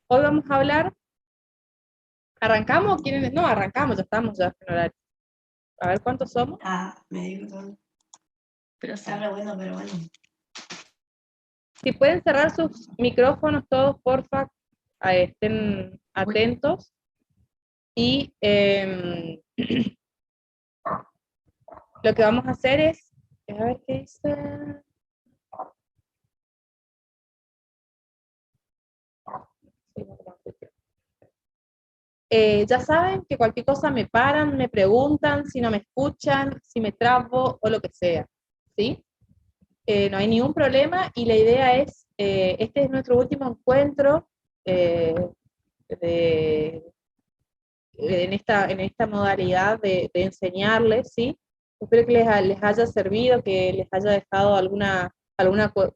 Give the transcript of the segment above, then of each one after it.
Hoy vamos a hablar, ¿arrancamos? ¿Quieren? No, arrancamos, ya estamos ya en horario. A ver cuántos somos. Me digo todo. Pero está re bueno, pero bueno. Si pueden cerrar sus micrófonos todos, porfa, estén atentos. Y lo que vamos a hacer es, a ver qué dice. Ya saben que cualquier cosa me paran, me preguntan, si no me escuchan, si me trabo o lo que sea, ¿sí? No hay ningún problema y la idea es, este es nuestro último encuentro eh, en esta modalidad de enseñarles, ¿sí? Espero que les haya servido, que les haya dejado alguna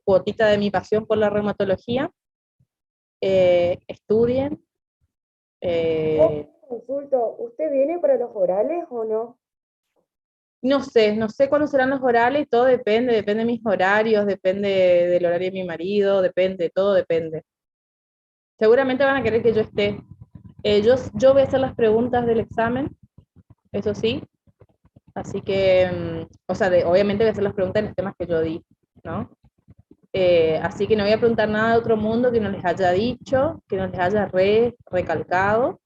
cuotita de mi pasión por la reumatología. Estudien. Consulto, ¿usted viene para los orales o no? No sé cuándo serán los orales, todo depende de mis horarios, depende del horario de mi marido, todo depende. Seguramente van a querer que yo esté. Yo voy a hacer las preguntas del examen, eso sí, así que, o sea, obviamente voy a hacer las preguntas en los temas que yo di, ¿no? Así que no voy a preguntar nada de otro mundo que no les haya dicho, que no les haya recalcado,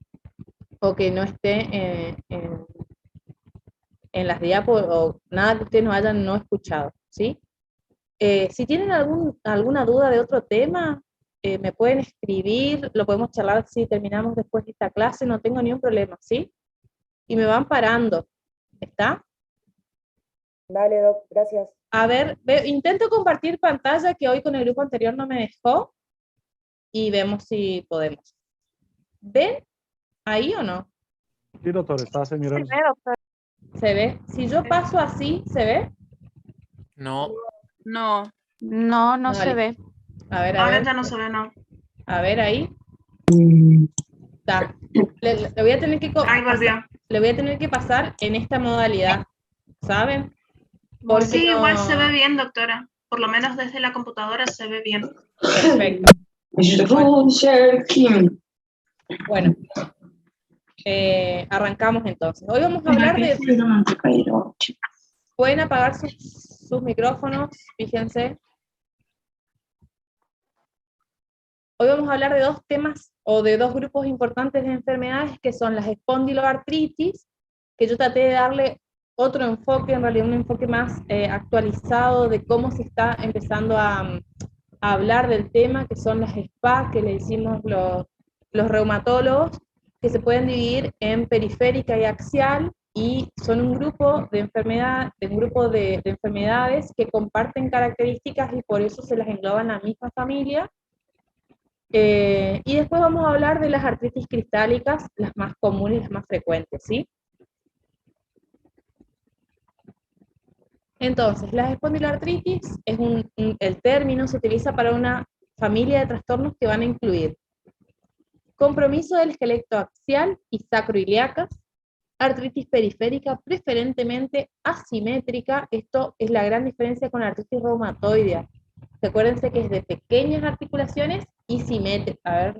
o que no esté en las diapos, o nada que ustedes no hayan no escuchado, ¿sí? Si tienen alguna duda de otro tema, me pueden escribir, lo podemos charlar si terminamos después de esta clase, no tengo ningún problema, ¿sí? Y me van parando, ¿está? Dale, Doc, gracias. A ver, intento compartir pantalla que hoy con el grupo anterior no me dejó y vemos si podemos. ¿Ven ahí o no? Sí, doctor, está señora. ¿Se ve? Si yo paso así, ¿se ve? No. No. No Se ve. A ver, Ahora ya no se ve, no. a ver ahí. Está. Le voy a tener que Ahí volvió. le voy a tener que pasar en esta modalidad, ¿saben? Porque Sí, no... igual se ve bien, doctora. Por lo menos desde la computadora se ve bien. Perfecto. Bueno, arrancamos entonces. Hoy vamos a hablar de... Pueden apagar sus micrófonos, fíjense. Hoy vamos a hablar de dos temas o de dos grupos importantes de enfermedades que son las espondiloartritis, que yo traté de darle otro enfoque, en realidad un enfoque más actualizado de cómo se está empezando a hablar del tema, que son las SPA, que le decimos los reumatólogos, que se pueden dividir en periférica y axial, y son un grupo de enfermedades que comparten características y por eso se las engloba en la misma familia. Y después vamos a hablar de las artritis cristálicas, las más comunes, las más frecuentes, ¿sí? Entonces, la espondiloartritis es el término se utiliza para una familia de trastornos que van a incluir compromiso del esqueleto axial y sacroiliacas, artritis periférica, preferentemente asimétrica. Esto es la gran diferencia con la artritis reumatoidea. Recuérdense que es de pequeñas articulaciones y simétricas,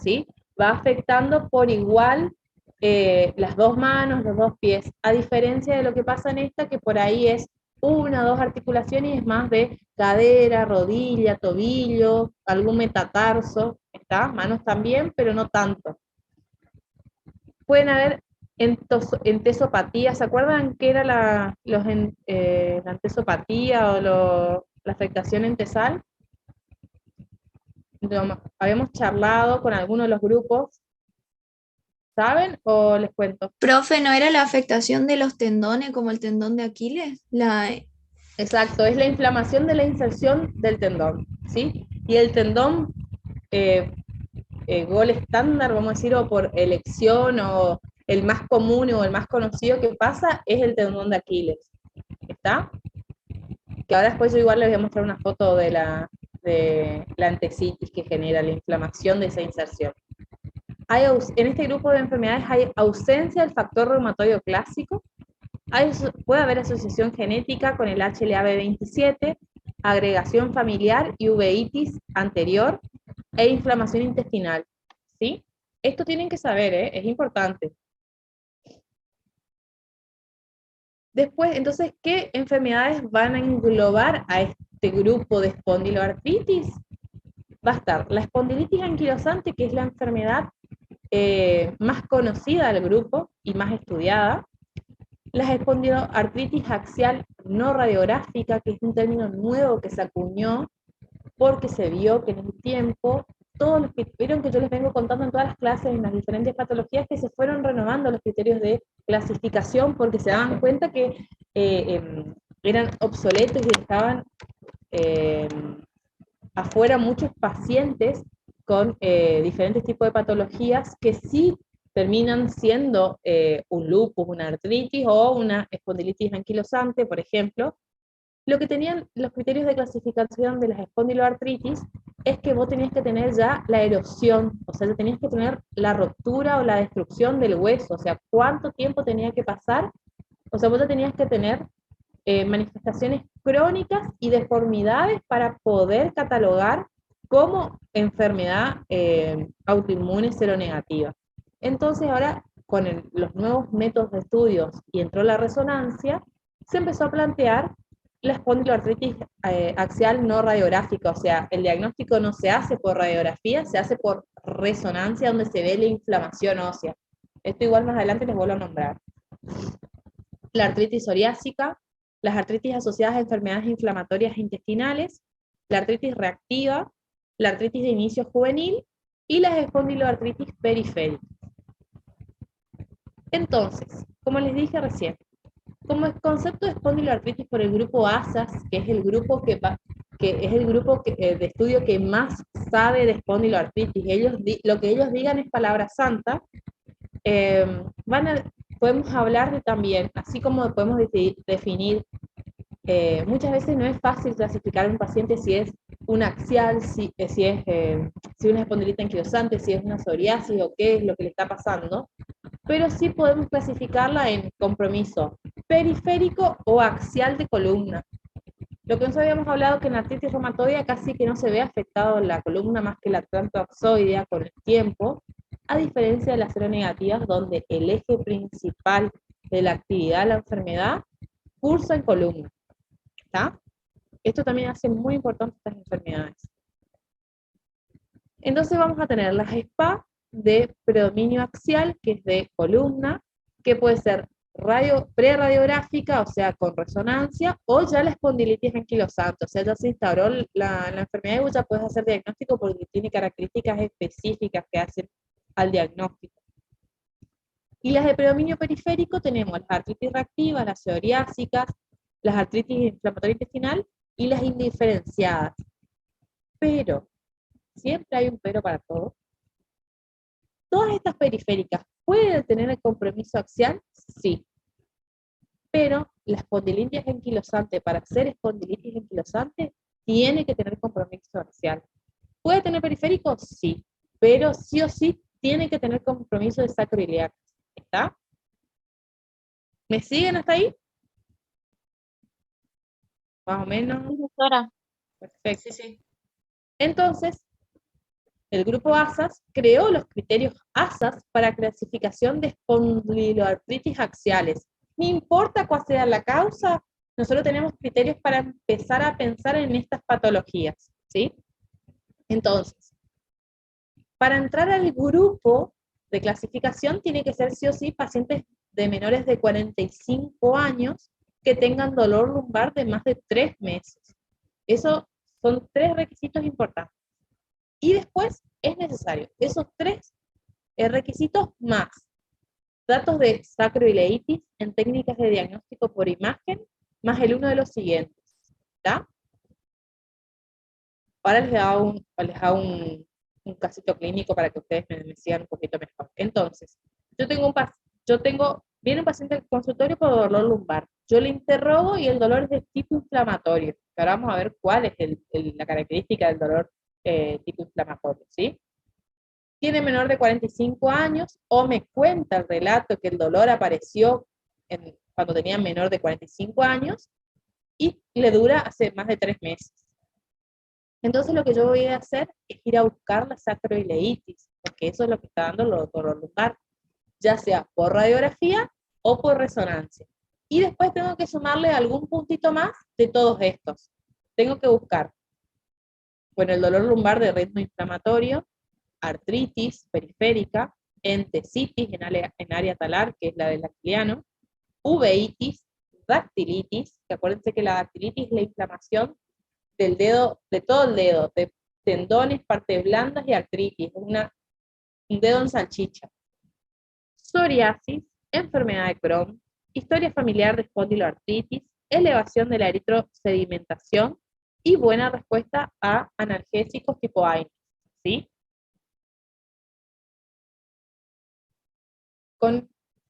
¿sí? Va afectando por igual las dos manos, los dos pies, a diferencia de lo que pasa en esta, que por ahí es una o dos articulaciones y es más de cadera, rodilla, tobillo, algún metatarso, ¿está? Manos también, pero no tanto. Pueden haber entesopatías, ¿se acuerdan qué era la entesopatía o la afectación entesal? Habíamos charlado con algunos de los grupos, ¿saben? ¿O les cuento? Profe, ¿no era la afectación de los tendones como el tendón de Aquiles? Exacto, es la inflamación de la inserción del tendón, ¿sí? Y el tendón, gol estándar, vamos a decir, o por elección, o el más común o el más conocido que pasa, es el tendón de Aquiles, ¿está? Que ahora después yo igual les voy a mostrar una foto de la entesitis que genera la inflamación de esa inserción. En este grupo de enfermedades hay ausencia del factor reumatoide clásico, puede haber asociación genética con el HLA-B27, agregación familiar y uveitis anterior, e inflamación intestinal, ¿sí? Esto tienen que saber, es importante. Después, entonces, ¿qué enfermedades van a englobar a este grupo de espondiloartritis? Va a estar la espondilitis anquilosante, que es la enfermedad más conocida del grupo y más estudiada. La espondiloartritis axial no radiográfica, que es un término nuevo que se acuñó porque se vio que en el tiempo, todos los que vieron que yo les vengo contando en todas las clases, en las diferentes patologías, que se fueron renovando los criterios de clasificación porque se daban cuenta que eran obsoletos y estaban afuera muchos pacientes con diferentes tipos de patologías que sí terminan siendo un lupus, una artritis o una espondilitis anquilosante, por ejemplo. Lo que tenían los criterios de clasificación de las espondiloartritis es que vos tenías que tener ya la erosión, o sea, tenías que tener la ruptura o la destrucción del hueso, o sea, cuánto tiempo tenía que pasar, o sea, vos ya tenías que tener manifestaciones crónicas y deformidades para poder catalogar como enfermedad autoinmune seronegativa. Entonces ahora, con los nuevos métodos de estudios y entró la resonancia, se empezó a plantear la espondiloartritis axial no radiográfica, o sea, el diagnóstico no se hace por radiografía, se hace por resonancia donde se ve la inflamación ósea. Esto igual más adelante les vuelvo a nombrar. La artritis psoriásica, las artritis asociadas a enfermedades inflamatorias intestinales, la artritis reactiva, la artritis de inicio juvenil y las espondiloartritis periféricas. Entonces, como les dije recién, como el concepto de espondiloartritis por el grupo ASAS, que es el grupo de estudio que más sabe de espondiloartritis, lo que ellos digan es palabra santa, podemos hablar de también, así como podemos definir, muchas veces no es fácil clasificar a un paciente si es un axial, si es una espondilitis anquilosante, si es una psoriasis o qué es lo que le está pasando, pero sí podemos clasificarla en compromiso periférico o axial de columna. Lo que nos habíamos hablado que en la artritis reumatoidea casi que no se ve afectado la columna más que la atlantoaxoidea con el tiempo, a diferencia de las seronegativas donde el eje principal de la actividad de la enfermedad cursa en columna. ¿Está? Esto también hace muy importante estas enfermedades. Entonces vamos a tener las SPA de predominio axial, que es de columna, que puede ser preradiográfica, o sea, con resonancia, o ya la espondilitis anquilosante, o sea, ya se instauró la enfermedad y ya puedes hacer diagnóstico porque tiene características específicas que hacen al diagnóstico. Y las de predominio periférico tenemos las artritis reactivas, las psoriásicas, las artritis inflamatoria intestinal y las indiferenciadas. Pero, siempre hay un pero para todo. ¿Todas estas periféricas pueden tener el compromiso axial? Sí. Pero la espondilitis anquilosante, para ser espondilitis anquilosante, tiene que tener compromiso axial. ¿Puede tener periférico? Sí. Pero sí o sí tiene que tener compromiso de sacroiliacas. ¿Está? ¿Me siguen hasta ahí? Más o menos. Doctora. Perfecto. Sí, sí. Entonces, el grupo ASAS creó los criterios ASAS para clasificación de espondiloartritis axiales. No importa cuál sea la causa, nosotros tenemos criterios para empezar a pensar en estas patologías, ¿sí? Entonces, para entrar al grupo de clasificación tiene que ser sí o sí pacientes de menores de 45 años que tengan dolor lumbar de más de 3 meses. Esos son 3 requisitos importantes. Y después es necesario esos 3 requisitos más datos de sacroileitis en técnicas de diagnóstico por imagen, más el uno de los siguientes. ¿Está? Ahora les hago un casito clínico para que ustedes me sigan un poquito mejor. Entonces, viene un paciente al consultorio por dolor lumbar. Yo le interrogo y el dolor es de tipo inflamatorio. Ahora vamos a ver cuál es la característica del dolor tipo inflamatorio, ¿sí? Tiene menor de 45 años o me cuenta el relato que el dolor apareció cuando tenía menor de 45 años y le dura hace más de 3 meses. Entonces lo que yo voy a hacer es ir a buscar la sacroileitis, porque eso es lo que está dando el dolor lumbar, ya sea por radiografía o por resonancia. Y después tengo que sumarle algún puntito más de todos estos. Tengo que buscar, bueno, el dolor lumbar de ritmo inflamatorio, artritis periférica, entesitis en área talar, que es la del acliano, uveitis, dactilitis, que acuérdense que la dactilitis es la inflamación del dedo, de todo el dedo, de tendones, partes blandas y artritis, un dedo en salchicha. Psoriasis, enfermedad de Crohn, historia familiar de espondiloartritis, elevación de la eritrosedimentación y buena respuesta a analgésicos tipo AINES, ¿sí? Con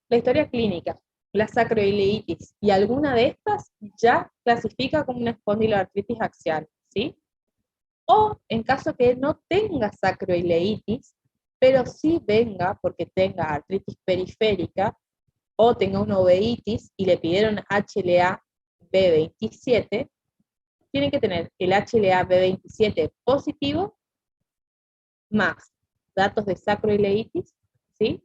la historia clínica, la sacroileitis y alguna de estas ya clasifica como una espondiloartritis axial, ¿sí? O en caso que no tenga sacroileitis, pero sí venga porque tenga artritis periférica o tenga una uveitis y le pidieron HLA-B27, tiene que tener el HLA-B27 positivo más datos de sacroileitis, ¿sí?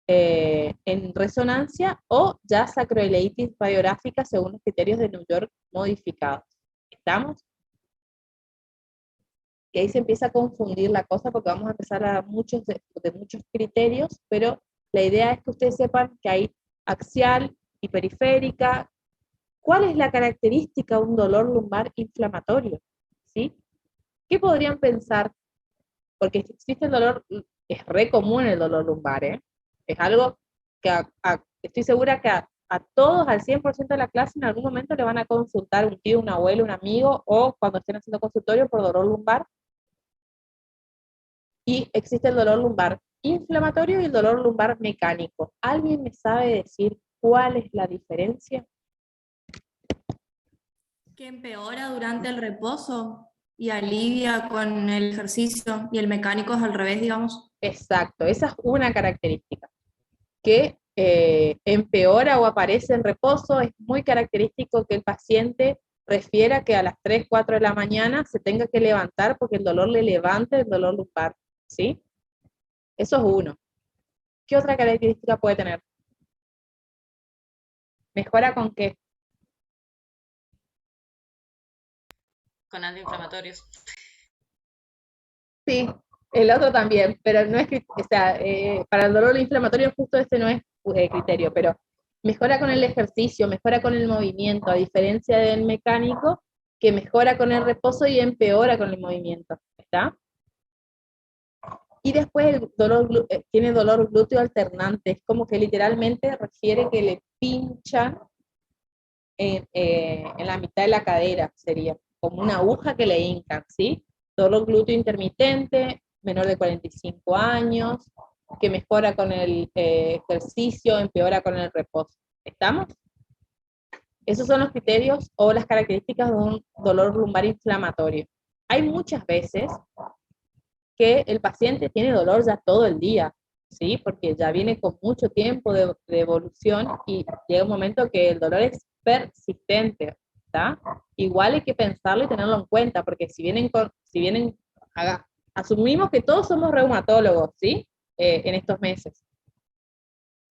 En resonancia o ya sacroileitis radiográfica según los criterios de New York modificados. ¿Estamos? Y ahí se empieza a confundir la cosa porque vamos a empezar a dar muchos criterios, pero la idea es que ustedes sepan que hay axial y periférica. ¿Cuál es la característica de un dolor lumbar inflamatorio? ¿Sí? ¿Qué podrían pensar? Porque existe el dolor, es re común el dolor lumbar, ¿eh? Es algo que estoy segura que a todos, al 100% de la clase, en algún momento le van a consultar un tío, un abuelo, un amigo, o cuando estén haciendo consultorio por dolor lumbar. Y existe el dolor lumbar inflamatorio y el dolor lumbar mecánico. ¿Alguien me sabe decir cuál es la diferencia? Que empeora durante el reposo y alivia con el ejercicio, y el mecánico es al revés, digamos. Exacto, esa es una característica. Que empeora o aparece en reposo, es muy característico que el paciente refiera que a las 3, 4 de la mañana se tenga que levantar porque el dolor le levanta el dolor lumbar, ¿sí? Eso es uno. ¿Qué otra característica puede tener? ¿Mejora con qué? Con antiinflamatorios. Sí, el otro también, pero no es que, o sea, para el dolor inflamatorio justo este no es criterio, pero mejora con el ejercicio, mejora con el movimiento, a diferencia del mecánico, que mejora con el reposo y empeora con el movimiento, ¿está? Y después el dolor, tiene dolor glúteo alternante, es como que literalmente refiere que le pinchan en la mitad de la cadera, sería como una aguja que le hincan, ¿sí? Dolor glúteo intermitente, menor de 45 años, que mejora con el ejercicio, empeora con el reposo. ¿Estamos? Esos son los criterios o las características de un dolor lumbar inflamatorio. Hay muchas veces que el paciente tiene dolor ya todo el día, ¿sí? Porque ya viene con mucho tiempo de evolución y llega un momento que el dolor es persistente, ¿está? Igual hay que pensarlo y tenerlo en cuenta, porque si vienen, asumimos que todos somos reumatólogos, ¿sí? En estos meses.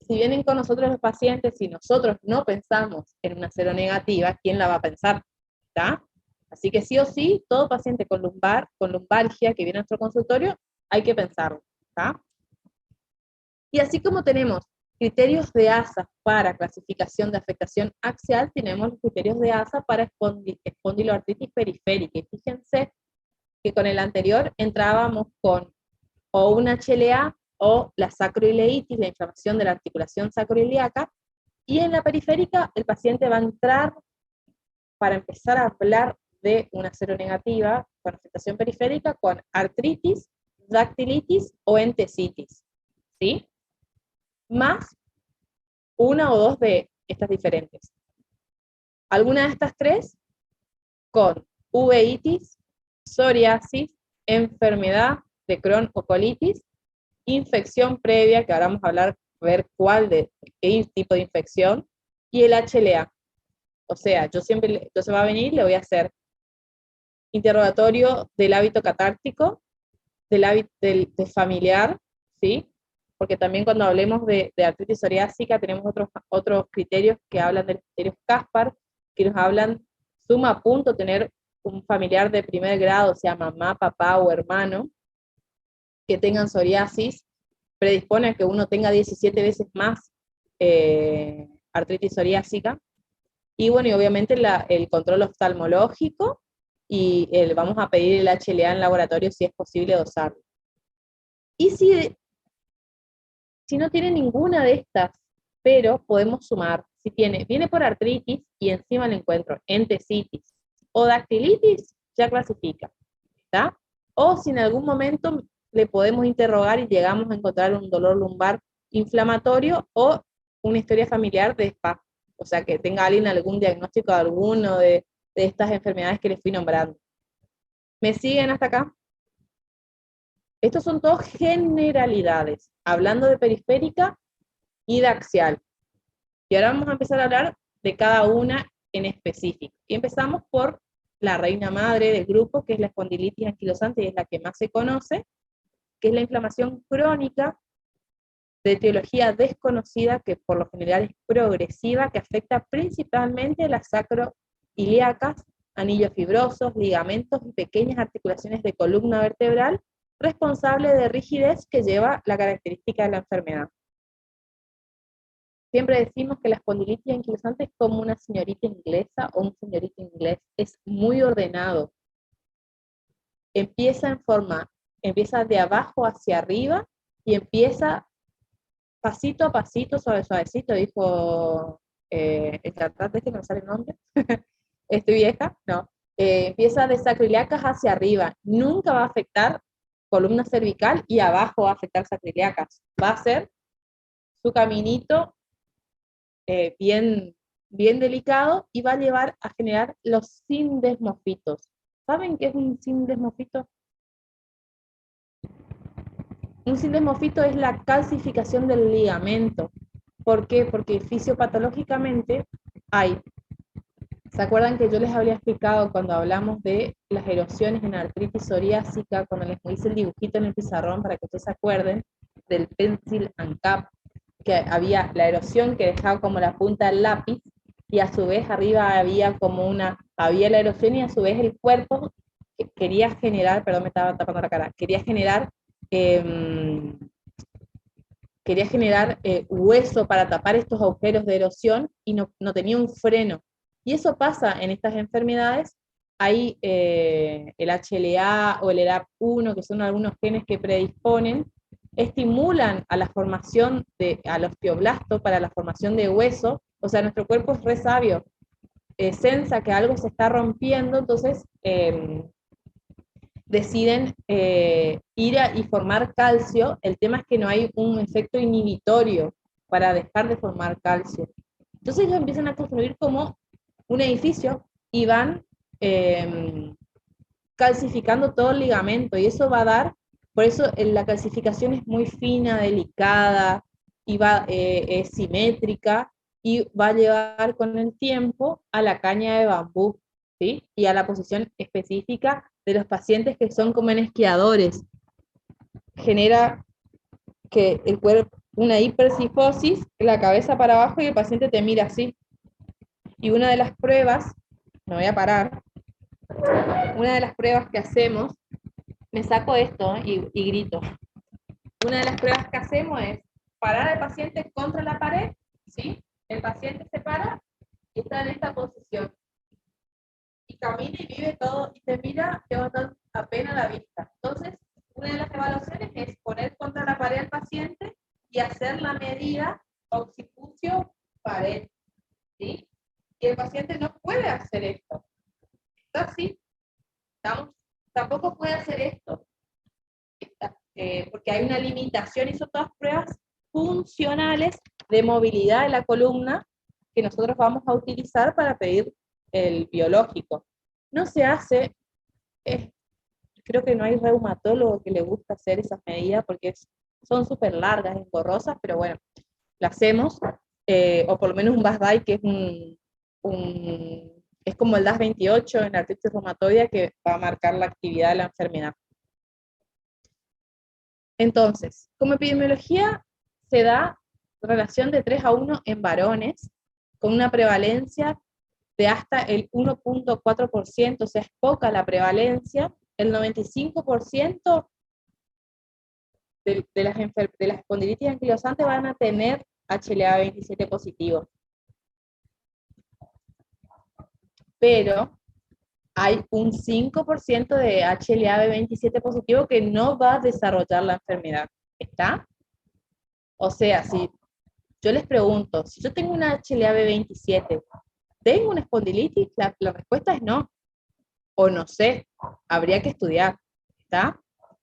Si vienen con nosotros los pacientes y nosotros no pensamos en una seronegativa, ¿quién la va a pensar? ¿Está? Así que sí o sí, todo paciente con lumbalgia que viene a nuestro consultorio, hay que pensarlo, ¿está? Y así como tenemos criterios de ASA para clasificación de afectación axial, tenemos los criterios de ASA para espondiloartritis periférica. Y fíjense que con el anterior entrábamos con o un HLA o la sacroileitis, la inflamación de la articulación sacroiliaca, y en la periférica el paciente va a entrar para empezar a hablar de una seronegativa con afectación periférica con artritis, dactilitis o entesitis, ¿sí? Más una o dos de estas diferentes. Alguna de estas tres con uveitis, psoriasis, enfermedad de Crohn o colitis, infección previa, que ahora vamos a hablar, ver qué tipo de infección, y el HLA. O sea, yo se va a venir, le voy a hacer interrogatorio del hábito catártico, del hábito del familiar, ¿sí? Porque también cuando hablemos de artritis psoriásica tenemos otros criterios que hablan del criterio Caspar, que nos hablan, suma a punto tener un familiar de primer grado, sea mamá, papá o hermano, que tengan psoriasis, predispone a que uno tenga 17 veces más artritis psoriásica. Y bueno, y obviamente el control oftalmológico, y vamos a pedir el HLA en laboratorio si es posible dosarlo. Y si no tiene ninguna de estas, pero podemos sumar, si viene por artritis y encima le encuentro entesitis o dactilitis, ya clasifica, ¿está? O si en algún momento le podemos interrogar y llegamos a encontrar un dolor lumbar inflamatorio o una historia familiar de SPA, o sea, que tenga alguien algún diagnóstico de alguno de estas enfermedades que les fui nombrando. ¿Me siguen hasta acá? Estos son todos generalidades, hablando de periférica y de axial. Y ahora vamos a empezar a hablar de cada una en específico. Y empezamos por la reina madre del grupo, que es la espondilitis anquilosante, y es la que más se conoce, que es la inflamación crónica de etiología desconocida, que por lo general es progresiva, que afecta principalmente las sacroiliacas, anillos fibrosos, ligamentos y pequeñas articulaciones de columna vertebral, responsable de rigidez que lleva la característica de la enfermedad. Siempre decimos que la espondilitis anquilosante es como una señorita inglesa o un señorito inglés, es muy ordenado. Empieza de abajo hacia arriba y empieza pasito a pasito, suavecito, dijo el cantante que no me sale el nombre. ¿Estoy vieja? No. Empieza de sacroiliacas hacia arriba, nunca va a afectar columna cervical y abajo va a afectar sacroiliacas. Va a ser su caminito bien delicado y va a llevar a generar los sindesmofitos. ¿Saben qué es un sindesmofito? Un sindesmofito es la calcificación del ligamento. ¿Por qué? Porque fisiopatológicamente ¿se acuerdan que yo les había explicado cuando hablamos de las erosiones en artritis psoriásica, cuando les hice el dibujito en el pizarrón para que ustedes se acuerden del pencil and cap, que había la erosión que dejaba como la punta del lápiz, y a su vez arriba había había la erosión y a su vez el cuerpo que quería generar, perdón, me estaba tapando la cara, quería generar hueso para tapar estos agujeros de erosión y no tenía un freno. Y eso pasa en estas enfermedades. Hay el HLA o el ERAP1, que son algunos genes que predisponen, estimulan a la formación al osteoblasto para la formación de hueso. O sea, nuestro cuerpo es re sabio, sensa que algo se está rompiendo, entonces deciden ir y formar calcio. El tema es que no hay un efecto inhibitorio para dejar de formar calcio. Entonces ellos empiezan a construir como un edificio y van calcificando todo el ligamento, y eso va a dar, por eso la calcificación es muy fina, delicada, y es simétrica, y va a llevar con el tiempo a la caña de bambú, ¿sí? Y a la posición específica de los pacientes que son como en esquiadores. Genera que el cuerpo, una hipercifosis, la cabeza para abajo y el paciente te mira así. Y una de las pruebas, me voy a parar, una de las pruebas que hacemos, me saco esto y grito. Una de las pruebas que hacemos es parar al paciente contra la pared, ¿sí? El paciente se para y está en esta posición. Y camina y vive todo, y te mira, te va a dar apenas la vista. Entonces, una de las evaluaciones es poner contra la pared al paciente y hacer la medida occipucio-pared, ¿sí? Y el paciente no puede hacer esto. Está así. Tampoco puede hacer esto. Porque hay una limitación, y son todas pruebas funcionales de movilidad de la columna que nosotros vamos a utilizar para pedir el biológico. No se hace, creo que no hay reumatólogo que le gusta hacer esas medidas porque son súper largas, engorrosas, pero bueno, la hacemos, o por lo menos un BASDAI, que es un Es como el DAS28 en la artritis reumatoidea que va a marcar la actividad de la enfermedad. Entonces, como epidemiología se da relación de 3:1 en varones, con una prevalencia de hasta el 1.4%, o sea, es poca la prevalencia. El 95% de las espondilitis anquilosantes van a tener HLA-27 positivo. Pero hay un 5% de HLA-B27 positivo que no va a desarrollar la enfermedad. ¿Está? O sea, si yo les pregunto, si yo tengo una HLA-B27, ¿tengo una espondilitis? La respuesta es no. O no sé, habría que estudiar. ¿Está?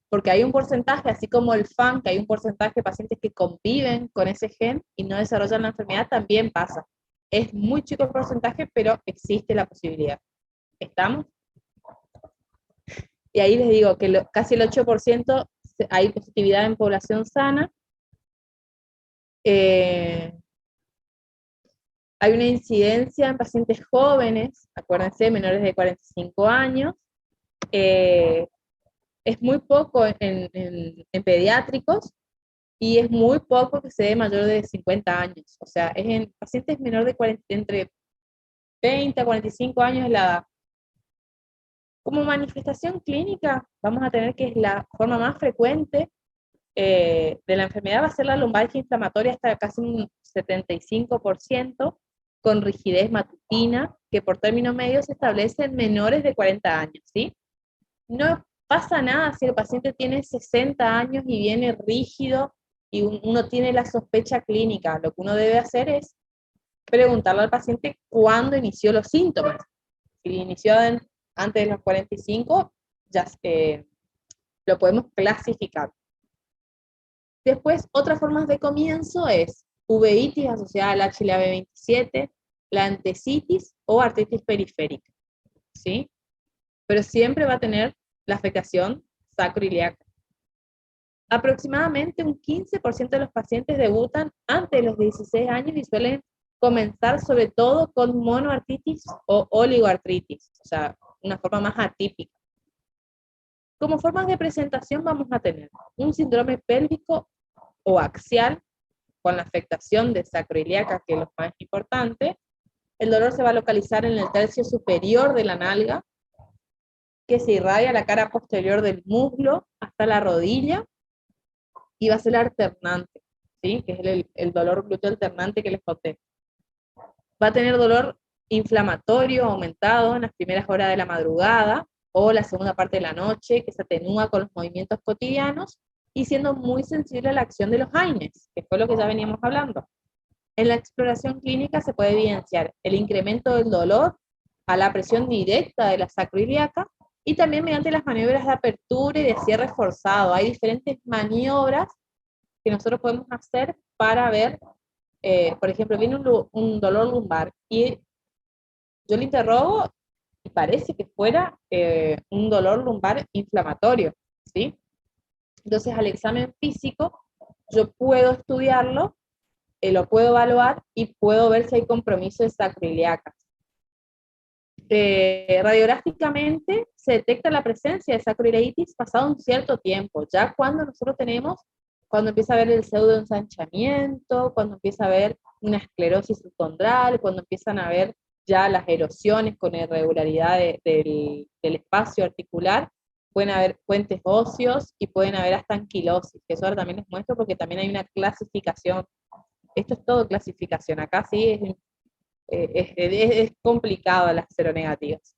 Porque hay un porcentaje, así como el FAN, que hay un porcentaje de pacientes que conviven con ese gen y no desarrollan la enfermedad, también pasa. Es muy chico el porcentaje, pero existe la posibilidad. ¿Estamos? Y ahí les digo que casi el 8% hay positividad en población sana. Hay una incidencia en pacientes jóvenes, acuérdense, menores de 45 años. Es muy poco en pediátricos y es muy poco que se dé mayor de 50 años. O sea, es en pacientes menores de 40, entre 20 a 45 años es la edad. Como manifestación clínica, vamos a tener que es la forma más frecuente de la enfermedad va a ser la lumbalgia inflamatoria hasta casi un 75%, con rigidez matutina, que por término medio se establece en menores de 40 años, ¿sí? No pasa nada si el paciente tiene 60 años y viene rígido y uno tiene la sospecha clínica. Lo que uno debe hacer es preguntarle al paciente cuándo inició los síntomas. Si inició antes de los 45, ya lo podemos clasificar. Después, otras formas de comienzo es uveitis asociada al HLA-B27, la antecitis o artritis periférica, ¿sí? Pero siempre va a tener la afectación sacroiliaca. Aproximadamente un 15% de los pacientes debutan antes de los 16 años y suelen comenzar sobre todo con monoartritis o oligoartritis, o sea, una forma más atípica. Como formas de presentación vamos a tener un síndrome pélvico o axial con la afectación de sacroiliaca, que es lo más importante. El dolor se va a localizar en el tercio superior de la nalga, que se irradia la cara posterior del muslo hasta la rodilla, y va a ser alternante, ¿sí? Que es el dolor glúteo alternante que les conté. Va a tener dolor inflamatorio aumentado en las primeras horas de la madrugada o la segunda parte de la noche, que se atenúa con los movimientos cotidianos y siendo muy sensible a la acción de los AINES, que fue lo que ya veníamos hablando. En la exploración clínica se puede evidenciar el incremento del dolor a la presión directa de la sacroiliaca y también mediante las maniobras de apertura y de cierre forzado. Hay diferentes maniobras que nosotros podemos hacer para ver, por ejemplo, viene un dolor lumbar y yo le interrogo y parece que fuera un dolor lumbar inflamatorio, ¿sí? Entonces al examen físico yo puedo estudiarlo, lo puedo evaluar y puedo ver si hay compromiso de sacroiliacas. Radiográficamente se detecta la presencia de sacroileitis pasado un cierto tiempo, ya cuando nosotros tenemos, cuando empieza a haber el pseudoensanchamiento, cuando empieza a haber una esclerosis subcondral, cuando empiezan a haber ya las erosiones con irregularidad del espacio articular, pueden haber puentes óseos y pueden haber hasta anquilosis, que eso ahora también les muestro porque también hay una clasificación. Esto es todo clasificación, acá sí es complicado las seronegativas.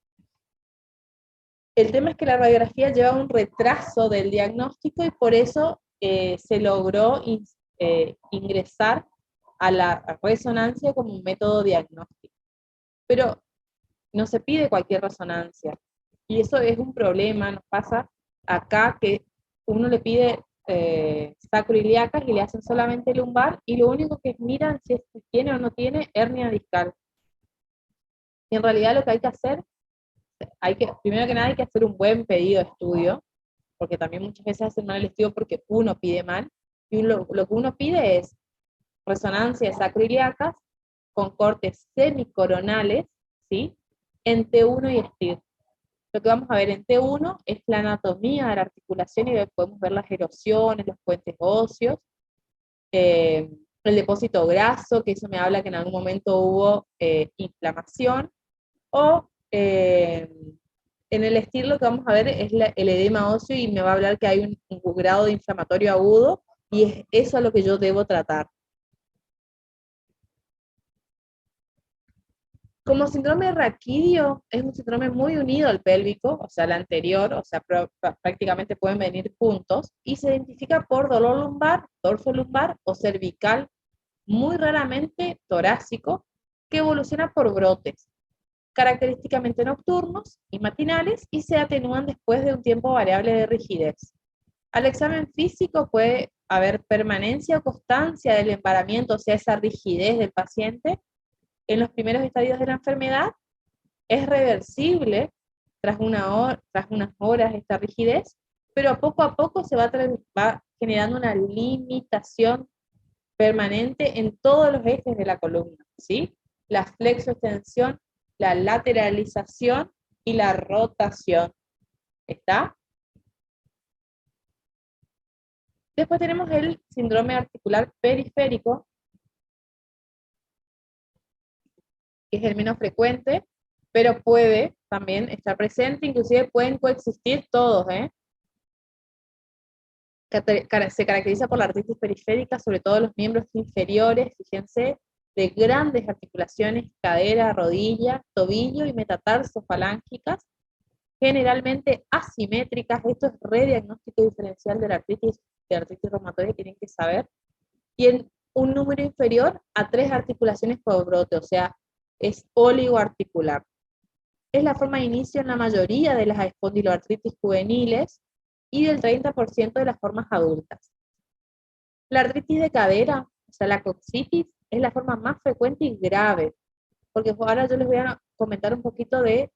El tema es que la radiografía lleva un retraso del diagnóstico y por eso se logró ingresar a la resonancia como un método diagnóstico. Pero no se pide cualquier resonancia. Y eso es un problema, nos pasa acá que uno le pide sacroiliacas y le hacen solamente lumbar y lo único que miran si tiene o no tiene hernia discal. Y en realidad lo que hay que hacer, primero que nada hay que hacer un buen pedido de estudio, porque también muchas veces hacen mal el estudio porque uno pide mal, y lo que uno pide es resonancia de sacroiliacas con cortes semicoronales, ¿sí? en T1 y STIR. Lo que vamos a ver en T1 es la anatomía de la articulación y podemos ver las erosiones, los puentes óseos, el depósito graso, que eso me habla que en algún momento hubo inflamación, o en el STIR lo que vamos a ver es el edema óseo y me va a hablar que hay un grado de inflamatorio agudo y es eso a lo que yo debo tratar. Como síndrome raquídeo, es un síndrome muy unido al pélvico, o sea, al anterior, o sea, prácticamente pueden venir juntos, y se identifica por dolor lumbar, dorso lumbar o cervical, muy raramente torácico, que evoluciona por brotes, característicamente nocturnos y matinales, y se atenúan después de un tiempo variable de rigidez. Al examen físico puede haber permanencia o constancia del embaramiento, o sea, esa rigidez del paciente, en los primeros estadios de la enfermedad, es reversible tras unas horas esta rigidez, pero poco a poco se va generando una limitación permanente en todos los ejes de la columna, ¿sí? La flexoextensión, la lateralización y la rotación. ¿Está? Después tenemos el síndrome articular periférico, que es el menos frecuente, pero puede también estar presente, inclusive pueden coexistir todos, ¿eh? Se caracteriza por la artritis periférica, sobre todo los miembros inferiores, fíjense, de grandes articulaciones, cadera, rodilla, tobillo y metatarso falángicas, generalmente asimétricas. Esto es rediagnóstico diferencial de artritis reumatoide, tienen que saber, y en un número inferior a 3 articulaciones por brote, o sea, es oligoarticular. Es la forma de inicio en la mayoría de las espondiloartritis juveniles y del 30% de las formas adultas. La artritis de cadera, o sea, la coxitis, es la forma más frecuente y grave, porque ahora yo les voy a comentar un poquito de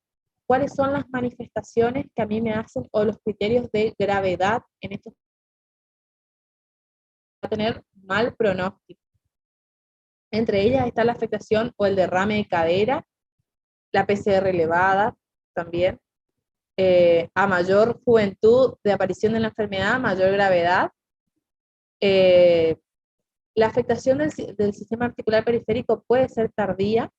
cuáles son las manifestaciones que a mí me hacen o los criterios de gravedad en estos va a tener mal pronóstico. Entre ellas está la afectación o el derrame de cadera, la PCR elevada también, a mayor juventud de aparición de la enfermedad, mayor gravedad. La afectación del sistema articular periférico puede ser tardía,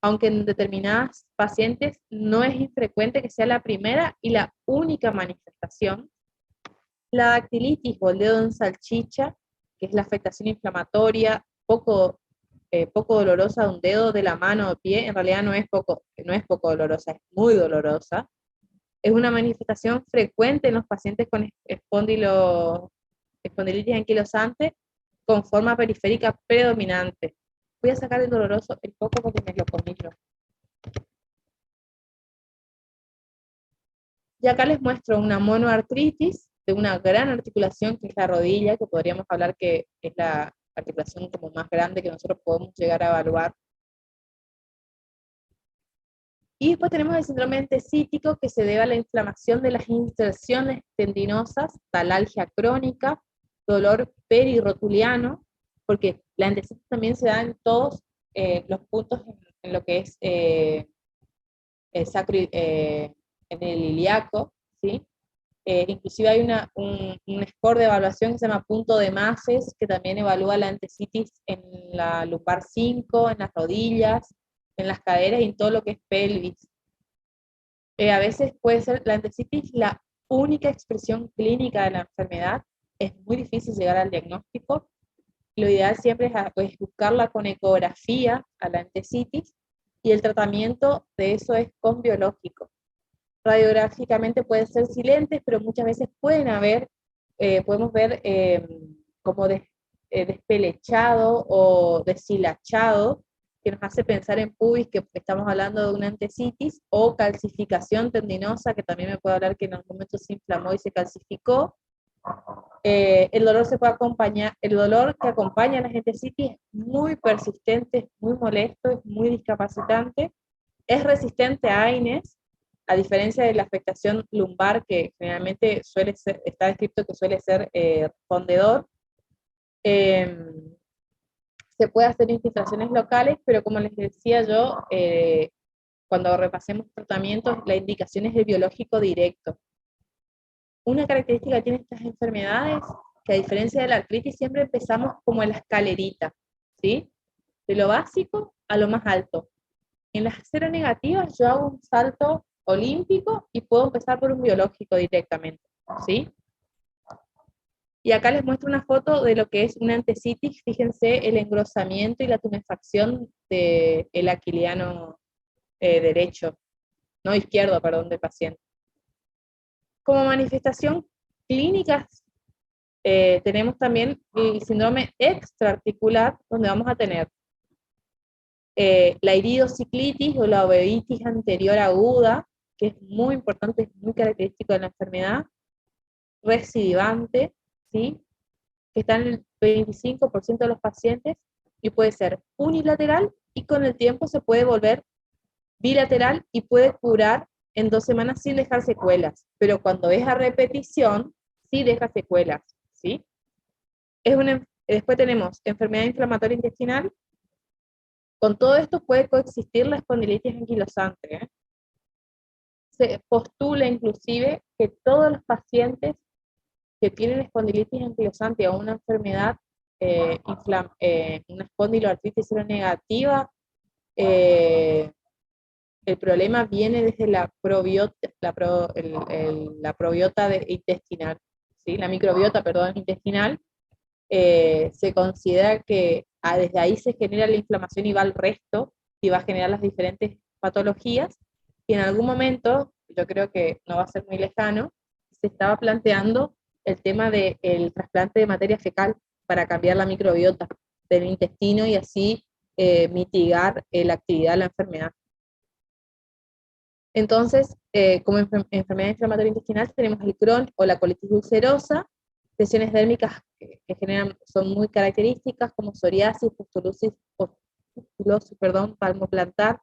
aunque en determinadas pacientes no es infrecuente que sea la primera y la única manifestación. La dactilitis o el dedo en salchicha, que es la afectación inflamatoria poco dolorosa de un dedo de la mano o pie, en realidad no es poco dolorosa, es muy dolorosa. Es una manifestación frecuente en los pacientes con espondilitis anquilosante con forma periférica predominante. Voy a sacar el doloroso el poco porque me lo comí yo. Y acá les muestro una monoartritis de una gran articulación que es la rodilla, que podríamos hablar que es la articulación como más grande que nosotros podemos llegar a evaluar. Y después tenemos el síndrome entesítico, que se debe a la inflamación de las inserciones tendinosas, talalgia crónica, dolor perirrotuliano, porque la entesitis también se da en todos los puntos en lo que es en el ilíaco, ¿sí? Inclusive hay un score de evaluación que se llama punto de Masses, que también evalúa la entesitis en la lumbar 5, en las rodillas, en las caderas y en todo lo que es pelvis. A veces puede ser la entesitis la única expresión clínica de la enfermedad. Es muy difícil llegar al diagnóstico. Lo ideal siempre es buscarla con ecografía a la entesitis, y el tratamiento de eso es con biológico. Radiográficamente pueden ser silentes, pero muchas veces podemos ver como despelechado o deshilachado, que nos hace pensar en pubis, que estamos hablando de una entesitis, o calcificación tendinosa, que también me puede hablar que en algún momento se inflamó y se calcificó. El dolor que acompaña a la entesitis es muy persistente, es muy molesto, es muy discapacitante, es resistente a AINES, a diferencia de la afectación lumbar, que generalmente está descrito que suele ser respondedor. Se puede hacer infiltraciones locales, pero como les decía yo, cuando repasemos tratamientos, la indicación es el biológico directo. Una característica que tienen estas enfermedades, que a diferencia de la artritis, siempre empezamos como en la escalerita, ¿sí? De lo básico a lo más alto. En las seronegativas yo hago un salto olímpico y puedo empezar por un biológico directamente, ¿sí? Y acá les muestro una foto de lo que es una antecitis. Fíjense el engrosamiento y la tumefacción del aquiliano derecho, no izquierdo, perdón, del paciente. Como manifestación clínica, tenemos también el síndrome extraarticular, donde vamos a tener la iridociclitis o la uveitis anterior aguda, que es muy importante, es muy característico de la enfermedad, recidivante, ¿sí? Que está en el 25% de los pacientes, y puede ser unilateral, y con el tiempo se puede volver bilateral y puede curar en 2 semanas sin dejar secuelas, pero cuando es a repetición, sí deja secuelas, ¿sí? Después tenemos enfermedad inflamatoria intestinal. Con todo esto puede coexistir la espondilitis anquilosante, ¿eh? Se postula inclusive que todos los pacientes que tienen espondilitis anquilosante o una enfermedad, una espondiloartritis seronegativa, el problema viene desde la probiota, la probiota intestinal, ¿sí? La microbiota, perdón, intestinal. Se considera que desde ahí se genera la inflamación y va al resto, y va a generar las diferentes patologías, y en algún momento, yo creo que no va a ser muy lejano, se estaba planteando el tema del trasplante de materia fecal para cambiar la microbiota del intestino y así mitigar la actividad de la enfermedad. Entonces, como enfermedad inflamatoria intestinal tenemos el Crohn o la colitis ulcerosa, lesiones dérmicas que generan, son muy características, como psoriasis, pustulosis, palmoplantar,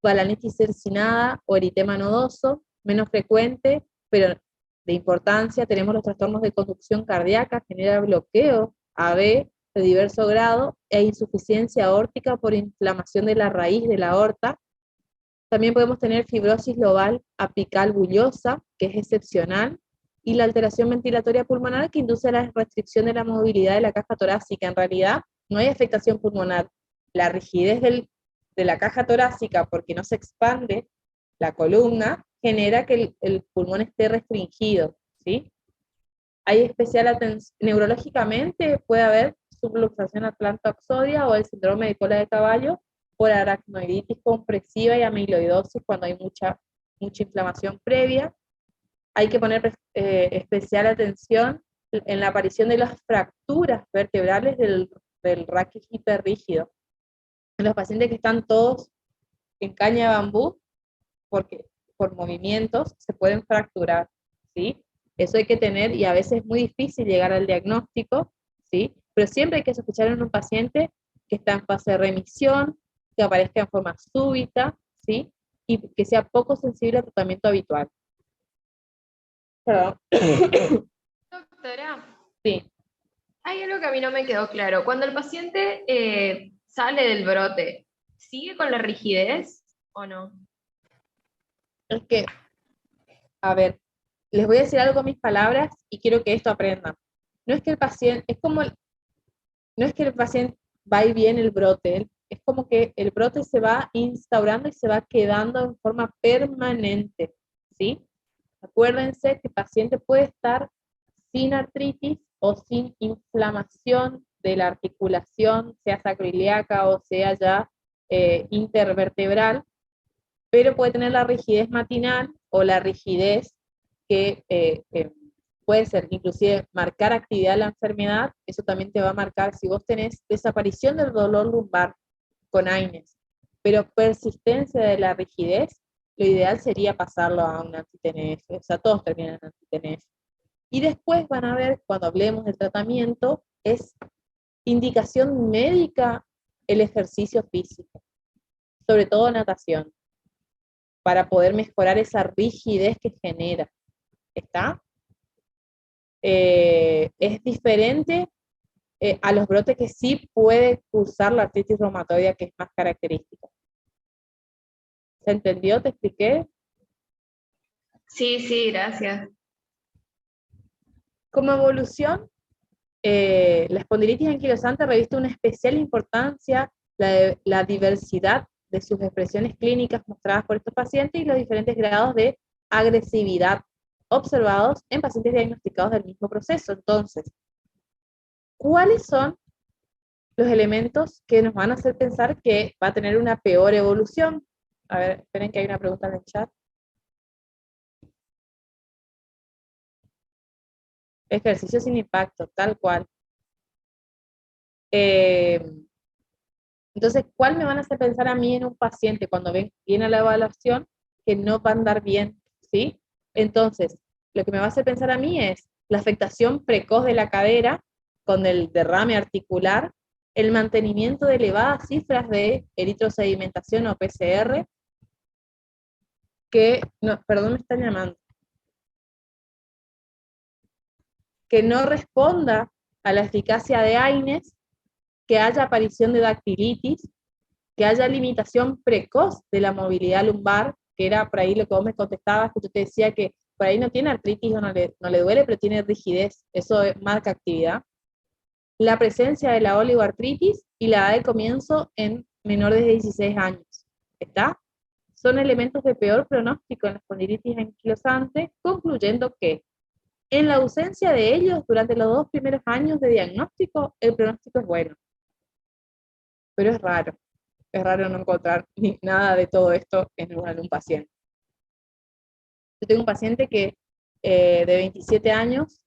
balanitis cercinada o eritema nodoso, menos frecuente, pero de importancia. Tenemos los trastornos de conducción cardíaca, genera bloqueo AB de diverso grado e insuficiencia aórtica por inflamación de la raíz de la aorta. También podemos tener fibrosis lobal apical bullosa, que es excepcional, y la alteración ventilatoria pulmonar, que induce a la restricción de la movilidad de la caja torácica. En realidad, no hay afectación pulmonar. La rigidez de la caja torácica, porque no se expande la columna, genera que el pulmón esté restringido, ¿sí? Hay especial atención, neurológicamente puede haber subluxación atlantoxodia o el síndrome de cola de caballo por aracnoiditis compresiva y amiloidosis cuando hay mucha inflamación previa. Hay que poner especial atención en la aparición de las fracturas vertebrales del raquis hiperrígido. En los pacientes que están todos en caña de bambú, porque por movimientos se pueden fracturar, ¿sí? Eso hay que tener, y a veces es muy difícil llegar al diagnóstico, ¿sí? Pero siempre hay que sospechar en un paciente que está en fase de remisión, que aparezca en forma súbita, ¿sí? Y que sea poco sensible al tratamiento habitual. Perdón. Doctora, Sí. hay algo que a mí no me quedó claro. Cuando el paciente sale del brote, ¿sigue con la rigidez o no? Es que, a ver, les voy a decir algo con mis palabras y quiero que esto aprendan. No es que el paciente, no es que el paciente va y viene el brote, es como que el brote se va instaurando y se va quedando en forma permanente, ¿sí? Acuérdense que el paciente puede estar sin artritis o sin inflamación de la articulación, sea sacroiliaca o sea ya intervertebral, pero puede tener la rigidez matinal o la rigidez que puede ser inclusive marcar actividad de la enfermedad. Eso también te va a marcar si vos tenés desaparición del dolor lumbar con AINES, pero persistencia de la rigidez, lo ideal sería pasarlo a un anti-TNF, o sea, todos terminan en anti-TNF. Y después van a ver, cuando hablemos del tratamiento, es indicación médica el ejercicio físico, sobre todo natación, para poder mejorar esa rigidez que genera. ¿Está? Es diferente a los brotes que sí puede cursar la artritis reumatoidea, que es más característica. ¿Se entendió? ¿Te expliqué? Sí, sí, gracias. Como evolución, la espondilitis anquilosante reviste una especial importancia la diversidad de sus expresiones clínicas mostradas por estos pacientes y los diferentes grados de agresividad observados en pacientes diagnosticados del mismo proceso. Entonces, ¿cuáles son los elementos que nos van a hacer pensar que va a tener una peor evolución? A ver, esperen que hay una pregunta en el chat. Ejercicio sin impacto, tal cual. Entonces, ¿cuál me van a hacer pensar a mí en un paciente cuando viene a la evaluación que no va a andar bien? ¿Sí? Entonces, lo que me va a hacer pensar a mí es la afectación precoz de la cadera con el derrame articular, el mantenimiento de elevadas cifras de eritrosedimentación o PCR, que, no, perdón, me están llamando, que no responda a la eficacia de AINES, que haya aparición de dactilitis, que haya limitación precoz de la movilidad lumbar, que era por ahí lo que vos me contestabas, que yo te decía que por ahí no tiene artritis o no le duele, pero tiene rigidez, eso marca actividad. La presencia de la oligoartritis y la edad de comienzo en menores de 16 años. ¿Está? Son elementos de peor pronóstico en la espondilitis anquilosante, concluyendo que en la ausencia de ellos durante los 2 primeros años de diagnóstico, el pronóstico es bueno. Pero es raro no encontrar nada de todo esto en un paciente. Yo tengo un paciente que de 27 años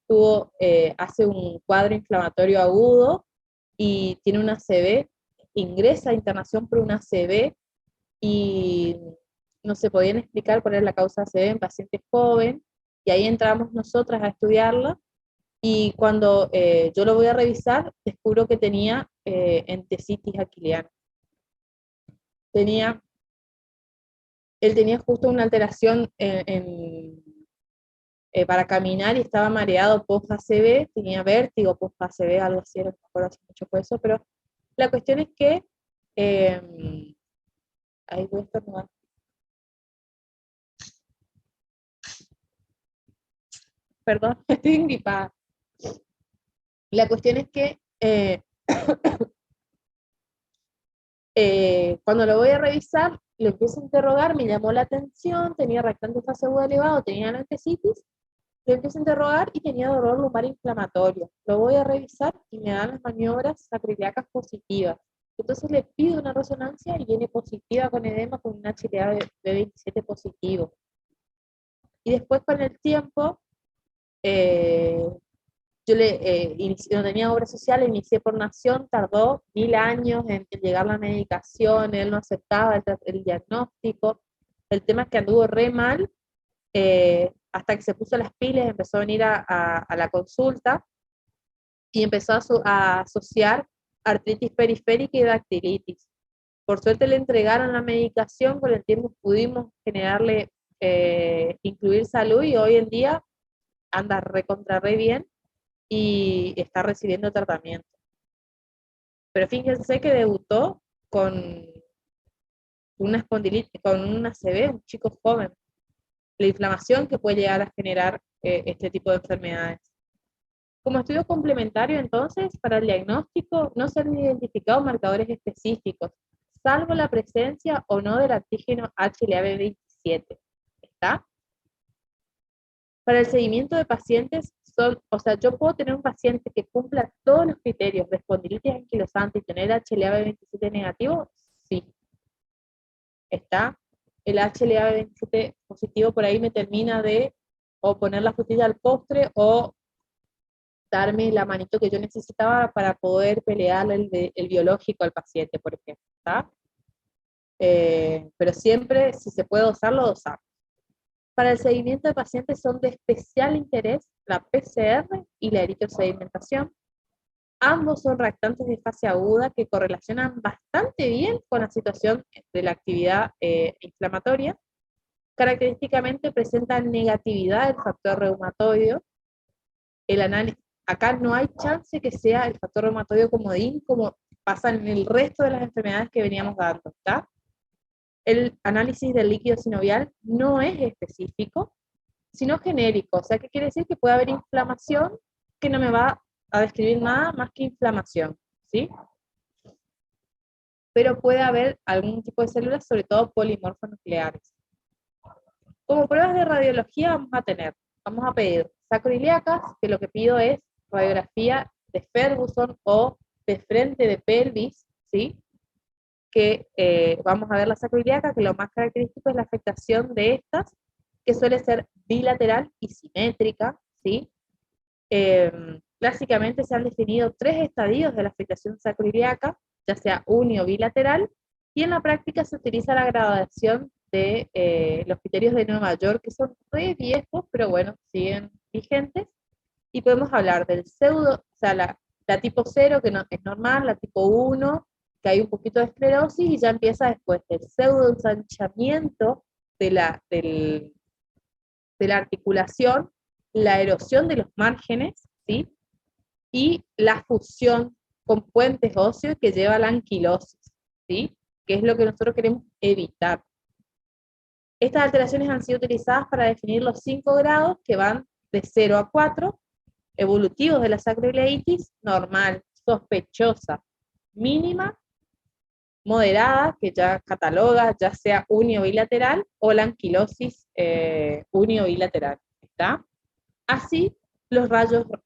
hace un cuadro inflamatorio agudo y tiene una ACV, ingresa a internación por una ACV y no se podían explicar cuál era la causa de ACV en pacientes jóvenes, y ahí entramos nosotras a estudiarla, y cuando yo lo voy a revisar, descubro que tenía entesitis aquiliana. Él tenía justo una alteración para caminar y estaba mareado post-ACV, tenía vértigo post-ACV, algo así, no me acuerdo hace mucho por eso, pero la cuestión es que, ahí voy a estornudar. Perdón, estoy engripada. La cuestión es que cuando lo voy a revisar, lo empiezo a interrogar, me llamó la atención, tenía reactante fase aguda elevado, tenía anestesitis, lo empiezo a interrogar y tenía dolor lumbar inflamatorio. Lo voy a revisar y me dan las maniobras sacroiliacas positivas. Entonces le pido una resonancia y viene positiva con edema con un HLA de 27 positivo. Y después con el tiempo, yo no tenía obra social, inicié por nación, tardó 1000 años en llegar la medicación, él no aceptaba el diagnóstico, el tema es que anduvo re mal, hasta que se puso las pilas, empezó a venir a la consulta, y empezó a asociar artritis periférica y dactilitis. Por suerte le entregaron la medicación, con el tiempo pudimos generarle, incluir salud, y hoy en día anda recontra re bien, y está recibiendo tratamiento. Pero fíjense que debutó con una espondilitis, con una ACV, un chico joven. La inflamación que puede llegar a generar este tipo de enfermedades. Como estudio complementario, entonces, para el diagnóstico no se han identificado marcadores específicos, salvo la presencia o no del antígeno HLA-B27. ¿Está? Para el seguimiento de pacientes, yo puedo tener un paciente que cumpla todos los criterios de espondilitis anquilosante y tener HLA-B27 negativo, sí. Está. El HLA-B27 positivo por ahí me termina de o poner la frutilla al postre o darme la manito que yo necesitaba para poder pelear el biológico al paciente, por ejemplo. ¿Está? Pero siempre, si se puede dosar, lo dosamos. Para el seguimiento de pacientes son de especial interés la PCR y la eritrosedimentación. Ambos son reactantes de fase aguda que correlacionan bastante bien con la situación de la actividad inflamatoria. Característicamente presentan negatividad del factor reumatoideo. El análisis, acá no hay chance que sea el factor reumatoideo comodín como pasa en el resto de las enfermedades que veníamos dando, ¿está? el análisis del líquido sinovial no es específico, sino genérico. O sea, ¿qué quiere decir? Que puede haber inflamación que no me va a describir nada más que inflamación, ¿sí? Pero puede haber algún tipo de células, sobre todo polimorfonucleares. Como pruebas de radiología vamos a pedir sacroiliacas, que lo que pido es radiografía de Ferguson o de frente de pelvis, ¿sí? Que vamos a ver la sacroiliaca, que lo más característico es la afectación de estas, que suele ser bilateral y simétrica, ¿sí? Clásicamente se han definido 3 estadios de la afectación sacroiliaca, ya sea uni o bilateral, y en la práctica se utiliza la gradación de los criterios de Nueva York, que son re viejos, pero bueno, siguen vigentes, y podemos hablar del pseudo, o sea, la tipo 0, que no, es normal, la tipo 1, que hay un poquito de esclerosis, y ya empieza después el pseudo ensanchamiento de la articulación, la erosión de los márgenes, ¿sí? Y la fusión con puentes óseos que lleva a la anquilosis, ¿sí? Que es lo que nosotros queremos evitar. Estas alteraciones han sido utilizadas para definir los 5 grados que van de 0 a 4, evolutivos de la sacroileitis, normal, sospechosa, mínima, moderada, que ya cataloga ya sea uni o bilateral, o la anquilosis uni o bilateral, ¿está? Así, los hallazgos,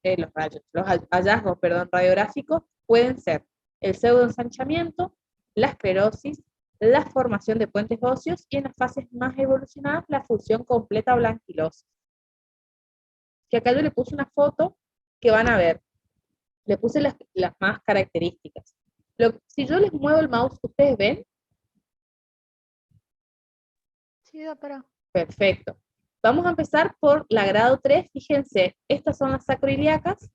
radiográficos pueden ser el pseudoensanchamiento, la esclerosis, la formación de puentes óseos y en las fases más evolucionadas la fusión completa o la anquilosis. Que acá yo le puse una foto que van a ver. Le puse las más características. Si yo les muevo el mouse, ¿ustedes ven? Sí, doctora. Perfecto. Vamos a empezar por la grado 3. Fíjense, estas son las sacroiliacas.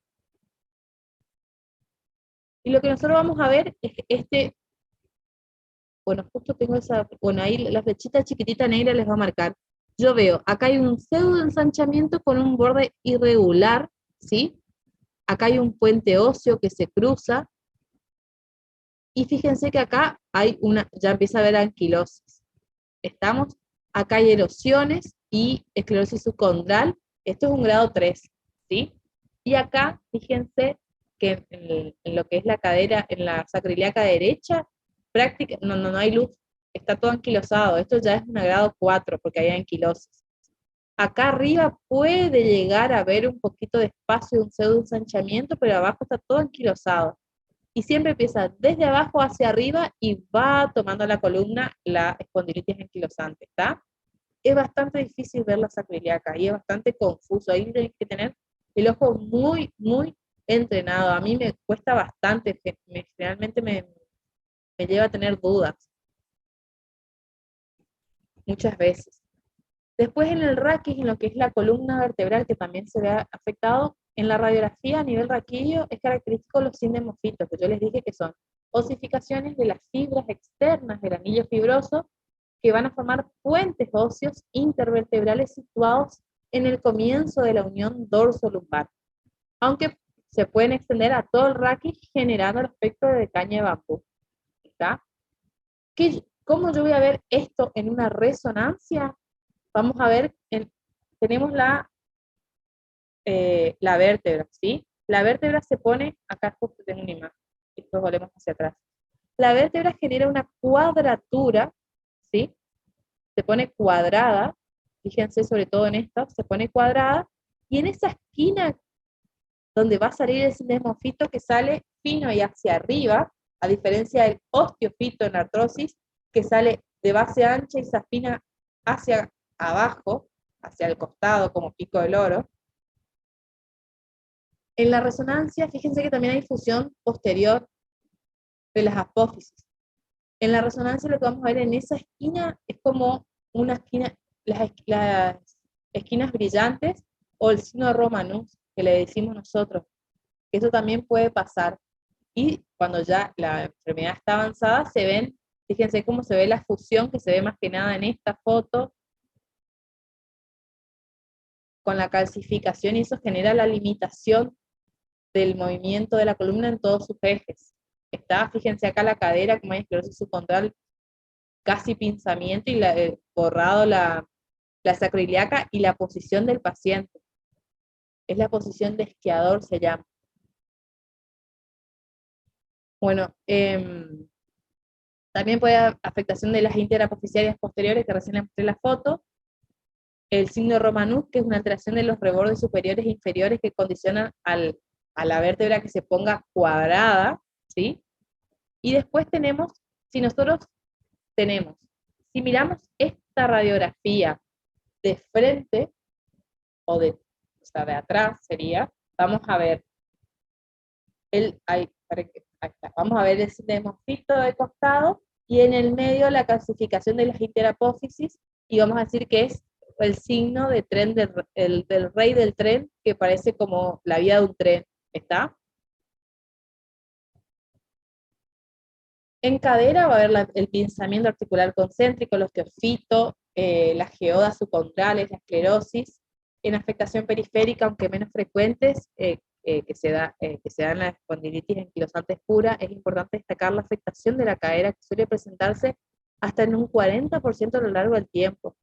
Y lo que nosotros vamos a ver es que bueno, justo tengo esa, bueno, ahí la flechita chiquitita negra les va a marcar. Yo veo, acá hay un pseudo ensanchamiento con un borde irregular, ¿sí? Acá hay un puente óseo que se cruza. Y fíjense que acá hay ya empieza a haber anquilosis. ¿Estamos? Acá hay erosiones y esclerosis subcondral. Esto es un grado 3, ¿sí? Y acá, fíjense que en lo que es la cadera, en la sacroiliaca derecha, no hay luz, está todo anquilosado. Esto ya es un grado 4 porque hay anquilosis. Acá arriba puede llegar a haber un poquito de espacio de un pseudo ensanchamiento, pero abajo está todo anquilosado. Y siempre empieza desde abajo hacia arriba y va tomando la columna la espondilitis anquilosante, ¿está? Es bastante difícil ver la sacroiliaca y es bastante confuso. Ahí hay que tener el ojo muy, muy entrenado. A mí me cuesta bastante, generalmente me lleva a tener dudas. Muchas veces. Después en el raquis, en lo que es la columna vertebral, que también se ve afectado, en la radiografía a nivel raquídeo es característico los sindemofitos, que yo les dije que son osificaciones de las fibras externas del anillo fibroso que van a formar puentes óseos intervertebrales situados en el comienzo de la unión dorso-lumbar, aunque se pueden extender a todo el raquis generando el aspecto de caña de bambú. ¿Está? ¿Cómo yo voy a ver esto en una resonancia? Vamos a ver, tenemos la vértebra, ¿sí? La vértebra se pone, acá justo tengo una imagen, esto volvemos hacia atrás. La vértebra genera una cuadratura, ¿sí? Se pone cuadrada, fíjense sobre todo en esta, se pone cuadrada, y en esa esquina donde va a salir el sindesmofito que sale fino y hacia arriba, a diferencia del osteofito en artrosis, que sale de base ancha y se afina hacia abajo, hacia el costado como pico del oro. En la resonancia, fíjense que también hay fusión posterior de las apófisis. En la resonancia lo que vamos a ver en esa esquina es como una esquina, las esquinas brillantes o el signo Romanus, que le decimos nosotros. Eso también puede pasar. Y cuando ya la enfermedad está avanzada, se ven, fíjense cómo se ve la fusión, que se ve más que nada en esta foto, con la calcificación, y eso genera la limitación del movimiento de la columna en todos sus ejes. Está, fíjense acá la cadera, como hay esclerosis subcondral, casi pinzamiento y borrado la sacroiliaca y la posición del paciente. Es la posición de esquiador, se llama. Bueno, también puede haber afectación de las interapoficiarias posteriores, que recién les mostré la foto. El signo Romanus, que es una alteración de los rebordes superiores e inferiores que condicionan a la vértebra que se ponga cuadrada, ¿sí? Y después tenemos, si miramos esta radiografía de frente, o de atrás sería, vamos a ver vamos a ver el cinemofito de costado, y en el medio la calcificación de las interapófisis, y vamos a decir que es el signo de tren del rey del tren, que parece como la vía de un tren, ¿está? En cadera va a haber el pinzamiento articular concéntrico, el osteofito, las geodas subcondrales, la esclerosis. En afectación periférica, aunque menos frecuentes, que se da en la espondilitis anquilosante pura, es importante destacar la afectación de la cadera, que suele presentarse hasta en un 40% a lo largo del tiempo,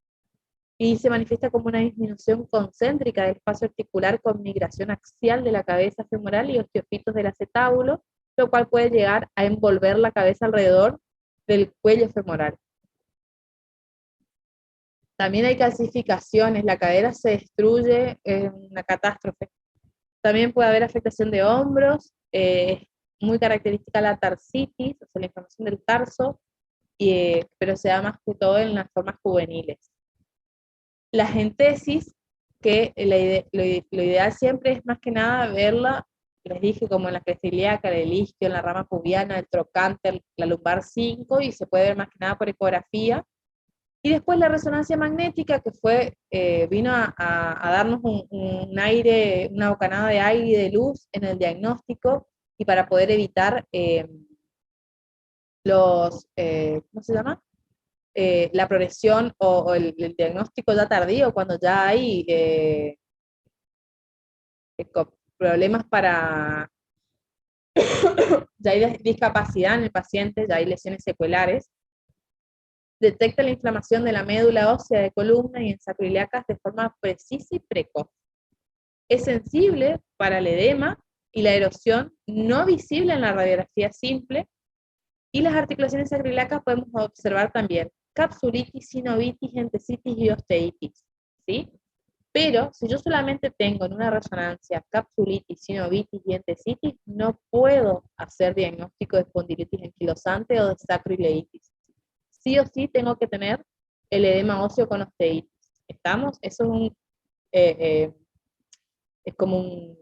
y se manifiesta como una disminución concéntrica del espacio articular con migración axial de la cabeza femoral y osteofitos del acetábulo, lo cual puede llegar a envolver la cabeza alrededor del cuello femoral. También hay calcificaciones, la cadera se destruye, es una catástrofe. También puede haber afectación de hombros, muy característica la tarsitis, o sea, la inflamación del tarso, pero se da más que todo en las formas juveniles. Las entesis, que lo ideal siempre es más que nada verla, les dije, como en la cresta ilíaca, el isquio, en la rama pubiana, el trocánter, la lumbar 5, y se puede ver más que nada por ecografía. Y después la resonancia magnética, que vino a darnos un aire, una bocanada de aire y de luz en el diagnóstico, y para poder evitar ¿cómo se llama? La progresión o el diagnóstico ya tardío, cuando ya hay problemas ya hay discapacidad en el paciente, ya hay lesiones seculares. Detecta la inflamación de la médula ósea de columna y en sacroiliacas de forma precisa y precoz. Es sensible para el edema y la erosión no visible en la radiografía simple, y las articulaciones sacroiliacas podemos observar también capsulitis, sinovitis, entesitis y osteitis, ¿sí? Pero si yo solamente tengo en una resonancia capsulitis, sinovitis y entesitis, no puedo hacer diagnóstico de espondilitis anquilosante o de sacroileitis. Sí o sí tengo que tener el edema óseo con osteitis. ¿Estamos? Eso es como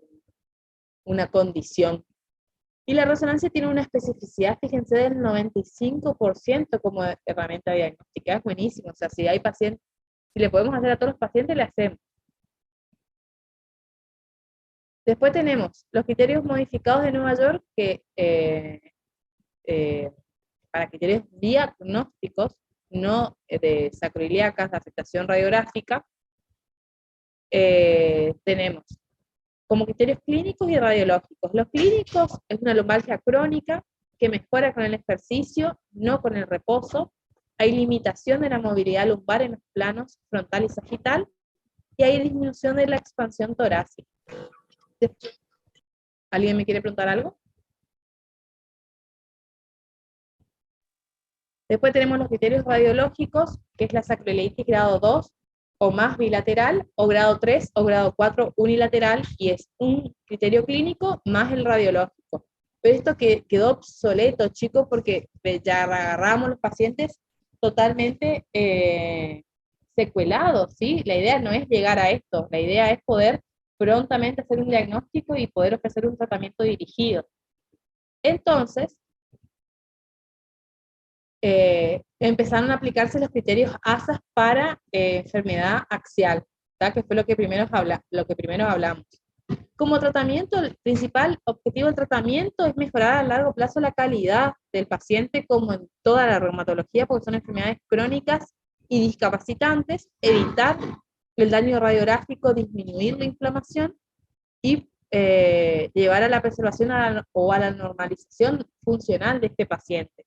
una condición. Y la resonancia tiene una especificidad, fíjense, del 95% como herramienta diagnóstica. Es buenísimo. O sea, si hay pacientes, si le podemos hacer a todos los pacientes, le hacemos. Después tenemos los criterios modificados de Nueva York, que para criterios diagnósticos, no de sacroiliacas, de afectación radiográfica, tenemos como criterios clínicos y radiológicos. Los clínicos es una lumbalgia crónica que mejora con el ejercicio, no con el reposo. Hay limitación de la movilidad lumbar en los planos frontal y sagital, y hay disminución de la expansión torácica. ¿Alguien me quiere preguntar algo? Después tenemos los criterios radiológicos, que es la sacroileitis grado 2 o más bilateral, o grado 3 o grado 4 unilateral, y es un criterio clínico más el radiológico. Pero esto quedó obsoleto, chicos, porque ya agarramos los pacientes totalmente secuelados, ¿sí? La idea no es llegar a esto, la idea es poder prontamente hacer un diagnóstico y poder ofrecer un tratamiento dirigido. Entonces, empezaron a aplicarse los criterios ASAS para enfermedad axial, ¿tá? Que fue lo que primero hablamos. Como tratamiento, el principal objetivo del tratamiento es mejorar a largo plazo la calidad del paciente, como en toda la reumatología, porque son enfermedades crónicas y discapacitantes, evitar el daño radiográfico, disminuir la inflamación y llevar a la preservación o a la normalización funcional de este paciente.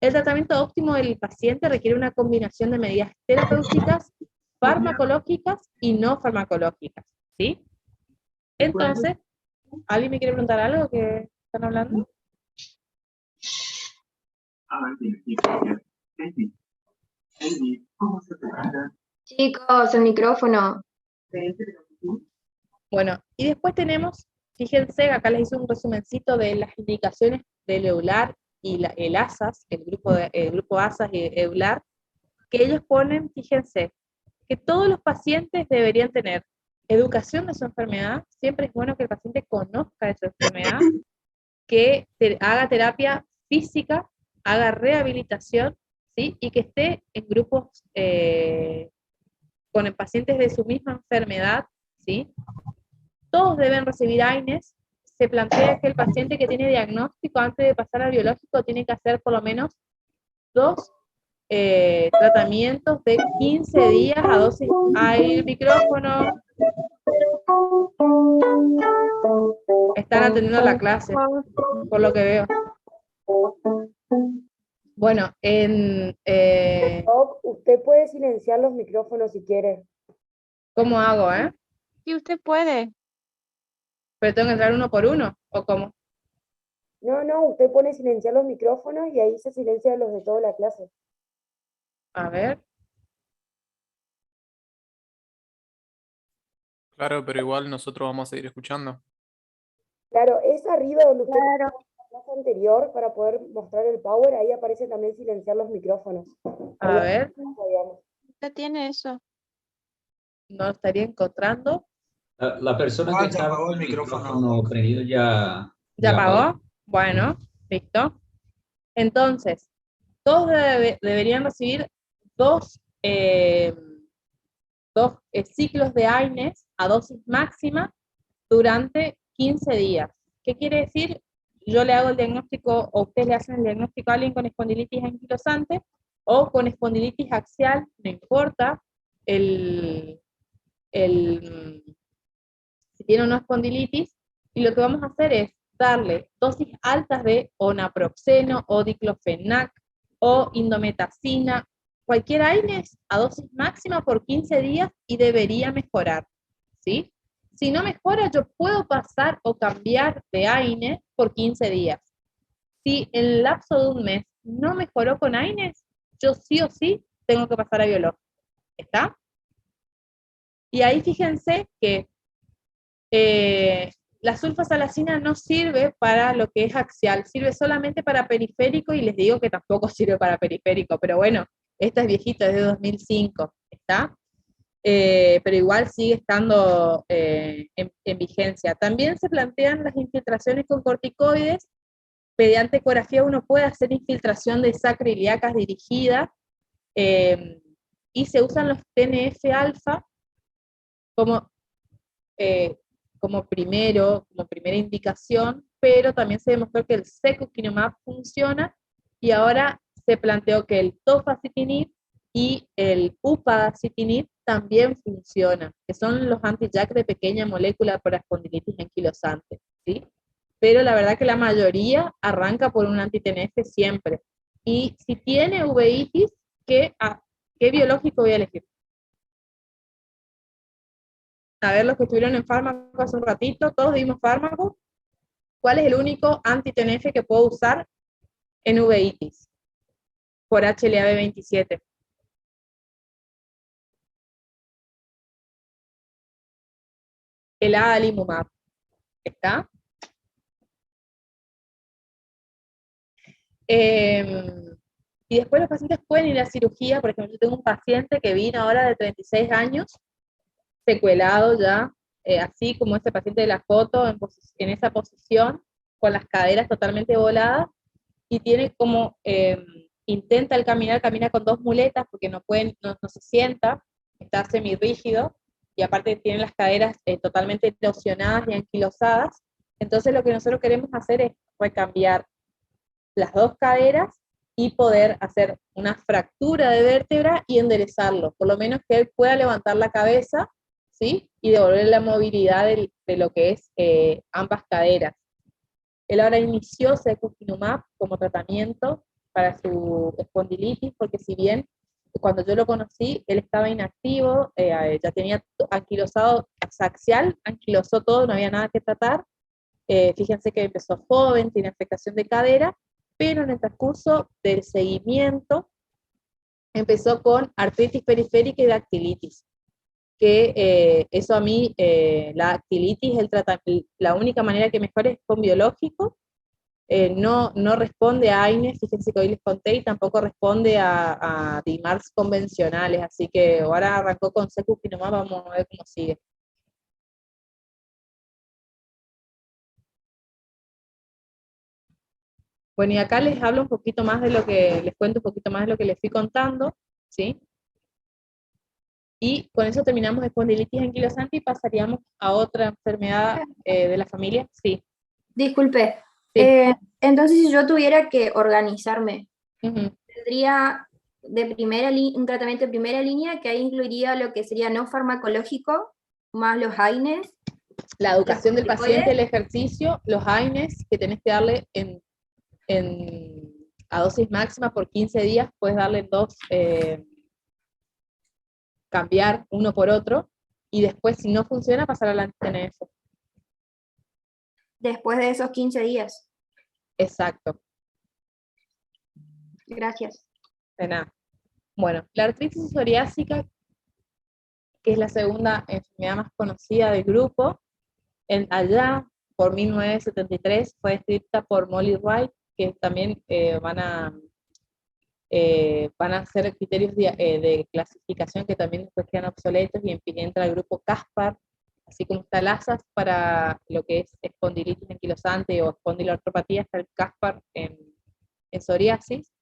El tratamiento óptimo del paciente requiere una combinación de medidas terapéuticas, farmacológicas y no farmacológicas, ¿sí? Entonces, ¿alguien me quiere preguntar algo que están hablando? Chicos, el micrófono. Bueno, y después tenemos, fíjense, acá les hice un resumencito de las indicaciones del EULAR y el ASAS, el grupo ASAS y EULAR, que ellos ponen, fíjense, que todos los pacientes deberían tener educación de su enfermedad, siempre es bueno que el paciente conozca de su enfermedad, que haga terapia física, haga rehabilitación, ¿sí? Y que esté en grupos con pacientes de su misma enfermedad, ¿sí? Todos deben recibir AINES. Se plantea que el paciente que tiene diagnóstico antes de pasar al biológico tiene que hacer por lo menos 2 tratamientos de 15 días a dosis. ¡Ay, el micrófono! Están atendiendo la clase, por lo que veo. Bueno, Doc, usted puede silenciar los micrófonos si quiere. ¿cómo hago, Sí, usted puede. ¿Pero tengo que entrar uno por uno? ¿O cómo? No, usted pone silenciar los micrófonos y ahí se silencian los de toda la clase. A ver. Claro, pero igual nosotros vamos a seguir escuchando. Claro, es arriba donde usted puso la clase anterior para poder mostrar el power, ahí aparece también silenciar los micrófonos. A ver, Digamos. Usted tiene eso. no lo estaría encontrando. La persona que estaba con el micrófono prendido ya ¿Ya apagó. apagó? Bueno, listo. Entonces, todos deberían recibir dos ciclos de AINES a dosis máxima durante 15 días. ¿Qué quiere decir? Yo le hago el diagnóstico, o ustedes le hacen el diagnóstico a alguien con espondilitis anquilosante o con espondilitis axial, no importa si tiene una espondilitis, y lo que vamos a hacer es darle dosis altas de o naproxeno, o diclofenac, o indometacina, cualquier AINES a dosis máxima por 15 días y debería mejorar, ¿sí? Si no mejora, yo puedo pasar o cambiar de AINES por 15 días. Si en el lapso de un mes no mejoró con AINES, yo sí o sí tengo que pasar a biológico. ¿Está? Y ahí fíjense que la sulfasalacina no sirve para lo que es axial, sirve solamente para periférico, y les digo que tampoco sirve para periférico, pero bueno, esta es viejita, es de 2005, ¿está? Pero igual sigue estando en vigencia. También se plantean las infiltraciones con corticoides. Mediante ecografía uno puede hacer infiltración de sacro ilíacas dirigida, y se usan los TNF-alfa como primera indicación, pero también se demostró que el secukinumab funciona, y ahora se planteó que el tofacitinib y el upadacitinib también funcionan, que son los anti-JAK de pequeña molécula para espondilitis anquilosante, ¿sí? Pero la verdad que la mayoría arranca por un anti-TNF siempre. Y si tiene uveitis, ¿qué biológico voy a elegir? A ver, los que estuvieron en fármaco hace un ratito, todos dimos fármaco. ¿Cuál es el único anti-TNF que puedo usar en uveitis? Por HLA-B27. El adalimumab. ¿Está? Y después los pacientes pueden ir a cirugía. Por ejemplo, yo tengo un paciente que vino ahora de 36 años, secuelado ya, así como este paciente de la foto, en esa posición, con las caderas totalmente voladas, y tiene como, intenta el caminar, camina con 2 muletas, porque no se sienta, está semirrígido, y aparte tiene las caderas totalmente erosionadas y anquilosadas. Entonces lo que nosotros queremos hacer es recambiar las 2 caderas y poder hacer una fractura de vértebra y enderezarlo, por lo menos que él pueda levantar la cabeza, ¿sí? Y devolver la movilidad de lo que es ambas caderas. Él ahora inició secukinumab como tratamiento, para su espondilitis, porque si bien cuando yo lo conocí, él estaba inactivo, ya tenía anquilosado axial, anquilosó todo, no había nada que tratar. Fíjense que empezó joven, tiene afectación de cadera, pero en el transcurso del seguimiento empezó con artritis periférica y dactilitis, que eso a mí, la dactilitis, la única manera que mejore es con biológico. No responde a AINES, fíjense que hoy les conté, y tampoco responde a DIMARS convencionales, así que ahora arrancó con secukinumab, vamos a ver cómo sigue. Bueno, y acá les hablo un poquito más de lo que, les cuento un poquito más de lo que les fui contando, ¿sí? Y con eso terminamos espondilitis anquilosante y pasaríamos a otra enfermedad de la familia, sí. Disculpe. Sí. Entonces, si yo tuviera que organizarme, Ujú. tendría un tratamiento de primera línea, que ahí incluiría lo que sería no farmacológico, más los AINES. La educación del ¿Corticoides? paciente, el ejercicio, los AINES que tenés que darle a dosis máxima por 15 días, puedes darle dos, cambiar uno por otro, y después si no funciona pasar al anti-TNF. Después de esos 15 días. Exacto. Gracias. De nada. Bueno, la artritis psoriásica, que es la segunda enfermedad más conocida del grupo, allá por 1973 fue descrita por Molly Wright, que también van a hacer criterios de clasificación que también después quedan obsoletos, y entra el grupo CASPAR, así como está LASAS para lo que es espondilitis anquilosante o espondiloartropatía, está el CASPAR en psoriasis,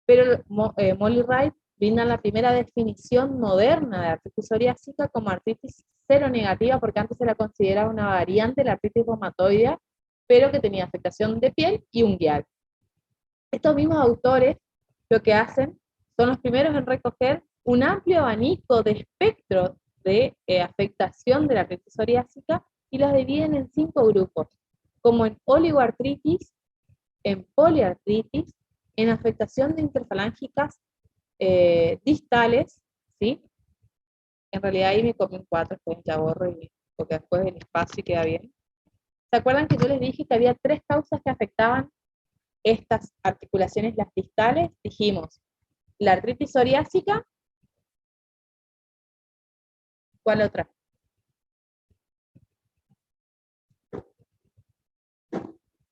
pero Molly Wright brinda la primera definición moderna de artritis psoriásica como artritis seronegativa, porque antes se la consideraba una variante de la artritis reumatoidea, pero que tenía afectación de piel y unguial. Estos mismos autores lo que hacen son los primeros en recoger un amplio abanico de espectro de afectación de la artritis psoriásica y los dividen en 5 grupos, como en oligoartritis, en poliartritis, en afectación de interfalángicas distales, ¿sí? En realidad ahí me comí un 4, después ya borro, porque después el espacio queda bien. ¿Se acuerdan que yo les dije que había 3 causas que afectaban estas articulaciones, las distales? Dijimos, la artritis psoriásica, ¿cuál otra?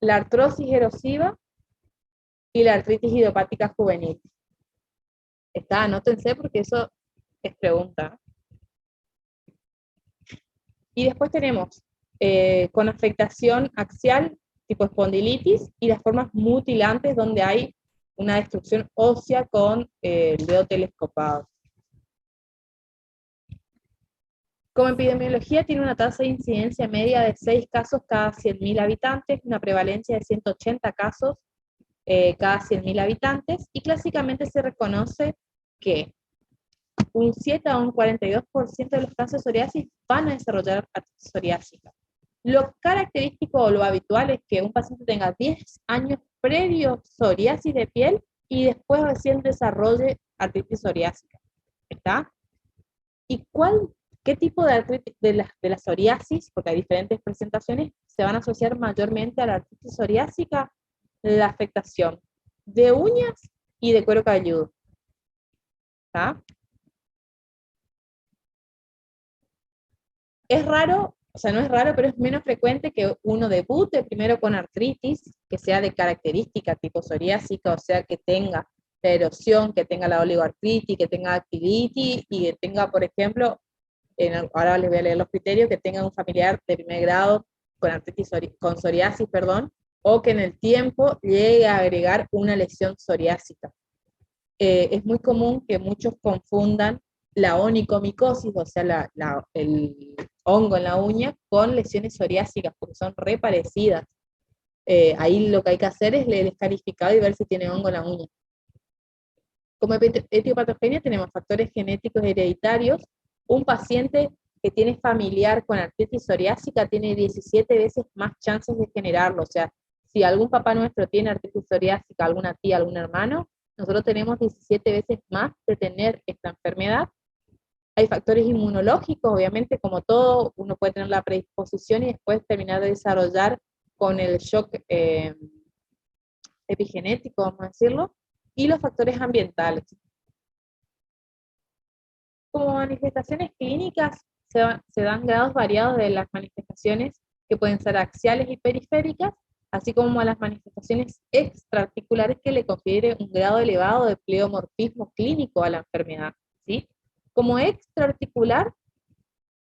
La artrosis erosiva y la artritis idiopática juvenil. Anótense porque eso es pregunta. Y después tenemos con afectación axial, tipo espondilitis, y las formas mutilantes donde hay una destrucción ósea con el dedo telescopado. Como epidemiología tiene una tasa de incidencia media de 6 casos cada 100.000 habitantes, una prevalencia de 180 casos cada 100.000 habitantes, y clásicamente se reconoce que un 7 a un 42% de los casos de psoriasis van a desarrollar artritis psoriásica. Lo característico o lo habitual es que un paciente tenga 10 años previo psoriasis de piel y después recién desarrolle artritis psoriásica. ¿Está? ¿Y qué tipo de artritis de la psoriasis, porque hay diferentes presentaciones, se van a asociar mayormente a la artritis psoriásica? La afectación de uñas y de cuero cabelludo. ¿Está? Es raro, o sea, no es raro, pero es menos frecuente que uno debute primero con artritis, que sea de característica tipo psoriásica, o sea, que tenga la erosión, que tenga la oligoartritis, que tenga dactilitis, y que tenga, por ejemplo, ahora les voy a leer los criterios, que tenga un familiar de primer grado con artritis, con psoriasis, perdón, o que en el tiempo llegue a agregar una lesión psoriásica. Es muy común que muchos confundan la onicomicosis, o sea, el hongo en la uña, con lesiones psoriásicas, porque son re parecidas. Ahí lo que hay que hacer es leer el escarificado y ver si tiene hongo en la uña. Como etiopatogenia tenemos factores genéticos hereditarios. Un paciente que tiene familiar con artritis psoriásica tiene 17 veces más chances de generarlo, o sea, si algún papá nuestro tiene artritis psoriásica, alguna tía, algún hermano, nosotros tenemos 17 veces más de tener esta enfermedad. Hay factores inmunológicos, obviamente, como todo, uno puede tener la predisposición y después terminar de desarrollar con el shock epigenético, vamos a decirlo, y los factores ambientales. Como manifestaciones clínicas, se dan grados variados de las manifestaciones que pueden ser axiales y periféricas, así como a las manifestaciones extraarticulares que le confiere un grado elevado de pleomorfismo clínico a la enfermedad, ¿sí? Como extraarticular,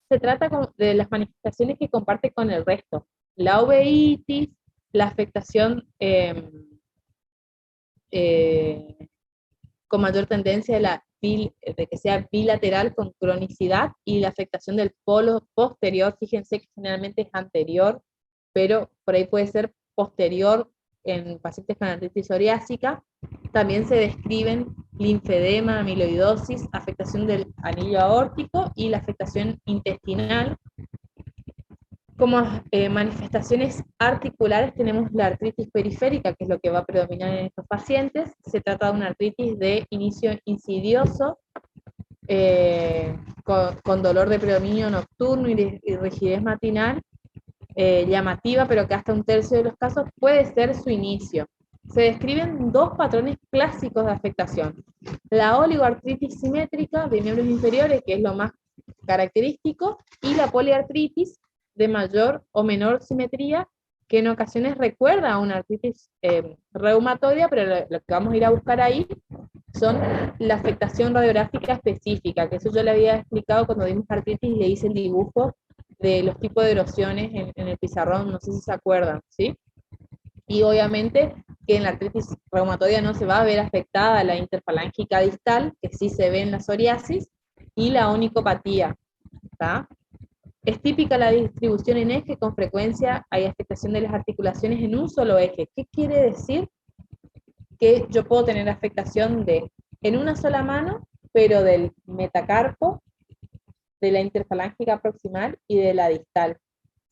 se trata de las manifestaciones que comparte con el resto. La uveitis, la afectación con mayor tendencia de que sea bilateral con cronicidad, y la afectación del polo posterior, fíjense que generalmente es anterior, pero por ahí puede ser posterior en pacientes con artritis psoriásica. También se describen linfedema, amiloidosis, afectación del anillo aórtico y la afectación intestinal. Como manifestaciones articulares tenemos la artritis periférica, que es lo que va a predominar en estos pacientes. Se trata de una artritis de inicio insidioso, con dolor de predominio nocturno y rigidez matinal, llamativa, pero que hasta un tercio de los casos puede ser su inicio. Se describen dos patrones clásicos de afectación: la oligoartritis simétrica de miembros inferiores, que es lo más característico, y la poliartritis de mayor o menor simetría, que en ocasiones recuerda a una artritis reumatoidea, pero lo que vamos a ir a buscar ahí son la afectación radiográfica específica, que eso yo le había explicado cuando dimos artritis y le hice el dibujo de los tipos de erosiones en el pizarrón, no sé si se acuerdan, ¿sí? Y obviamente que en la artritis reumatoidea no se va a ver afectada la interfalángica distal, que sí se ve en la psoriasis, y la onicopatía, ¿está? Es típica la distribución en eje, con frecuencia hay afectación de las articulaciones en un solo eje. ¿Qué quiere decir? Que yo puedo tener afectación en una sola mano, pero del metacarpo, de la interfalángica proximal y de la distal,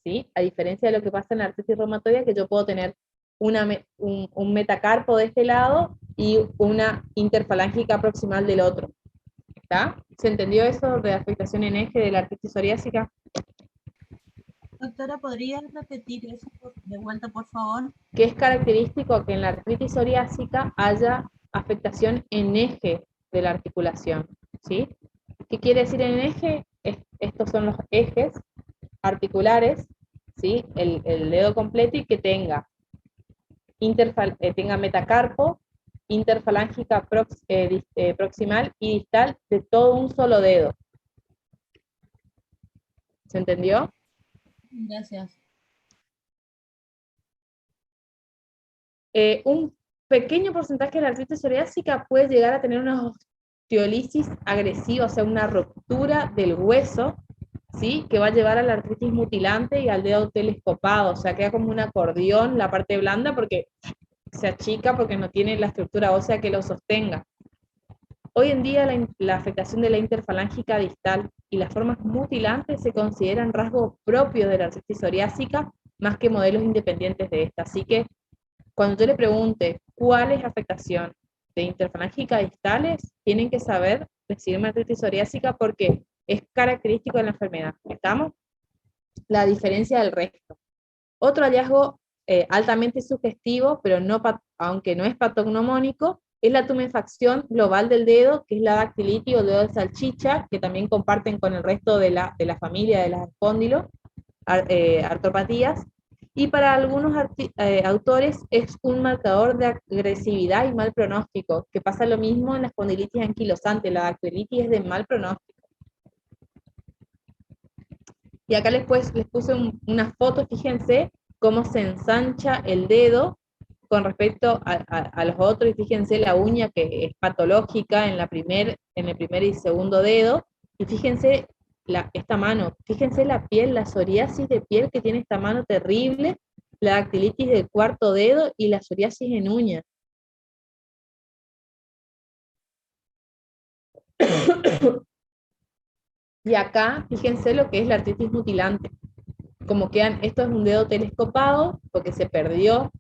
¿sí? A diferencia de lo que pasa en la artritis reumatoidea, que yo puedo tener un metacarpo de este lado y una interfalángica proximal del otro. ¿Está? ¿Se entendió eso de afectación en eje de la artritis psoriásica? Doctora, ¿podría repetir eso de vuelta, por favor? Que es característico que en la artritis psoriásica haya afectación en eje de la articulación, ¿sí? ¿Qué quiere decir en eje? Estos son los ejes articulares, ¿sí? El dedo completo, y que tenga metacarpo, interfalángica proximal y distal de todo un solo dedo. ¿Se entendió? Gracias. Un pequeño porcentaje de la artritis psoriásica puede llegar a tener una osteolisis agresiva, o sea, una ruptura del hueso, ¿sí? Que va a llevar a la artritis mutilante y al dedo telescopado, o sea, queda como un acordeón la parte blanda, porque se achica porque no tiene la estructura ósea que lo sostenga. Hoy en día la afectación de la interfalángica distal y las formas mutilantes se consideran rasgos propios de la artritis psoriásica, más que modelos independientes de esta. Así que cuando yo le pregunte cuál es la afectación de interfalángica distales, tienen que saber decirme artritis psoriásica, porque es característico de la enfermedad. ¿Estamos? La diferencia del resto. Otro hallazgo altamente sugestivo, pero aunque no es patognomónico, es la tumefacción global del dedo, que es la dactilitis o el dedo de salchicha, que también comparten con el resto de la familia de las espóndilos, artropatías, y para algunos autores es un marcador de agresividad y mal pronóstico, que pasa lo mismo en la espondilitis anquilosante. La dactilitis es de mal pronóstico. Y acá les puse una foto, fíjense cómo se ensancha el dedo con respecto a los otros, y fíjense la uña que es patológica en el primer y segundo dedo, y fíjense esta mano, fíjense la piel, la psoriasis de piel que tiene esta mano terrible, la dactilitis del cuarto dedo y la psoriasis en uña. Y acá, fíjense lo que es la artritis mutilante. Como quedan, esto es un dedo telescopado, porque se perdió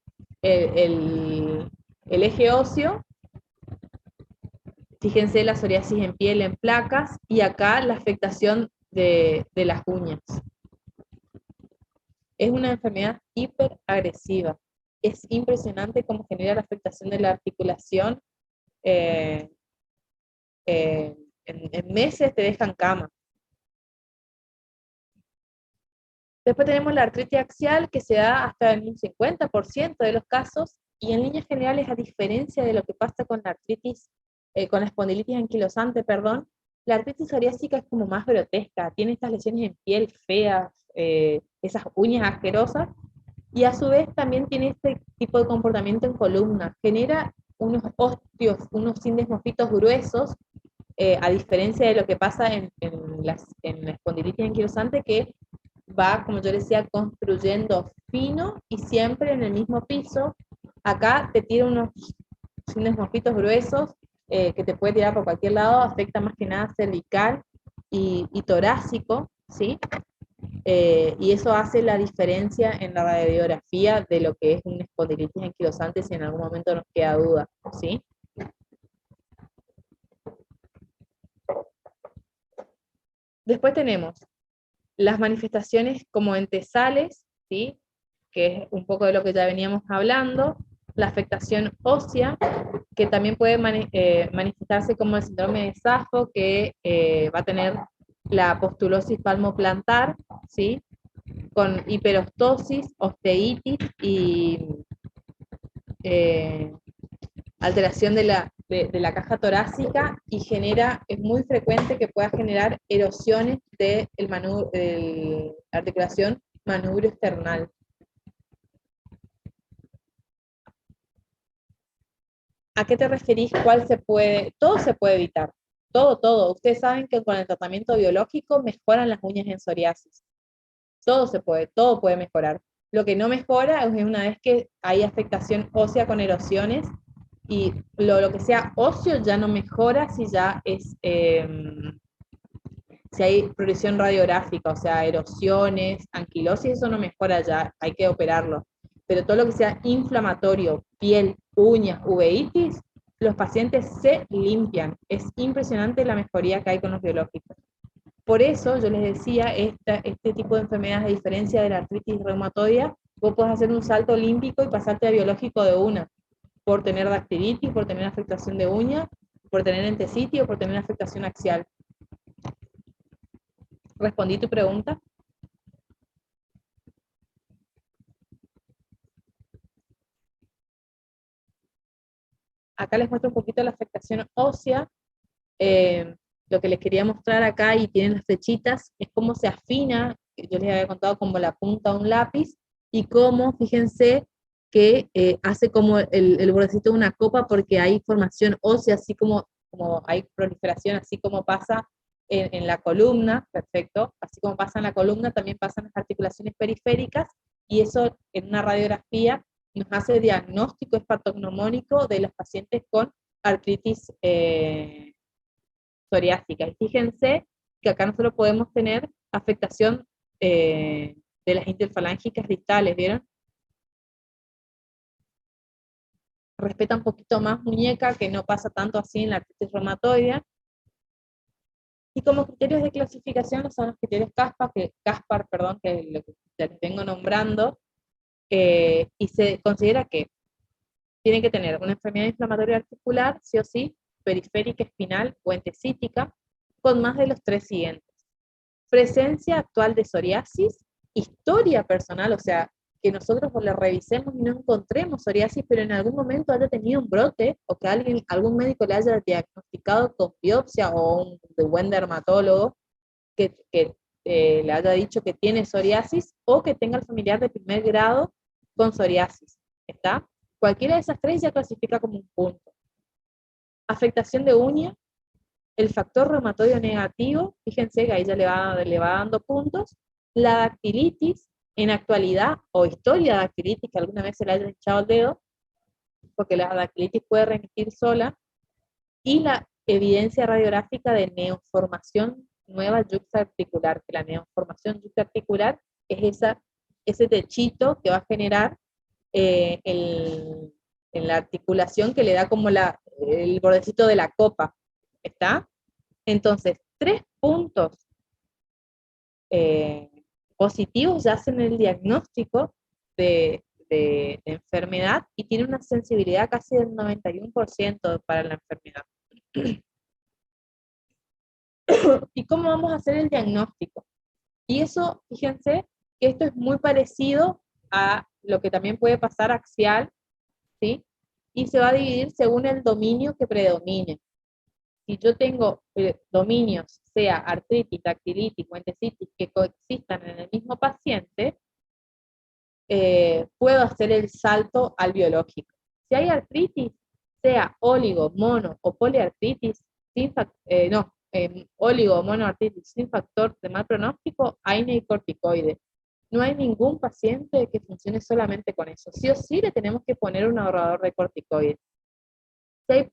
el eje óseo. Fíjense la psoriasis en piel, en placas, y acá la afectación de las uñas. Es una enfermedad hiperagresiva. Es impresionante cómo genera la afectación de la articulación. En meses te dejan cama. Después tenemos la artritis axial, que se da hasta en un 50% de los casos, y en líneas generales, a diferencia de lo que pasa con la artritis, con la espondilitis anquilosante, perdón, la artritis psoriásica es como más grotesca, tiene estas lesiones en piel feas, esas uñas asquerosas, y a su vez también tiene este tipo de comportamiento en columna, genera unos ostios, unos sindesmofitos gruesos, a diferencia de lo que pasa en la espondilitis anquilosante, que va, como yo decía, construyendo fino y siempre en el mismo piso. Acá te tira unos sindesmofitos gruesos, que te puede tirar por cualquier lado, afecta más que nada cervical y torácico, ¿sí? Y eso hace la diferencia en la radiografía de lo que es una espondilitis anquilosante, si en algún momento nos queda duda, ¿sí? Después tenemos las manifestaciones como entesales, ¿sí? Que es un poco de lo que ya veníamos hablando, la afectación ósea, que también puede manifestarse como el síndrome de Safo, que va a tener la postulosis palmoplantar, ¿sí? Con hiperostosis, osteitis y alteración de la caja torácica, y es muy frecuente que pueda generar erosiones de la articulación manubrio external. ¿A qué te referís? ¿Cuál se puede? Todo se puede evitar. Todo. Ustedes saben que con el tratamiento biológico mejoran las uñas en psoriasis. Todo puede mejorar. Lo que no mejora es una vez que hay afectación ósea con erosiones, y lo que sea óseo ya no mejora si ya es, si hay progresión radiográfica, o sea, erosiones, anquilosis, eso no mejora ya, hay que operarlo. Pero todo lo que sea inflamatorio, piel, uñas, uveitis, los pacientes se limpian. Es impresionante la mejoría que hay con los biológicos. Por eso yo les decía, este tipo de enfermedades, a diferencia de la artritis reumatoidea, vos podés hacer un salto olímpico y pasarte a biológico de una, por tener dactilitis, por tener afectación de uña, por tener entesitis o por tener afectación axial. ¿Respondí tu pregunta? Acá les muestro un poquito la afectación ósea. Lo que les quería mostrar acá, y tienen las flechitas, es cómo se afina. Yo les había contado como la punta de un lápiz, y cómo, fíjense, que hace como el bordecito de una copa, porque hay formación ósea, así como hay proliferación, así como pasa en la columna, perfecto, así como pasa en la columna, también pasan las articulaciones periféricas, y eso en una radiografía nos hace diagnóstico espatognomónico de los pacientes con artritis psoriásica. Y fíjense que acá nosotros podemos tener afectación de las interfalángicas distales, ¿vieron? Respeta un poquito más muñeca, que no pasa tanto así en la artritis reumatoidea. Y como criterios de clasificación son los criterios Caspar, que es lo que ya les vengo nombrando, y se considera que tienen que tener una enfermedad inflamatoria articular, sí o sí, periférica, espinal o entesítica, con más de los 3 siguientes. Presencia actual de psoriasis, historia personal, o sea, que nosotros le revisemos y no encontremos psoriasis, pero en algún momento haya tenido un brote, o que algún médico le haya diagnosticado con biopsia, o un buen dermatólogo que le haya dicho que tiene psoriasis, o que tenga el familiar de primer grado con psoriasis. ¿Está? Cualquiera de esas 3 ya clasifica como un punto. Afectación de uña, el factor reumatoide negativo, fíjense que ahí ya le va dando puntos. La dactilitis, en actualidad, o historia de dactilitis, que alguna vez se le haya echado el dedo, porque la dactilitis puede remitir sola. Y la evidencia radiográfica de neoformación nueva yuxtaarticular, que la neoformación yuxtaarticular es ese techito que va a generar en la articulación que le da como el bordecito de la copa, ¿está? Entonces, 3 puntos positivos ya hacen el diagnóstico de enfermedad y tiene una sensibilidad casi del 91% para la enfermedad. ¿Y cómo vamos a hacer el diagnóstico? Y eso, fíjense, que esto es muy parecido a lo que también puede pasar axial, ¿sí? Y se va a dividir según el dominio que predomine. Si yo tengo dominios, sea artritis, dactilitis o entesitis, que coexistan en el mismo paciente, puedo hacer el salto al biológico. Si hay artritis, sea óligo, mono o poliartritis, óligo o monoartritis sin factor de mal pronóstico, AINE y corticoide. No hay ningún paciente que funcione solamente con eso. Sí o sí le tenemos que poner un ahorrador de corticoides. Si hay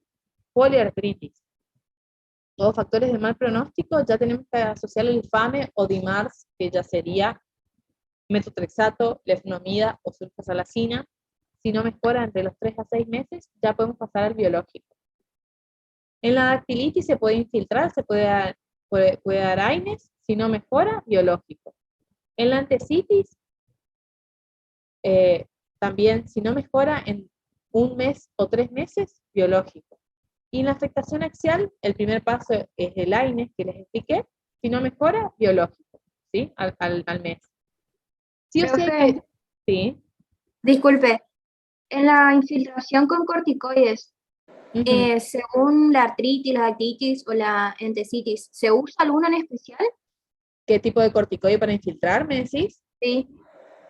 poliartritis o factores de mal pronóstico, ya tenemos que asociar el FAME o DIMARS, que ya sería metotrexato, lefnomida o sulfasalacina. Si no mejora entre los 3 a 6 meses, ya podemos pasar al biológico. En la dactilitis se puede infiltrar, se puede dar AINES, si no mejora, biológico. En la entesitis, también si no mejora en 1 mes o 3 meses, biológico. Y en la afectación axial, el primer paso es el AINES que les expliqué, si no mejora, biológico, ¿sí? Al mes. Sí o sí hay que... Sí. Disculpe, en la infiltración con corticoides, según la artritis, la dactitis o la entesitis, ¿se usa alguno en especial? ¿Qué tipo de corticoide para infiltrar, me decís? Sí.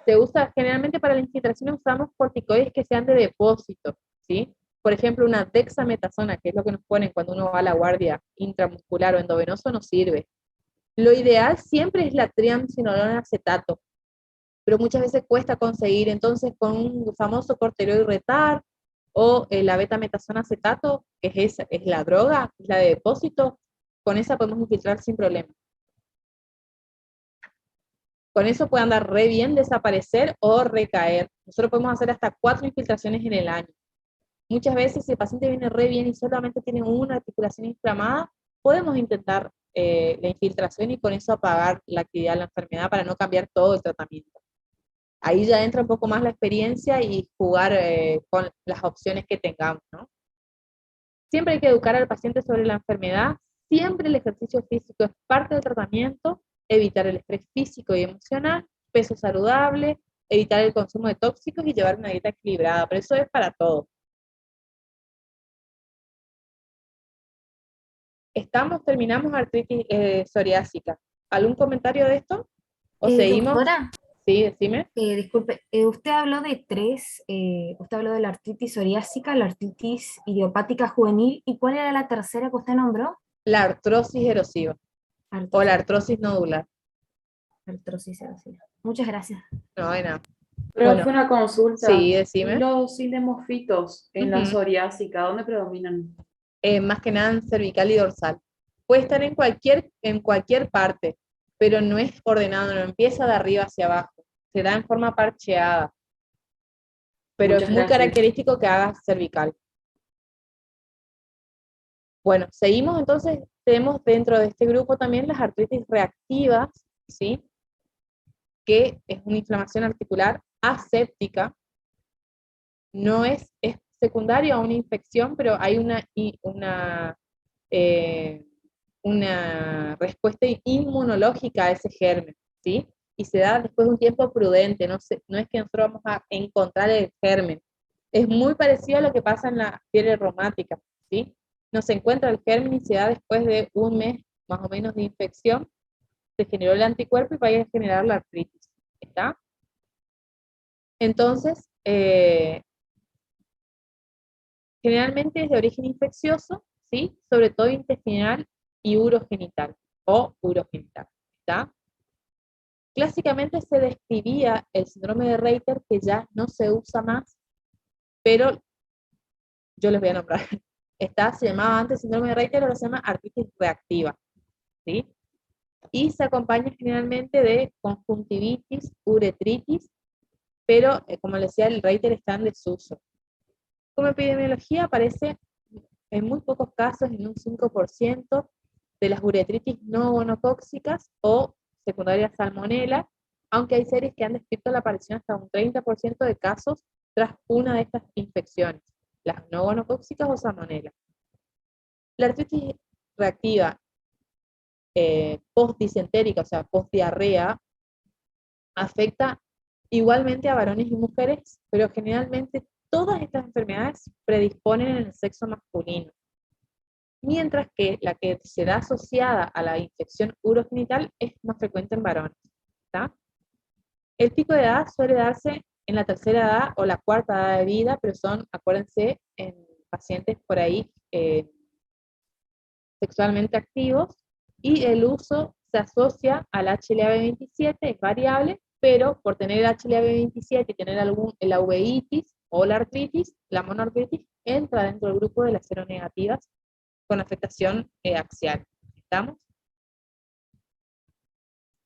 Se usa, generalmente para la infiltración usamos corticoides que sean de depósito, ¿sí? Por ejemplo, una dexametasona, que es lo que nos ponen cuando uno va a la guardia intramuscular o endovenoso, no sirve. Lo ideal siempre es la triamcinolona acetato, pero muchas veces cuesta conseguir, entonces con un famoso corticoide retar o la betametasona acetato, que es la droga, es la de depósito, con esa podemos infiltrar sin problema. Con eso puede andar re bien, desaparecer o recaer. Nosotros podemos hacer hasta 4 infiltraciones en el año. Muchas veces si el paciente viene re bien y solamente tiene una articulación inflamada, podemos intentar la infiltración y con eso apagar la actividad de la enfermedad para no cambiar todo el tratamiento. Ahí ya entra un poco más la experiencia y jugar con las opciones que tengamos, ¿no? Siempre hay que educar al paciente sobre la enfermedad, siempre el ejercicio físico es parte del tratamiento, evitar el estrés físico y emocional, peso saludable, evitar el consumo de tóxicos y llevar una dieta equilibrada, pero eso es para todo. Terminamos artritis psoriásica. ¿Algún comentario de esto? ¿O seguimos? Doctora, Sí, decime. disculpe, usted habló de 3, usted habló de la artritis psoriásica, la artritis idiopática juvenil, ¿y cuál era la tercera que usted nombró? La artrosis erosiva, o la artrosis nodular. Artrosis erosiva. Muchas gracias. No, de nada. Pero Bueno, fue una consulta. sí, decime. Los síndromos en la Ujú. psoriásica, ¿dónde predominan? Más que nada en cervical y dorsal. Puede estar en cualquier parte, pero no es ordenado, no empieza de arriba hacia abajo, se da en forma parcheada, pero Muchas es muy gracias. característico que haga cervical. Bueno, seguimos entonces, tenemos dentro de este grupo también las artritis reactivas, ¿sí? Que es una inflamación articular aséptica, no es secundario a una infección, pero hay una respuesta inmunológica a ese germen, ¿sí? Y se da después de un tiempo prudente, no es que nosotros vamos a encontrar el germen. Es muy parecido a lo que pasa en la fiebre reumática, ¿sí? No se encuentra el germen y se da después de 1 mes más o menos de infección, se generó el anticuerpo y va a generar la artritis, ¿está? Entonces, generalmente es de origen infeccioso, ¿sí? Sobre todo intestinal y urogenital, o urogenital, ¿está? Clásicamente se describía el síndrome de Reiter, que ya no se usa más, pero yo les voy a nombrar. Se llamaba antes síndrome de Reiter, ahora se llama artritis reactiva, ¿sí? Y se acompaña generalmente de conjuntivitis, uretritis pero como les decía, el Reiter está en desuso. Como epidemiología aparece en muy pocos casos, en un 5% de las uretritis no gonocóxicas o secundaria salmonela, aunque hay series que han descrito la aparición hasta un 30% de casos tras una de estas infecciones, las no gonocóxicas o salmonela. La artritis reactiva post-disentérica, o sea, post-diarrea, afecta igualmente a varones y mujeres, pero generalmente todas estas enfermedades predisponen en el sexo masculino, mientras que la que se da asociada a la infección urogenital es más frecuente en varones. ¿Está? El pico de edad suele darse en la tercera edad o la cuarta edad de vida, pero son, acuérdense, en pacientes por ahí sexualmente activos, y el uso se asocia al HLA-B27, es variable, pero por tener el HLA-B27 y tener la uveitis o la artritis, la monoartritis, entra dentro del grupo de las seronegativas con afectación axial. ¿Estamos?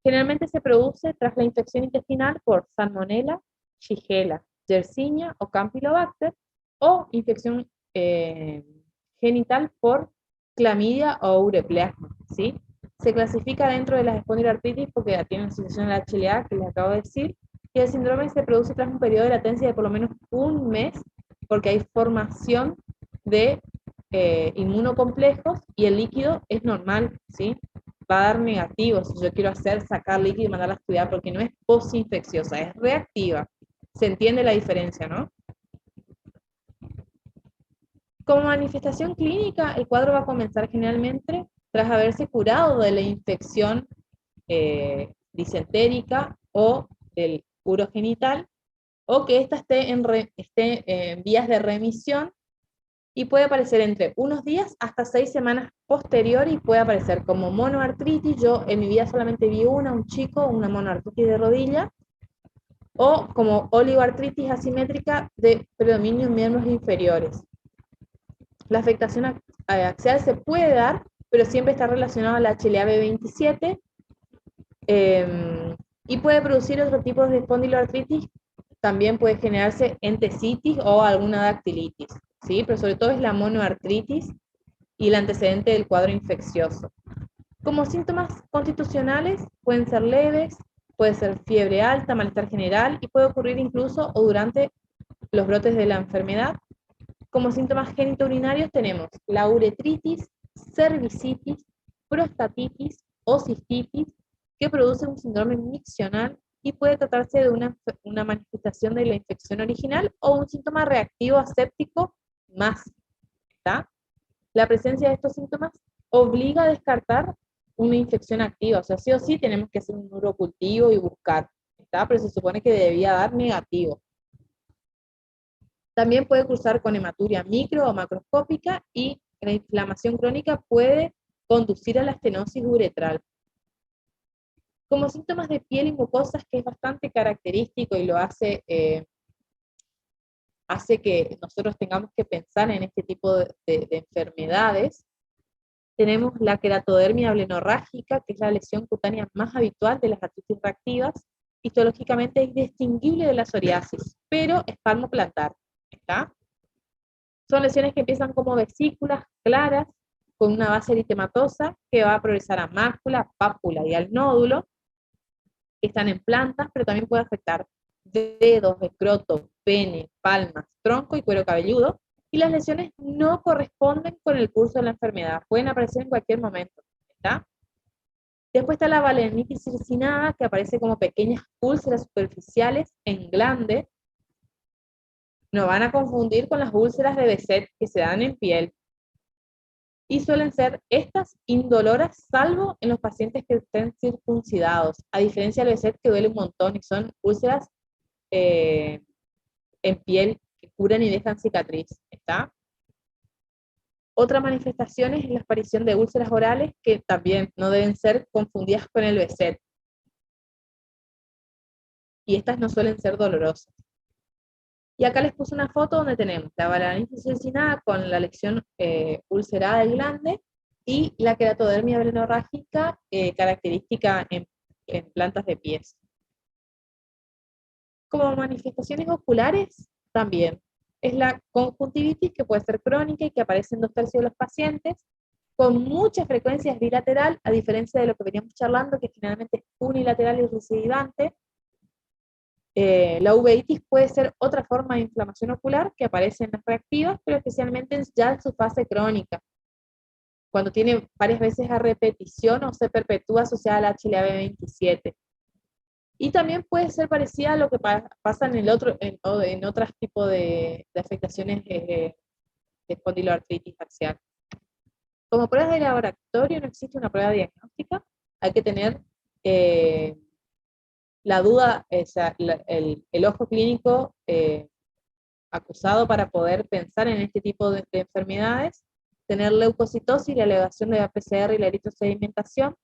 Generalmente se produce tras la infección intestinal por Salmonella, Shigella, Yersinia o Campylobacter, o infección genital por clamidia o ureplasma, ¿sí? Se clasifica dentro de las espondiloartritis porque tiene una asociación a la HLA que les acabo de decir, y el síndrome se produce tras un periodo de latencia de por lo menos un mes, porque hay formación de inmunocomplejos y el líquido es normal, ¿sí? Va a dar negativo si yo quiero sacar líquido y mandarla a estudiar, porque no es posinfecciosa, es reactiva. Se entiende la diferencia, ¿no? Como manifestación clínica, el cuadro va a comenzar generalmente tras haberse curado de la infección disentérica o del urogenital, o que ésta esté en vías de remisión, y puede aparecer entre unos días hasta 6 semanas posterior, y puede aparecer como monoartritis. Yo en mi vida solamente vi un chico, una monoartritis de rodilla, o como oligoartritis asimétrica de predominio en miembros inferiores. La afectación axial se puede dar, pero siempre está relacionada a la HLA-B27, y puede producir otro tipo de espondiloartritis. También puede generarse entesitis o alguna dactilitis, ¿sí? Pero sobre todo es la monoartritis y el antecedente del cuadro infeccioso. Como síntomas constitucionales pueden ser leves, puede ser fiebre alta, malestar general, y puede ocurrir incluso o durante los brotes de la enfermedad. Como síntomas genitourinarios tenemos la uretritis, cervicitis, prostatitis o cistitis, que produce un síndrome miccional y puede tratarse de una manifestación de la infección original o un síntoma reactivo aséptico más. ¿Está? La presencia de estos síntomas obliga a descartar una infección activa, o sea, sí o sí tenemos que hacer un urocultivo y buscar, ¿está? Pero se supone que debía dar negativo. También puede cursar con hematuria micro o macroscópica, y la inflamación crónica puede conducir a la estenosis uretral. Como síntomas de piel y mucosas, que es bastante característico y lo hace que nosotros tengamos que pensar en este tipo de enfermedades, tenemos la queratodermia blenorrágica, que es la lesión cutánea más habitual de las artritis reactivas. Histológicamente es distinguible de la psoriasis, pero es palmoplantar. ¿Está? Son lesiones que empiezan como vesículas claras, con una base eritematosa, que va a progresar a mácula, pápula y al nódulo, que están en plantas, pero también puede afectar dedos, escroto, pene, palmas, tronco y cuero cabelludo, y las lesiones no corresponden con el curso de la enfermedad, pueden aparecer en cualquier momento. ¿Está? Después está la balenitis circinada, que aparece como pequeñas úlceras superficiales en glande. No van a confundir con las úlceras de Behçet que se dan en piel. Y suelen ser estas indoloras, salvo en los pacientes que estén circuncidados, a diferencia del Behçet, que duele un montón, y son úlceras en piel que curan y dejan cicatriz. ¿Está? Otra manifestación es la aparición de úlceras orales, que también no deben ser confundidas con el Behçet. Y estas no suelen ser dolorosas. Y acá les puse una foto donde tenemos la balanitis circinada con la lesión ulcerada del glande y la queratodermia blenorrágica, característica en plantas de pies. Como manifestaciones oculares, también. Es la conjuntivitis, que puede ser crónica y que aparece en 2/3 de los pacientes, con mucha frecuencia es bilateral, a diferencia de lo que veníamos charlando, que generalmente es unilateral y recidivante. La uveitis puede ser otra forma de inflamación ocular que aparece en las reactivas, pero especialmente ya en su fase crónica, cuando tiene varias veces a repetición o se perpetúa asociada al HLA-B27. Y también puede ser parecida a lo que pasa en otros tipos de afectaciones de espondiloartritis axial. Como pruebas de laboratorio no existe una prueba diagnóstica, hay que tener la duda, o sea, el ojo clínico acusado para poder pensar en este tipo de enfermedades, tener leucocitosis, la elevación de la PCR y la eritrosedimentación.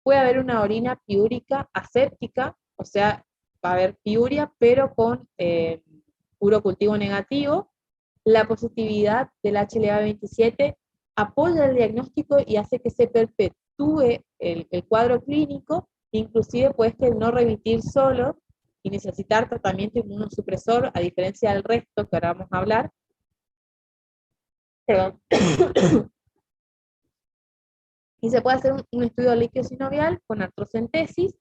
Puede haber una orina piúrica aséptica, o sea, va a haber piuria, pero con urocultivo negativo. La positividad del HLA-27 apoya el diagnóstico y hace que se perpetúe el cuadro clínico, inclusive puede que no remitir solo y necesitar tratamiento inmunosupresor, a diferencia del resto que ahora vamos a hablar. Perdón. Y se puede hacer un estudio líquido sinovial con artrocentesis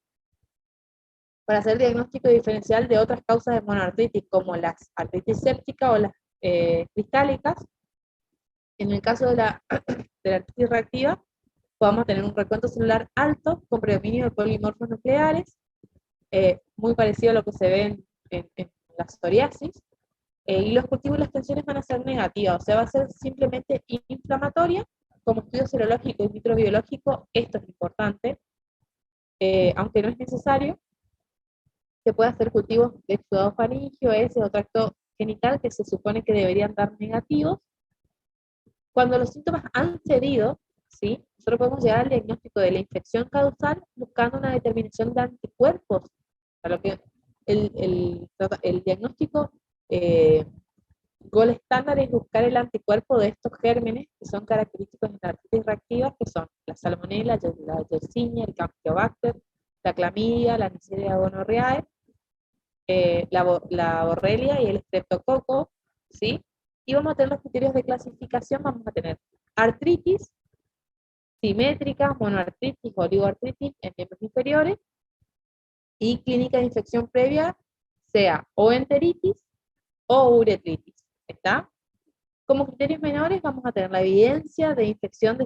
para hacer diagnóstico diferencial de otras causas de monoartritis, como las artritis séptica o las cristálicas. En el caso de la artritis reactiva, podemos tener un recuento celular alto con predominio de polimorfos nucleares, muy parecido a lo que se ve en la psoriasis, y los cultivos y las tensiones van a ser negativas, o sea, va a ser simplemente inflamatoria. Como estudio serológico y microbiológico, esto es importante, aunque no es necesario. Se puede hacer cultivos de exudado faríngeo, heces o tracto genital, que se supone que deberían dar negativos. Cuando los síntomas han cedido, ¿sí?, nosotros podemos llegar al diagnóstico de la infección causal buscando una determinación de anticuerpos. Para lo que el diagnóstico gold estándar es buscar el anticuerpo de estos gérmenes que son característicos de la artritis reactiva, que son la salmonella, la yersinia, el campylobacter, la clamidia, la Neisseria gonorrhoeae, la borrelia y el streptococo, ¿sí? Y vamos a tener los criterios de clasificación, vamos a tener artritis simétrica, monoartritis, oligoartritis en miembros inferiores, y clínica de infección previa, sea o enteritis o uretritis. ¿Está? Como criterios menores vamos a tener la evidencia de infección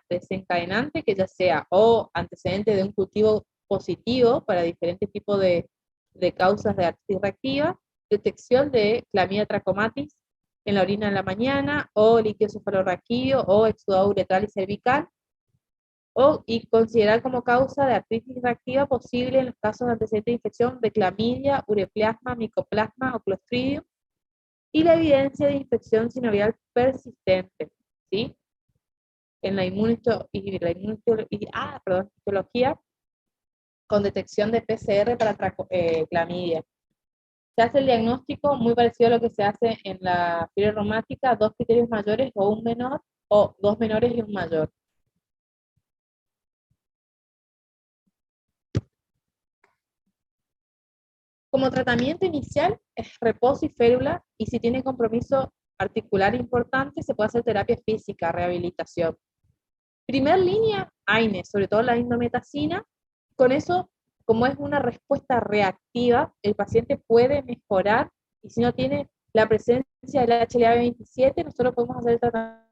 desencadenante, que ya sea o antecedente de un cultivo positivo para diferentes tipos de causas de artritis reactiva, detección de Clamidia trachomatis en la orina en la mañana, o líquido cefalorraquídeo, o exudado uretral y cervical, y considerar como causa de artritis reactiva posible en los casos de antecedente de infección de clamidia, ureplasma, micoplasma o clostridium, y la evidencia de infección sinovial persistente, ¿sí? En la histología, con detección de PCR para clamidia. Se hace el diagnóstico muy parecido a lo que se hace en la fiebre reumática, 2 criterios mayores o un menor, o 2 menores y un mayor. Como tratamiento inicial es reposo y férula, y si tiene compromiso articular importante, se puede hacer terapia física, rehabilitación. Primer línea, AINE, sobre todo la indometacina. Con eso, como es una respuesta reactiva, el paciente puede mejorar, y si no tiene la presencia del HLA-B27, nosotros podemos hacer el tratamiento.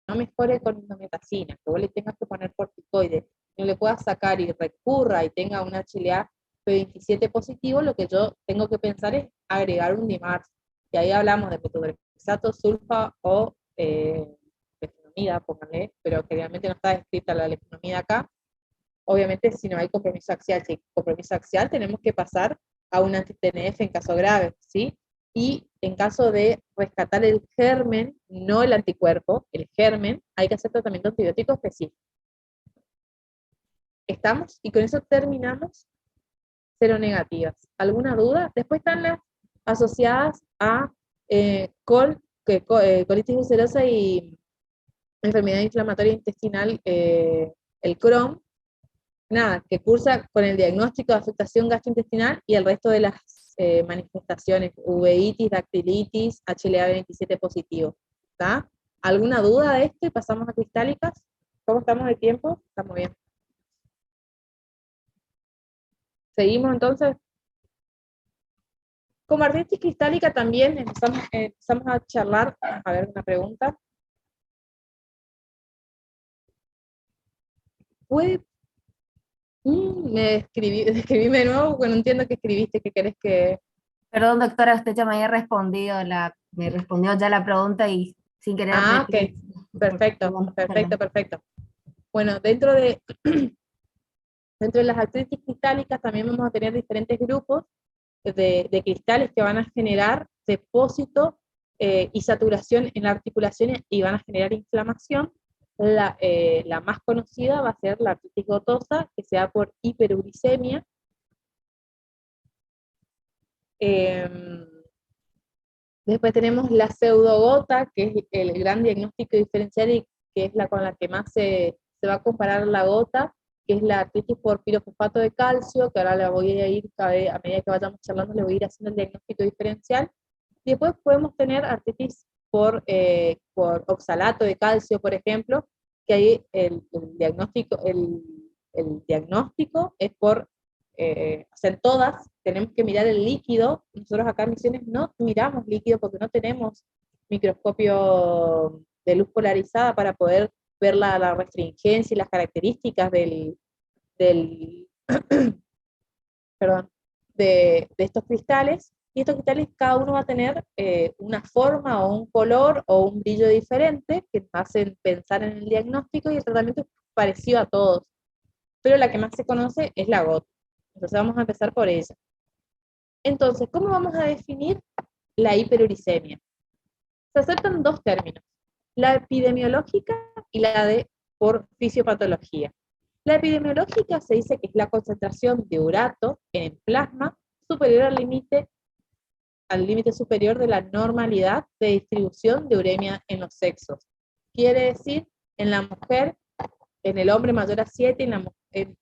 No mejore con indometacina, que vos le tengas que poner corticoides, no le puedas sacar y recurra y tenga un HLA-B27 positivo, lo que yo tengo que pensar es agregar un DIMARS, y ahí hablamos de methotrexato, sulfa o leflunomida, pónganle, pero que realmente no está descrita la leflunomida acá. Obviamente, si no hay compromiso axial, si hay compromiso axial, tenemos que pasar a un anti-TNF en caso grave, ¿sí? Y en caso de rescatar el germen, no el anticuerpo, el germen, hay que hacer tratamiento antibiótico específico. ¿Estamos? Y con eso terminamos seronegativas. ¿Alguna duda? Después están las asociadas a colitis ulcerosa y enfermedad inflamatoria intestinal, el Crohn, nada, que cursa con el diagnóstico de afectación gastrointestinal y el resto de las manifestaciones, uveitis, dactilitis, HLA-27 positivo. ¿Está? ¿Alguna duda de esto? Y pasamos a cristálicas. ¿Cómo estamos de tiempo? Estamos bien. ¿Seguimos entonces? Como artritis cristálica también empezamos a charlar, a ver una pregunta. ¿Puede? Describíme de nuevo, porque no entiendo qué escribiste, qué querés que... Perdón, doctora, usted ya me había respondido me respondió ya la pregunta y sin querer. Ah, ok. Perfecto, perfecto, perfecto. Bueno, dentro de las artritis cristálicas también vamos a tener diferentes grupos de cristales que van a generar depósito y saturación en la articulación y van a generar inflamación. La más conocida va a ser la artritis gotosa, que se da por hiperuricemia. Después tenemos la pseudogota, que es el gran diagnóstico diferencial y que es la con la que más se va a comparar la gota, que es la artritis por pirofosfato de calcio, que ahora la voy a ir, a medida que vayamos charlando, le voy a ir haciendo el diagnóstico diferencial. Y después podemos tener artritis por oxalato de calcio, por ejemplo, que ahí el diagnóstico es por, o sea, en todas tenemos que mirar el líquido. Nosotros acá en Misiones no miramos líquido porque no tenemos microscopio de luz polarizada para poder ver la restringencia y las características perdón, de estos cristales. Y estos cristales cada uno va a tener una forma o un color o un brillo diferente que nos hacen pensar en el diagnóstico, y el tratamiento es parecido a todos. Pero la que más se conoce es la gota. Entonces vamos a empezar por ella. Entonces, ¿cómo vamos a definir la hiperuricemia? Se aceptan dos términos, la epidemiológica y la de por fisiopatología. La epidemiológica se dice que es la concentración de urato en el plasma superior al límite superior de la normalidad de distribución de uremia en los sexos. Quiere decir, en la mujer, en el hombre mayor a 7, en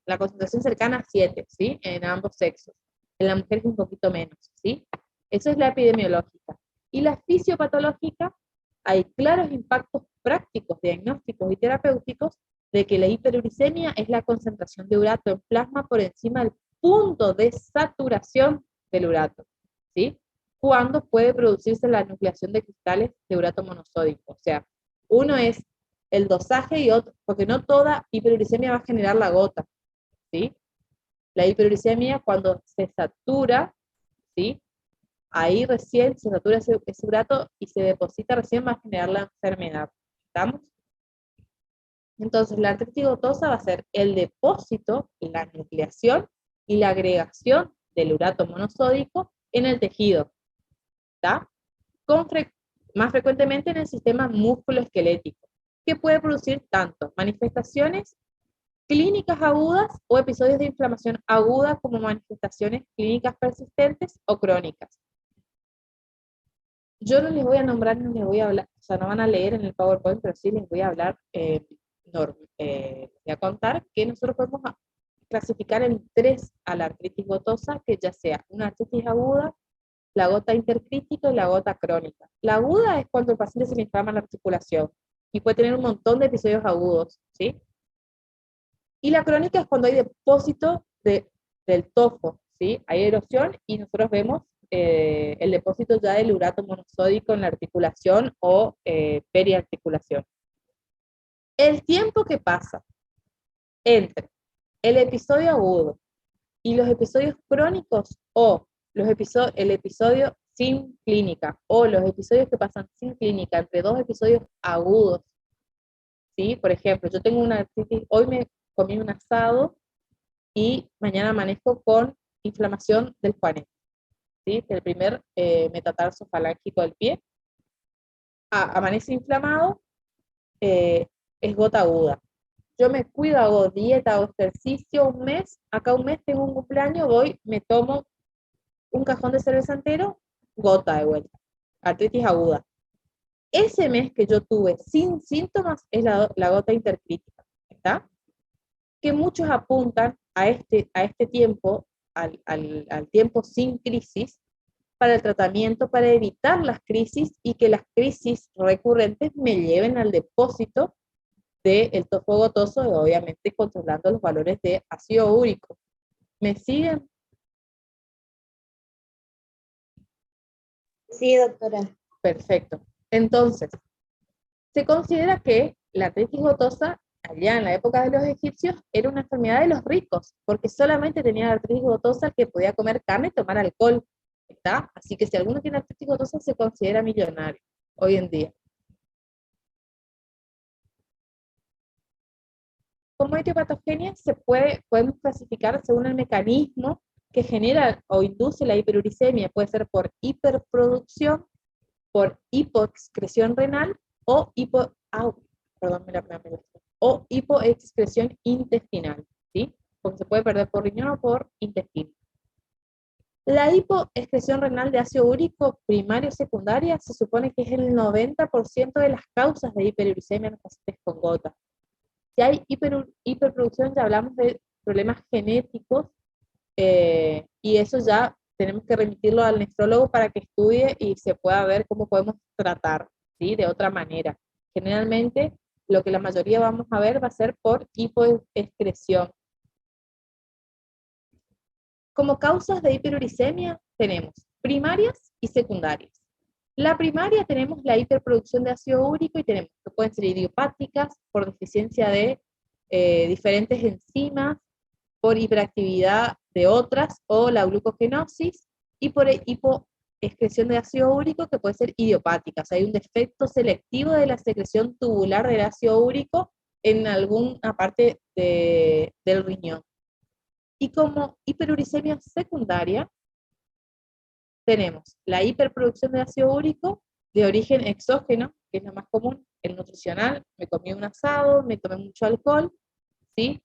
la concentración cercana a 7, ¿sí? En ambos sexos. En la mujer es un poquito menos, ¿sí? Eso es la epidemiológica. Y la fisiopatológica, hay claros impactos prácticos, diagnósticos y terapéuticos de que la hiperuricemia es la concentración de urato en plasma por encima del punto de saturación del urato, ¿sí? Cuando puede producirse la nucleación de cristales de urato monosódico. O sea, uno es el dosaje y otro, porque no toda hiperuricemia va a generar la gota, ¿sí? La hiperuricemia, cuando se satura, ¿sí? Ahí recién se satura ese urato y se deposita, recién va a generar la enfermedad. ¿Estamos? Entonces, la artritis gotosa va a ser el depósito, la nucleación y la agregación del urato monosódico en el tejido. ¿Está? Más frecuentemente en el sistema músculo-esquelético, que puede producir tanto manifestaciones clínicas agudas o episodios de inflamación aguda como manifestaciones clínicas persistentes o crónicas. Yo no les voy a nombrar, no les voy a hablar, o sea, no van a leer en el PowerPoint, pero sí les voy a hablar, les voy a contar que nosotros podemos clasificar en 3 a la artritis gotosa, que ya sea una artritis aguda, la gota intercrítica y la gota crónica. La aguda es cuando el paciente se le inflama la articulación y puede tener un montón de episodios agudos, ¿sí? Y la crónica es cuando hay depósito del tofo, ¿sí? Hay erosión y nosotros vemos el depósito ya del urato monosódico en la articulación o periarticulación. El tiempo que pasa entre el episodio agudo y los episodios crónicos, o el episodio sin clínica, o los episodios que pasan sin clínica, entre 2 episodios agudos, ¿sí? Por ejemplo, yo tengo una artritis, hoy me comí un asado y mañana amanezco con inflamación del juanete, ¿sí? El primer metatarso falángico del pie. Amanece inflamado, es gota aguda. Yo me cuido, hago dieta, hago ejercicio un mes, acá un mes tengo un cumpleaños, voy, me tomo un cajón de cerveza entero, gota de vuelta, artritis aguda. ese mes que yo tuve sin síntomas es la gota intercrítica, ¿está? Que muchos apuntan a este tiempo, al tiempo sin crisis, para el tratamiento, para evitar las crisis y que las crisis recurrentes me lleven al depósito del tofo gotoso, y obviamente controlando los valores de ácido úrico. ¿Me siguen? Sí, doctora. Perfecto. Entonces, se considera que la artritis gotosa, allá en la época de los egipcios, era una enfermedad de los ricos, porque solamente tenía artritis gotosa el que podía comer carne y tomar alcohol, ¿está? Así que si alguno tiene artritis gotosa, se considera millonario hoy en día. Como etiopatogenia podemos clasificar según el mecanismo que genera o induce la hiperuricemia. Puede ser por hiperproducción, por hipoexcreción renal o hipoexcreción intestinal, ¿sí? Porque se puede perder por riñón o por intestino. La hipoexcreción renal de ácido úrico primaria o secundaria se supone que es el 90% de las causas de hiperuricemia en los pacientes con gota. Si hay hiperproducción, ya hablamos de problemas genéticos, y eso ya tenemos que remitirlo al nefrólogo para que estudie y se pueda ver cómo podemos tratar, ¿sí? De otra manera. Generalmente, lo que la mayoría vamos a ver va a ser por hipoexcreción. Como causas de hiperuricemia tenemos primarias y secundarias. La primaria tenemos la hiperproducción de ácido úrico y tenemos que pueden ser idiopáticas por deficiencia de diferentes enzimas, por hiperactividad de otras o la glucogenosis, y por hipoexcreción de ácido úrico que puede ser idiopática. O sea, hay un defecto selectivo de la secreción tubular del ácido úrico en alguna parte del riñón. Y como hiperuricemia secundaria, tenemos la hiperproducción de ácido úrico de origen exógeno, que es lo más común, el nutricional, me comí un asado, me tomé mucho alcohol, ¿sí?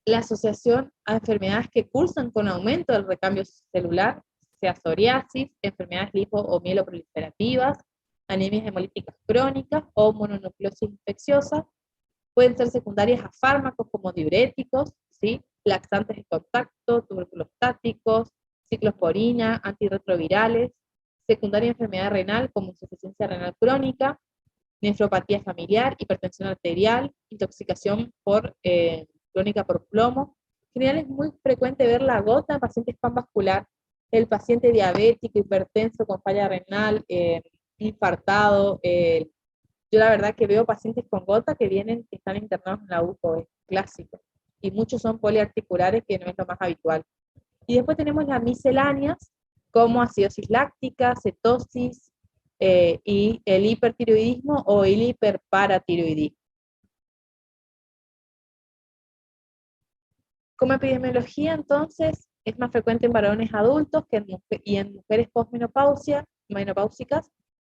La asociación a enfermedades que cursan con aumento del recambio celular, sea psoriasis, enfermedades lipo o mieloproliferativas, anemias hemolíticas crónicas o mononucleosis infecciosa, pueden ser secundarias a fármacos como diuréticos, ¿sí? Laxantes de contacto, tuberculostáticos, ciclosporina, antirretrovirales, secundaria a enfermedad renal como insuficiencia renal crónica, nefropatía familiar, hipertensión arterial, intoxicación crónica por plomo. En general es muy frecuente ver la gota en pacientes panvascular, el paciente diabético, hipertenso, con falla renal, infartado. Yo la verdad que veo pacientes con gota que están internados en la UCO, es clásico. Y muchos son poliarticulares, que no es lo más habitual. Y después tenemos las misceláneas, como acidosis láctica, cetosis, y el hipertiroidismo o el hiperparatiroidismo. Como epidemiología, entonces, es más frecuente en varones adultos y en mujeres menopáusicas.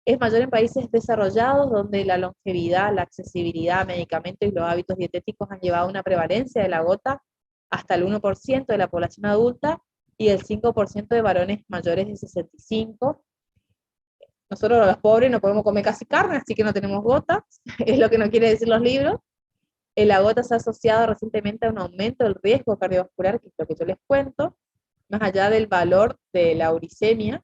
Es mayor en países desarrollados, donde la longevidad, la accesibilidad a medicamentos y los hábitos dietéticos han llevado a una prevalencia de la gota hasta el 1% de la población adulta y el 5% de varones mayores de 65. Nosotros los pobres no podemos comer casi carne, así que no tenemos gota, es lo que nos quiere decir los libros. La gota se ha asociado recientemente a un aumento del riesgo cardiovascular, que es lo que yo les cuento, más allá del valor de la uricemia.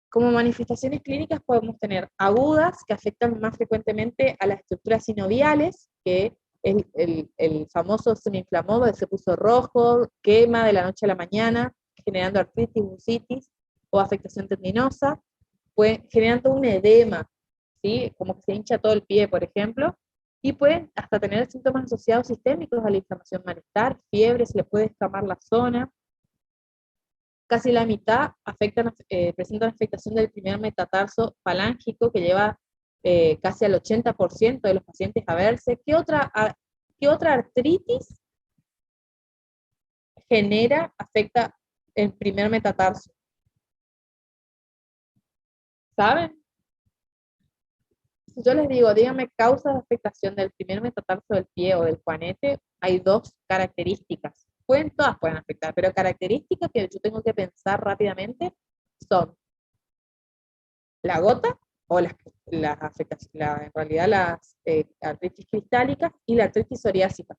Como manifestaciones clínicas podemos tener agudas, que afectan más frecuentemente a las estructuras sinoviales, que es el famoso se me inflamó, se puso rojo, quema de la noche a la mañana, generando artritis, bursitis o afectación tendinosa, generando un edema, ¿sí? Como que se hincha todo el pie, por ejemplo, y pueden hasta tener síntomas asociados sistémicos a la inflamación, malestar, fiebre, se le puede escamar la zona. Casi la mitad presentan afectación del primer metatarso falángico, que lleva casi al 80% de los pacientes a verse. ¿Qué otra artritis afecta el primer metatarso? ¿Saben? Si yo les digo, díganme causas de afectación del primer metatarso del pie o del juanete, hay dos características. Todas pueden afectar, pero características que yo tengo que pensar rápidamente son la gota o las afectaciones, en realidad las artritis cristálicas y la artritis psoriásica.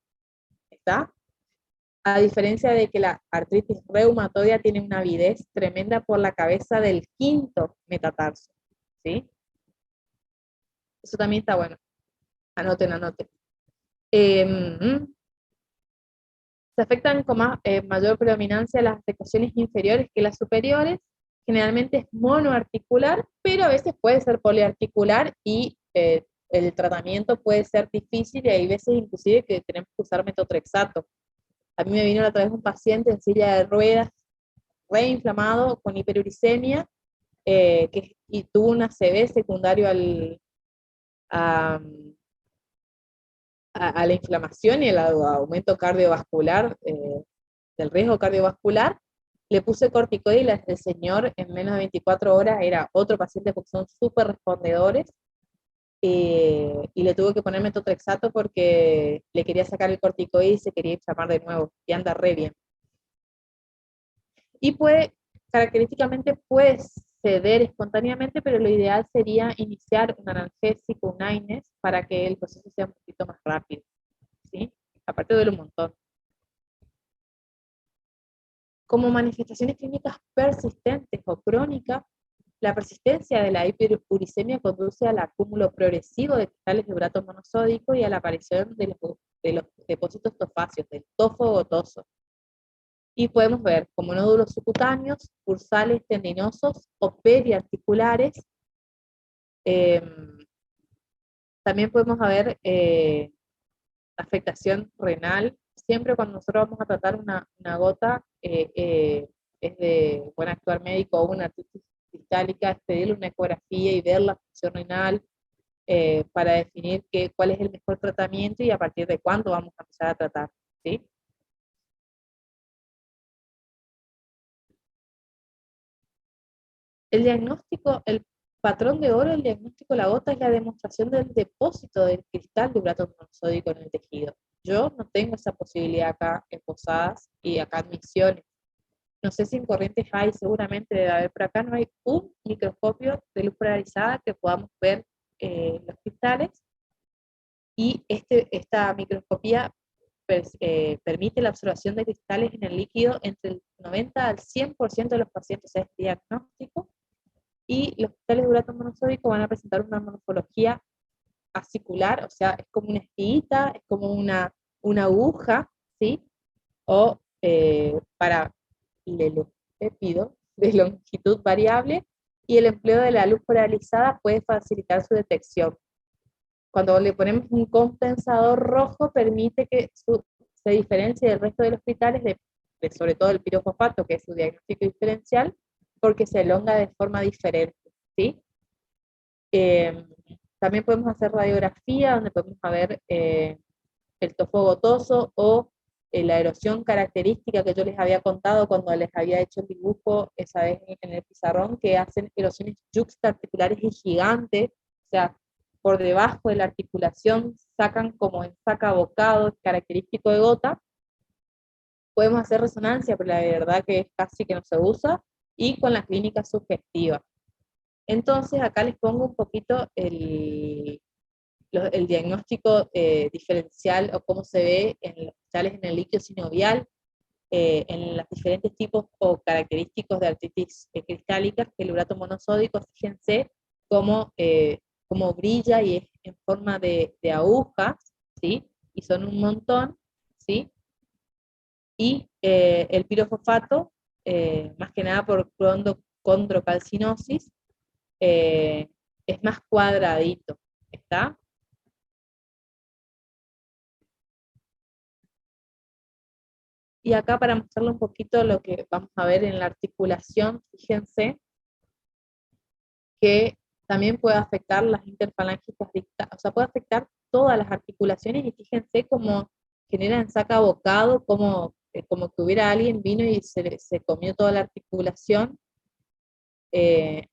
¿Está? A diferencia de que la artritis reumatoidea tiene una avidez tremenda por la cabeza del quinto metatarso. ¿Sí? Eso también está bueno. Anoten, anoten. Se afectan con mayor predominancia las afectaciones inferiores que las superiores. Generalmente es monoarticular, pero a veces puede ser poliarticular y el tratamiento puede ser difícil y hay veces inclusive que tenemos que usar metotrexato. A mí me vino la otra vez un paciente en silla de ruedas, reinflamado, con hiperuricemia, y tuvo una ACV secundario a la inflamación y al aumento cardiovascular, del riesgo cardiovascular. Le puse corticoide y el señor en menos de 24 horas era otro paciente porque son súper respondedores, y le tuve que poner metotrexato porque le quería sacar el corticoide y se quería inflamar de nuevo, y anda re bien. Y característicamente puede ceder espontáneamente, pero lo ideal sería iniciar un analgésico, un AINES, para que el proceso sea un poquito más rápido, ¿sí? Aparte duele un montón. Como manifestaciones clínicas persistentes o crónicas, la persistencia de la hiperuricemia conduce al acúmulo progresivo de cristales de urato monosódico y a la aparición de los depósitos tofáceos, del tofo gotoso. Y podemos ver como nódulos subcutáneos, bursales tendinosos o periarticulares. También podemos ver afectación renal. Siempre cuando nosotros vamos a tratar una gota, es de buen actuar médico o una artritis cristálica, es pedirle una ecografía y ver la función renal para definir cuál es el mejor tratamiento y a partir de cuándo vamos a empezar a tratar, ¿sí? El diagnóstico, el patrón de oro, el diagnóstico de la gota es la demostración del depósito del cristal de urato monosódico en el tejido. Yo no tengo esa posibilidad acá en Posadas y acá en Misiones. No sé si en Corrientes hay, seguramente debe haber, pero acá no hay un microscopio de luz polarizada que podamos ver los cristales, y esta microscopía permite la observación de cristales en el líquido entre el 90 al 100% de los pacientes, es diagnóstico, y los cristales de urato monosódico van a presentar una morfología acicular, o sea, es como una espiguita, es como una aguja, ¿sí? O para paralelepípedo de longitud variable, y el empleo de la luz polarizada puede facilitar su detección. Cuando le ponemos un compensador rojo, permite que se diferencie del resto de los cristales, sobre todo el pirofosfato, que es su diagnóstico diferencial, porque se elonga de forma diferente, ¿sí? También podemos hacer radiografía, donde podemos ver el tofo gotoso o la erosión característica que yo les había contado cuando les había hecho el dibujo esa vez en el pizarrón, que hacen erosiones yuxtaarticulares y gigantes, o sea, por debajo de la articulación sacan como en saca bocado, característico de gota. Podemos hacer resonancia, pero la verdad que casi que no se usa, y con la clínica sugestiva. Entonces acá les pongo un poquito el diagnóstico diferencial o cómo se ve en los cristales en el líquido sinovial, en los diferentes tipos o característicos de artritis cristálicas, que el urato monosódico, fíjense cómo brilla y es en forma de agujas, ¿sí? Y son un montón, ¿sí? Y el pirofosfato, más que nada por condrocalcinosis, es más cuadradito, ¿está? Y acá para mostrarle un poquito lo que vamos a ver en la articulación, fíjense que también puede afectar las interfalángitas dictales, o sea, puede afectar todas las articulaciones, y fíjense cómo genera en saca bocado, como que hubiera alguien vino y se comió toda la articulación.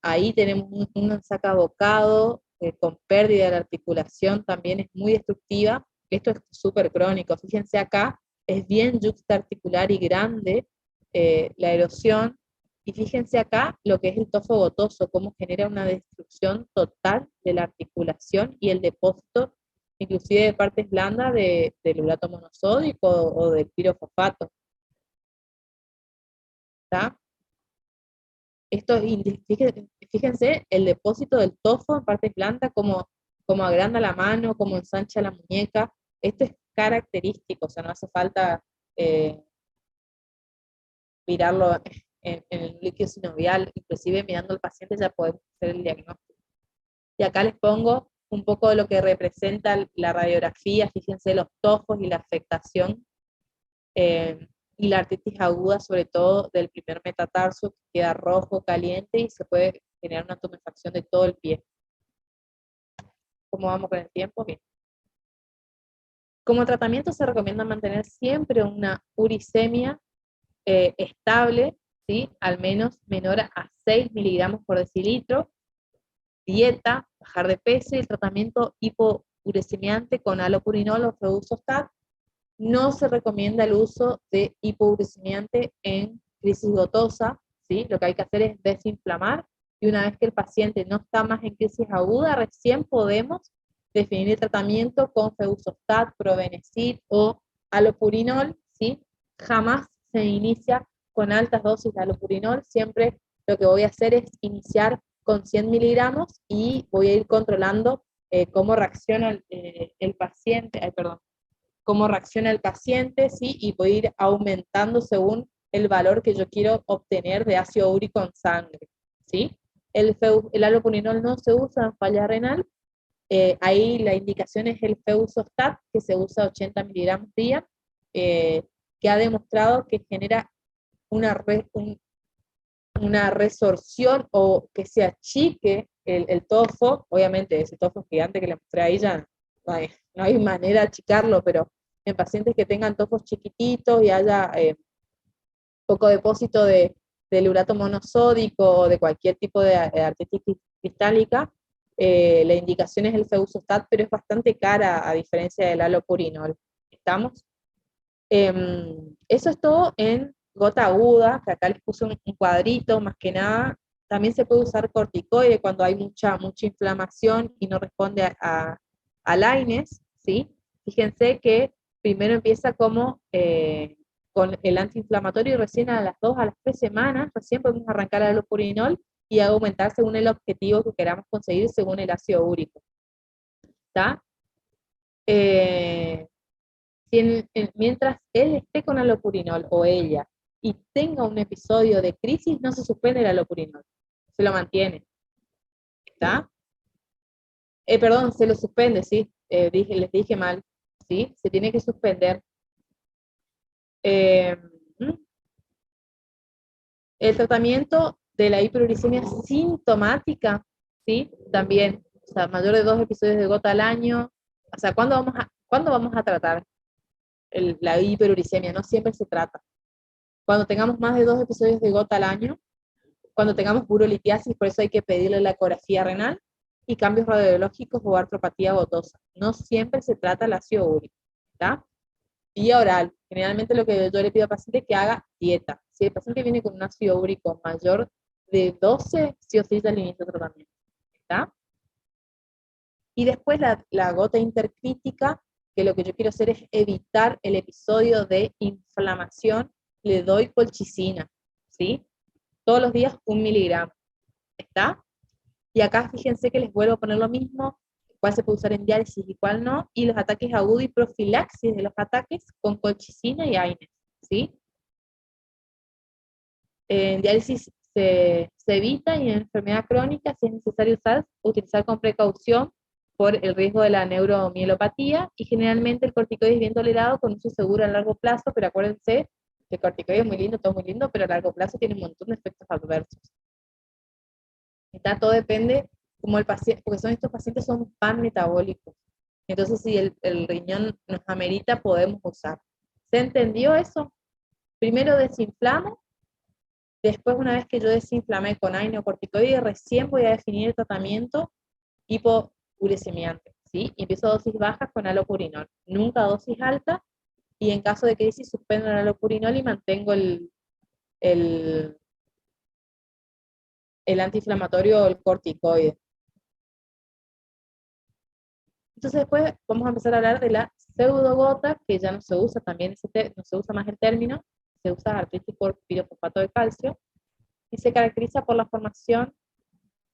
Ahí tenemos un saca bocado con pérdida de la articulación, también es muy destructiva. Esto es súper crónico, fíjense acá, es bien yuxtaarticular y grande la erosión, Y fíjense acá lo que es el tofo gotoso, cómo genera una destrucción total de la articulación y el depósito, inclusive de partes blandas del urato monosódico o del pirofosfato. ¿Está? Esto, fíjense el depósito del tofo en partes blandas, como agranda la mano, como ensancha la muñeca. Esto es característico, o sea, no hace falta mirarlo en el líquido sinovial, inclusive mirando al paciente ya podemos hacer el diagnóstico. Y acá les pongo un poco de lo que representa la radiografía, fíjense los tofos y la afectación, y la artritis aguda, sobre todo del primer metatarso, que queda rojo, caliente, y se puede generar una tumefacción de todo el pie. ¿Cómo vamos con el tiempo? Bien. Como tratamiento se recomienda mantener siempre una uricemia estable, ¿sí? Al menos menor a 6 miligramos por decilitro, dieta, bajar de peso y el tratamiento hipouricemiante con alopurinol o feusostat. No se recomienda el uso de hipouricemiante en crisis gotosa, ¿sí? Lo que hay que hacer es desinflamar, y una vez que el paciente no está más en crisis aguda, recién podemos definir el tratamiento con feusostat, probenecid o alopurinol, ¿sí? Jamás se inicia con altas dosis de alopurinol, siempre lo que voy a hacer es iniciar con 100 miligramos y voy a ir controlando cómo reacciona el paciente, cómo reacciona el paciente, ¿sí? Y voy a ir aumentando según el valor que yo quiero obtener de ácido úrico en sangre, ¿sí? El alopurinol no se usa en falla renal, ahí la indicación es el feusostat, que se usa 80 miligramos día, que ha demostrado que genera una resorción o que se achique el tofo. Obviamente ese tofo gigante que le mostré ahí ya no hay manera de achicarlo, pero en pacientes que tengan tofos chiquititos y haya poco depósito del urato monosódico o de cualquier tipo de artritis cristálica, la indicación es el feusostat, pero es bastante cara a diferencia del alopurinol. ¿Estamos? Eso es todo en gota aguda, que acá les puse un cuadrito más que nada. También se puede usar corticoide cuando hay mucha inflamación y no responde a AINES, ¿sí? Fíjense que primero empieza como con el antiinflamatorio y recién a las 2 a las 3 semanas, recién podemos arrancar el alopurinol y aumentar según el objetivo que queramos conseguir según el ácido úrico. ¿Está? Mientras él esté con alopurinol o ella y tenga un episodio de crisis, no se suspende el alopurinol, se lo mantiene. ¿Está? Perdón, se lo suspende, sí, les dije mal, ¿sí? Se tiene que suspender. El tratamiento de la hiperuricemia sintomática, ¿sí? También, o sea, mayor de 2 episodios de gota al año. O sea, ¿cuándo vamos a tratar la hiperuricemia? No siempre se trata. Cuando tengamos más de 2 episodios de gota al año, cuando tengamos urolitiasis, por eso hay que pedirle la ecografía renal, y cambios radiológicos o artropatía gotosa. No siempre se trata el ácido úrico, ¿está? Vía oral. Generalmente lo que yo le pido al paciente es que haga dieta. Si el paciente viene con un ácido úrico mayor de 12, sí o sí ya le inicio tratamiento, ¿está? Y después la gota intercrítica, que lo que yo quiero hacer es evitar el episodio de inflamación, le doy colchicina, ¿sí? Todos los días 1 miligramo, ¿está? Y acá fíjense que les vuelvo a poner lo mismo, cuál se puede usar en diálisis y cuál no, y los ataques agudos y profilaxis de los ataques con colchicina y AINES, ¿sí? En diálisis se evita, y en enfermedad crónica, si es necesario utilizar con precaución por el riesgo de la neuromielopatía, y generalmente el corticoide es bien tolerado con uso seguro a largo plazo, pero acuérdense que el corticoide es muy lindo, todo muy lindo, pero a largo plazo tiene un montón de efectos adversos. Todo depende como el paciente, porque estos pacientes son panmetabólicos. Entonces, si el riñón nos amerita, podemos usar. ¿Se entendió eso? Primero desinflamo, después una vez que yo desinflamé con AINE o corticoide, recién voy a definir el tratamiento hipouricemiante, ¿sí? Y empiezo a dosis bajas con alopurinol, nunca dosis alta, y en caso de crisis suspendo el alopurinol y mantengo el el antiinflamatorio o el corticoide. Entonces después vamos a empezar a hablar de la pseudogota, que ya no se usa también, no se usa más el término, se usa artritis por pirofosfato de calcio, y se caracteriza por la formación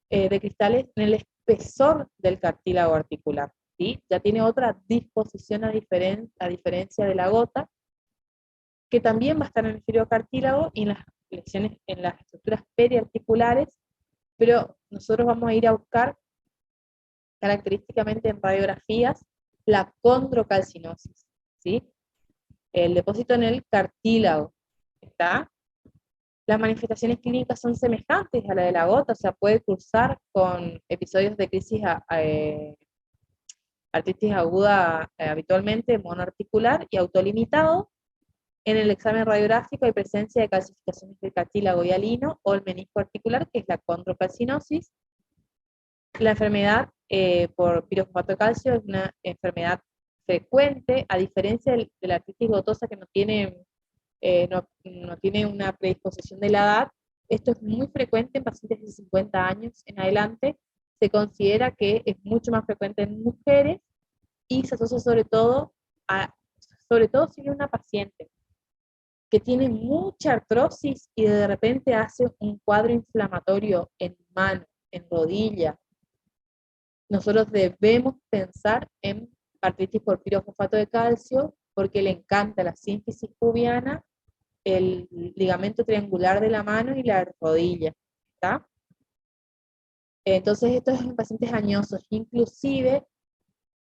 de cristales en el espesor del cartílago articular, ¿sí? Ya tiene otra disposición a diferencia de la gota, que también va a estar en el fibrocartílago y en las lesiones, en las estructuras periarticulares, pero nosotros vamos a ir a buscar característicamente en radiografías la condrocalcinosis, ¿sí? El depósito en el cartílago, ¿está? Las manifestaciones clínicas son semejantes a la de la gota, o sea, puede cursar con episodios de crisis artritis aguda habitualmente, monoarticular y autolimitado. En el examen radiográfico hay presencia de calcificaciones del cartílago hialino o el menisco articular, que es la condrocalcinosis. La enfermedad por pirofosfato de calcio es una enfermedad frecuente, a diferencia de la artritis gotosa que no tiene una predisposición de la edad. Esto es muy frecuente en pacientes de 50 años en adelante. Se considera que es mucho más frecuente en mujeres y se asocia sobre todo si hay una paciente que tiene mucha artrosis y de repente hace un cuadro inflamatorio en mano, en rodilla. Nosotros debemos pensar en artritis por pirofosfato de calcio porque le encanta la sínfisis pubiana, el ligamento triangular de la mano y la rodilla, ¿está? Entonces estos son pacientes añosos, inclusive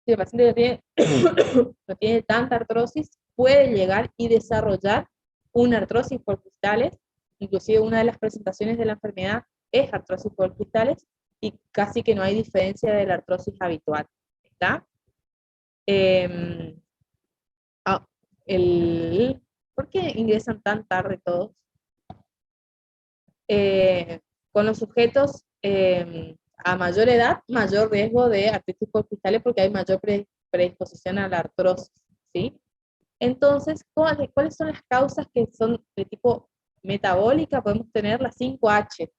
si el paciente no tiene tanta artrosis, puede llegar y desarrollar una artrosis por cristales, inclusive una de las presentaciones de la enfermedad es artrosis por cristales, y casi que no hay diferencia de la artrosis habitual, ¿está? ¿Por qué ingresan tan tarde todos? Con los sujetos a mayor edad, mayor riesgo de artritis por cristales porque hay mayor predisposición a la artrosis, ¿sí? Entonces, ¿cuáles son las causas que son de tipo metabólica? Podemos tener las 5H,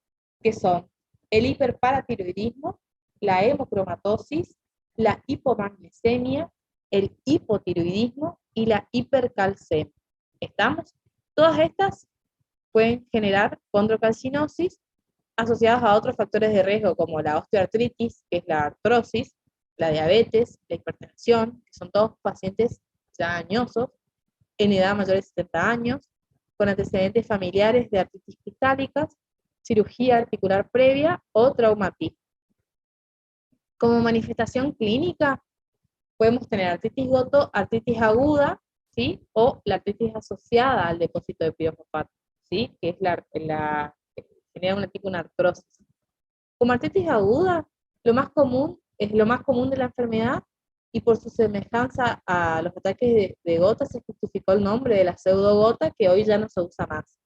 que son el hiperparatiroidismo, la hemocromatosis, la hipomagnesemia, el hipotiroidismo y la hipercalcemia. ¿Estamos? Todas estas pueden generar condrocalcinosis asociadas a otros factores de riesgo como la osteoartritis, que es la artrosis, la diabetes, la hipertensión, que son todos pacientes ya añosos, en edad mayor de 70 años, con antecedentes familiares de artritis cristálicas, cirugía articular previa o traumatismo. Como manifestación clínica, podemos tener artritis goto, artritis aguda, ¿sí? O la artritis asociada al depósito de pirofosfato, ¿sí? Que es genera una artrosis. Como artritis aguda, lo más común de la enfermedad, y por su semejanza a los ataques de gota se justificó el nombre de la pseudogota, que hoy ya no se usa más.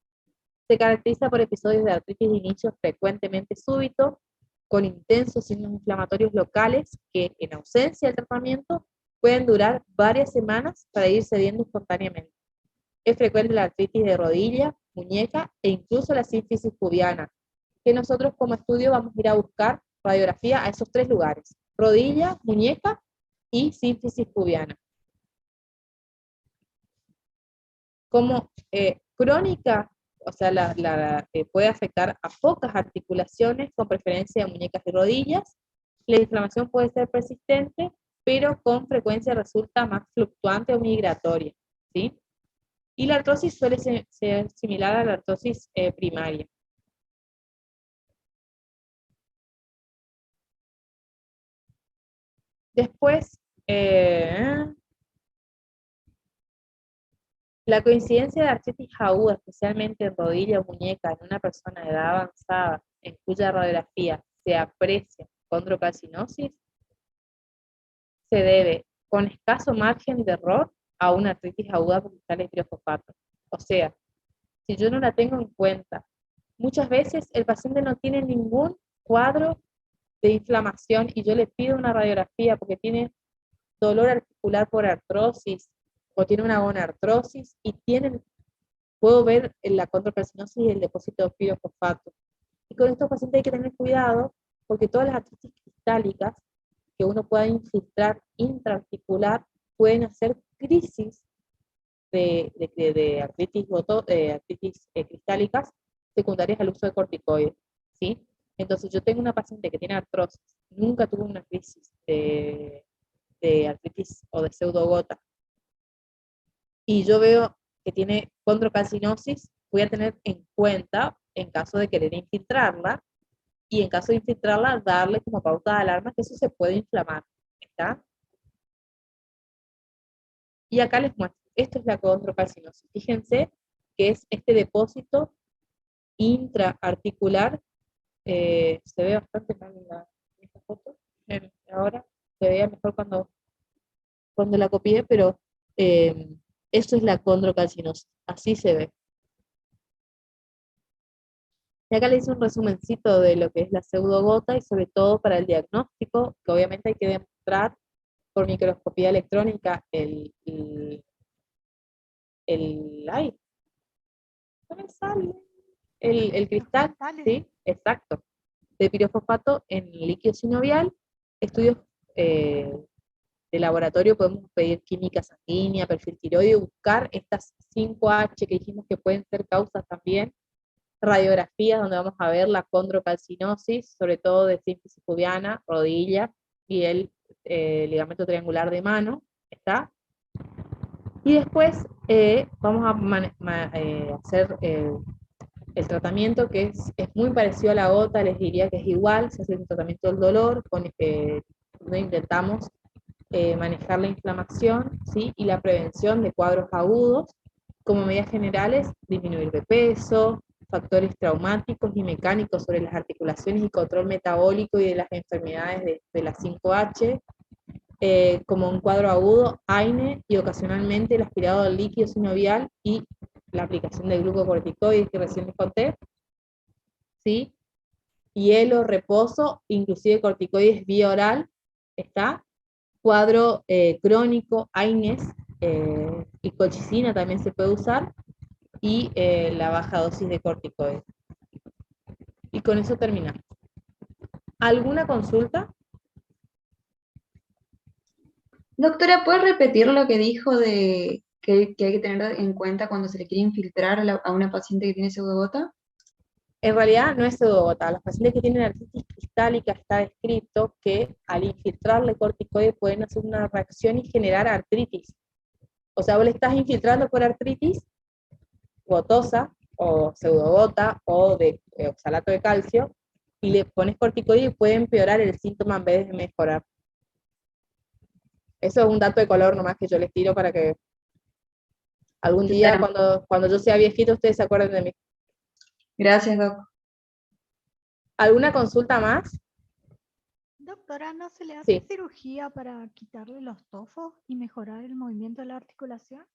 Se caracteriza por episodios de artritis de inicio frecuentemente súbito, con intensos signos inflamatorios locales que, en ausencia del tratamiento, pueden durar varias semanas para ir cediendo espontáneamente. Es frecuente la artritis de rodilla, muñeca e incluso la sínfisis pubiana, que nosotros como estudio vamos a ir a buscar radiografía a esos 3 lugares: rodilla, muñeca y sínfisis pubiana. Como crónica, o sea, puede afectar a pocas articulaciones, con preferencia de muñecas y rodillas. La inflamación puede ser persistente, pero con frecuencia resulta más fluctuante o migratoria, ¿sí? Y la artrosis suele ser similar a la artrosis primaria. Después, la coincidencia de artritis aguda, especialmente en rodilla o muñeca, en una persona de edad avanzada, en cuya radiografía se aprecia condrocalcinosis, se debe, con escaso margen de error, a una artritis aguda por cristales de pirofosfato. O sea, si yo no la tengo en cuenta, muchas veces el paciente no tiene ningún cuadro de inflamación y yo le pido una radiografía porque tiene dolor articular por artrosis o tiene una gonartrosis y puedo ver la condrocalcinosis y el depósito de pirofosfato. Y con estos pacientes hay que tener cuidado, porque todas las artritis cristálicas que uno pueda infiltrar intraarticular pueden hacer crisis de artritis, cristálicas secundarias al uso de corticoides, ¿sí? Entonces yo tengo una paciente que tiene artrosis, nunca tuvo una crisis de artritis o de pseudogota, y yo veo que tiene condrocalcinosis, voy a tener en cuenta, en caso de querer infiltrarla, y en caso de infiltrarla, darle como pauta de alarma que eso se puede inflamar, ¿está? Y acá les muestro, esto es la condrocalcinosis. Fíjense que es este depósito intraarticular, se ve bastante mal en esta foto, ahora se veía mejor cuando la copié, pero esto es la condrocalcinosis, así se ve. Y acá le hice un resumencito de lo que es la pseudogota y sobre todo para el diagnóstico, que obviamente hay que demostrar por microscopía electrónica ay, ¿no me sale? El cristal, ¿sí? Exacto, de pirofosfato en líquido sinovial. Estudios de laboratorio, podemos pedir química sanguínea, perfil tiroideo, buscar estas 5H que dijimos que pueden ser causas también, radiografías donde vamos a ver la condrocalcinosis, sobre todo de sínfisis pubiana, rodilla y el ligamento triangular de mano, ¿está? Y después vamos a hacer el tratamiento que es muy parecido a la gota, les diría que es igual, se hace un tratamiento del dolor, donde intentamos manejar la inflamación, ¿sí? Y la prevención de cuadros agudos, como medidas generales, disminuir de peso, factores traumáticos y mecánicos sobre las articulaciones y control metabólico y de las enfermedades de la 5H, como un cuadro agudo, AINE y ocasionalmente el aspirado del líquido sinovial y la aplicación de glucocorticoides que recién les conté, ¿sí? Hielo, reposo, inclusive corticoides vía oral, ¿está? Cuadro crónico, AINES, y colchicina también se puede usar, y la baja dosis de corticoides. Y con eso terminamos. ¿Alguna consulta? Doctora, ¿puede repetir lo que dijo de que hay que tener en cuenta cuando se le quiere infiltrar a una paciente que tiene pseudogota? En realidad no es pseudogota. Los pacientes que tienen artritis cristálica está descrito que al infiltrarle corticoides pueden hacer una reacción y generar artritis. O sea, vos le estás infiltrando por artritis gotosa o pseudogota o de oxalato de calcio y le pones corticoides y puede empeorar el síntoma en vez de mejorar. Eso es un dato de color nomás que yo les tiro para que algún día cuando yo sea viejito ustedes se acuerden de mí. Gracias, Doc. ¿Alguna consulta más? Doctora, ¿no se le hace Sí. cirugía para quitarle los tofos y mejorar el movimiento de la articulación?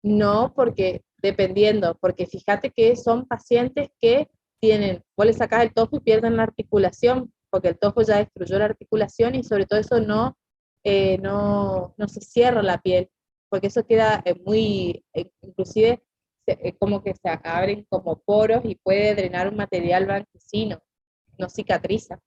No, porque dependiendo, porque fíjate que son pacientes que vos le sacás el tofo y pierden la articulación, porque el tofo ya destruyó la articulación y sobre todo eso no se cierra la piel, porque eso queda inclusive como que se abren como poros y puede drenar un material blanquecino, no cicatriza.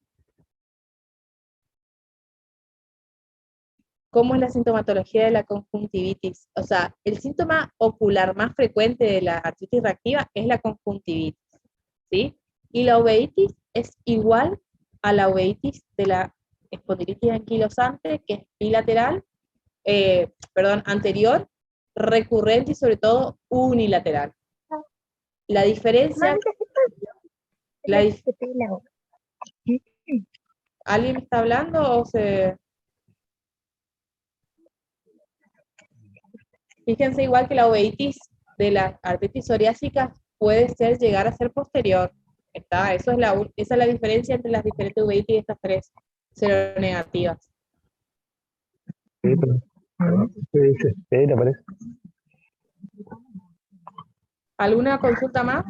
¿Cómo es la sintomatología de la conjuntivitis? O sea, el síntoma ocular más frecuente de la artritis reactiva es la conjuntivitis, ¿sí? Y la uveitis es igual a la uveitis de la espondilitis anquilosante, que es bilateral, anterior, recurrente y sobre todo unilateral. La diferencia... ¿Alguien me está hablando o se...? Fíjense igual que la uveitis de la artritis psoriásica puede llegar a ser posterior. ¿Está? Esa es la diferencia entre las diferentes uveitis de estas tres seronegativas. ¿Alguna consulta más?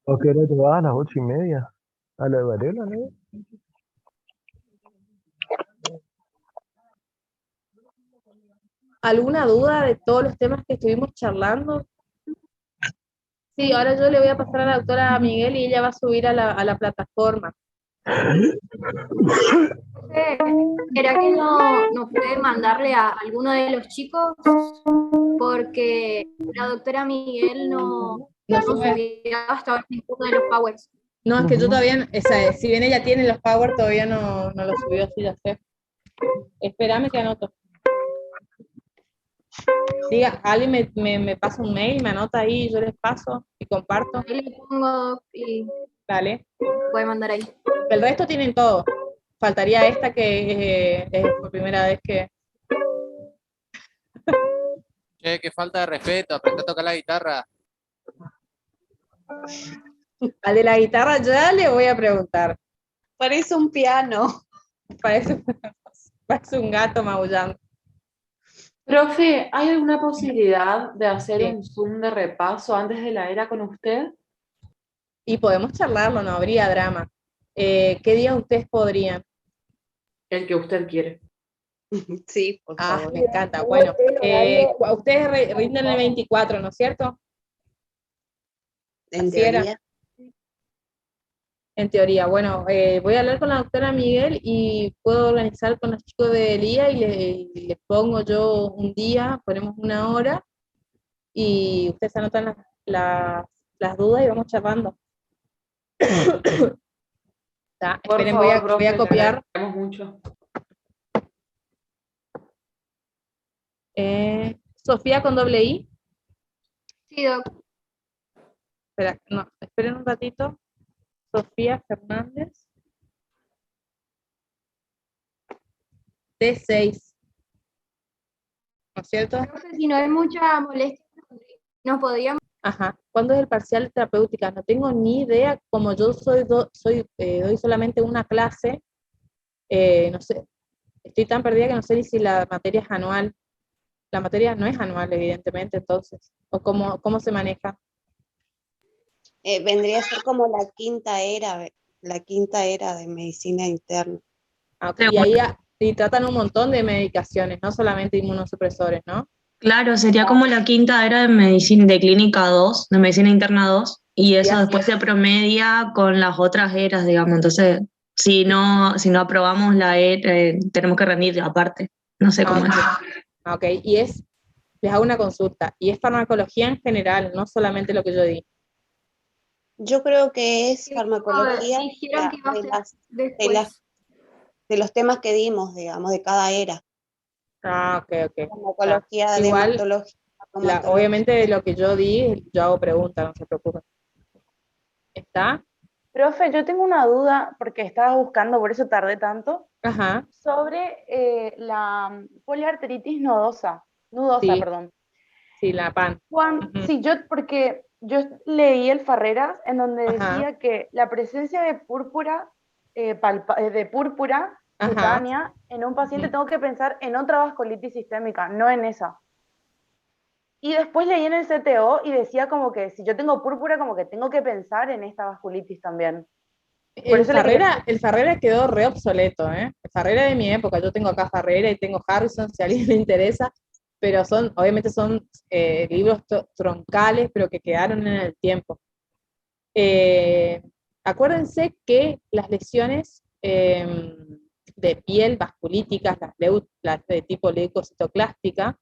¿A qué hora te vas? A las 8:30. ¿A lo de Varela, no? ¿Alguna duda de todos los temas que estuvimos charlando? Sí, ahora yo le voy a pasar a la doctora Miguel y ella va a subir a la plataforma. ¿Será que no puede mandarle a alguno de los chicos? Porque la doctora Miguel no subió hasta ahora ninguno de los powers. No, es que yo todavía, si bien ella tiene los power, todavía no lo subió, sí, ya sé. Espérame que anoto. Diga, alguien me pasa un mail, me anota ahí, yo les paso y comparto. Ahí le pongo y Dale. voy a mandar ahí. El resto tienen todo. Faltaría esta que es por primera vez que... Che, qué falta de respeto, aprende a tocar la guitarra. Al de la guitarra ya le voy a preguntar. Parece un piano. Parece un gato maullando. Profe, ¿hay alguna posibilidad de hacer Sí. un Zoom de repaso antes de la era con usted? Y podemos charlarlo, no habría drama. ¿Qué días ustedes podrían? El que usted quiere. Sí, por favor. Me encanta. Bueno, ustedes rinden el 24, ¿no es cierto? En Así era. teoría. En teoría, bueno, voy a hablar con la doctora Miguel y puedo organizar con los chicos de Elía y les pongo yo un día, ponemos una hora y ustedes anotan las dudas y vamos charlando. Por Esperen, favor, voy a profe, copiar. le agradecemos mucho. Sofía con doble I. Sí, doc. Espera, no, esperen un ratito. Sofía Fernández. T6. ¿No es cierto? Profe, si no hay mucha molestia, nos podríamos... Ajá. ¿Cuándo es el parcial de terapéutica? No tengo ni idea, como yo doy solamente una clase, no sé, estoy tan perdida que no sé ni si la materia es anual. La materia no es anual, evidentemente, entonces. ¿O cómo se maneja? Vendría a ser como la quinta era de medicina interna. Okay. Y tratan un montón de medicaciones, no solamente inmunosupresores, ¿no? Claro, sería como la quinta era de medicina, de clínica 2, de medicina interna 2, y eso después se promedia con las otras eras, digamos. Entonces, si no aprobamos la era, tenemos que rendir aparte. No sé cómo es. Ok, les hago una consulta, y es farmacología en general, no solamente lo que yo di. Yo creo que es farmacología Dijeron que iba a ser después. de los temas que dimos, digamos, de cada era. Ok. Farmacología, Igual, dermatología, obviamente de lo que yo di, yo hago preguntas, no se preocupen. ¿Está? Profe, yo tengo una duda, porque estaba buscando, por eso tardé tanto, Ajá. sobre la poliarteritis nudosa, Sí. perdón. Sí, la PAN. Sí, porque yo leí el Farreras en donde decía que la presencia de púrpura, cutánea en un paciente tengo que pensar en otra vasculitis sistémica, no en esa. Y después leí en el CTO y decía como que si yo tengo púrpura, como que tengo que pensar en esta vasculitis también. El Farrera quedó re obsoleto, ¿eh? El Farrera de mi época, yo tengo acá Farrera y tengo Harrison, si a alguien le interesa, pero obviamente son libros troncales, pero que quedaron en el tiempo. Acuérdense que las lesiones de piel vasculíticas, las de tipo leucocitoclástica,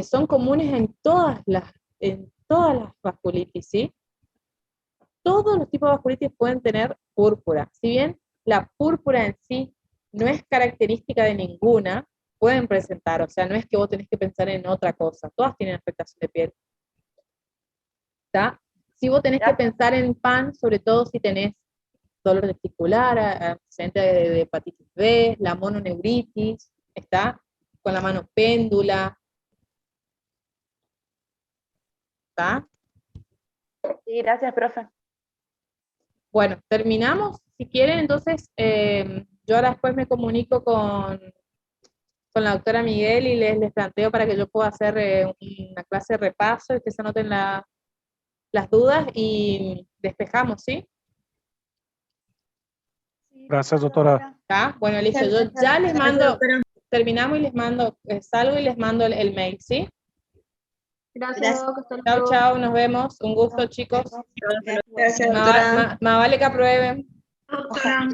son comunes en todas las vasculitis, ¿sí? Todos los tipos de vasculitis pueden tener púrpura. Si bien la púrpura en sí no es característica de ninguna, pueden presentar, o sea, no es que vos tenés que pensar en otra cosa, todas tienen afectación de piel. ¿Está? Si vos tenés que pensar en PAN, sobre todo si tenés dolor testicular, antecedente de hepatitis B, la mononeuritis, ¿está? Con la mano péndula, ¿está? Sí, gracias, profe. Bueno, terminamos. Si quieren, entonces, yo ahora después me comunico con la doctora Miguel y les planteo para que yo pueda hacer una clase de repaso y que se anoten las dudas y despejamos, ¿sí? Gracias, doctora. ¿Está? Bueno, listo. Yo ya les mando, terminamos y les mando, salgo y les mando el mail, ¿sí? Gracias, Doc. Hasta Chao, luego. chao, nos vemos. Un gusto, chicos. Gracias, Más vale que aprueben. Doctora.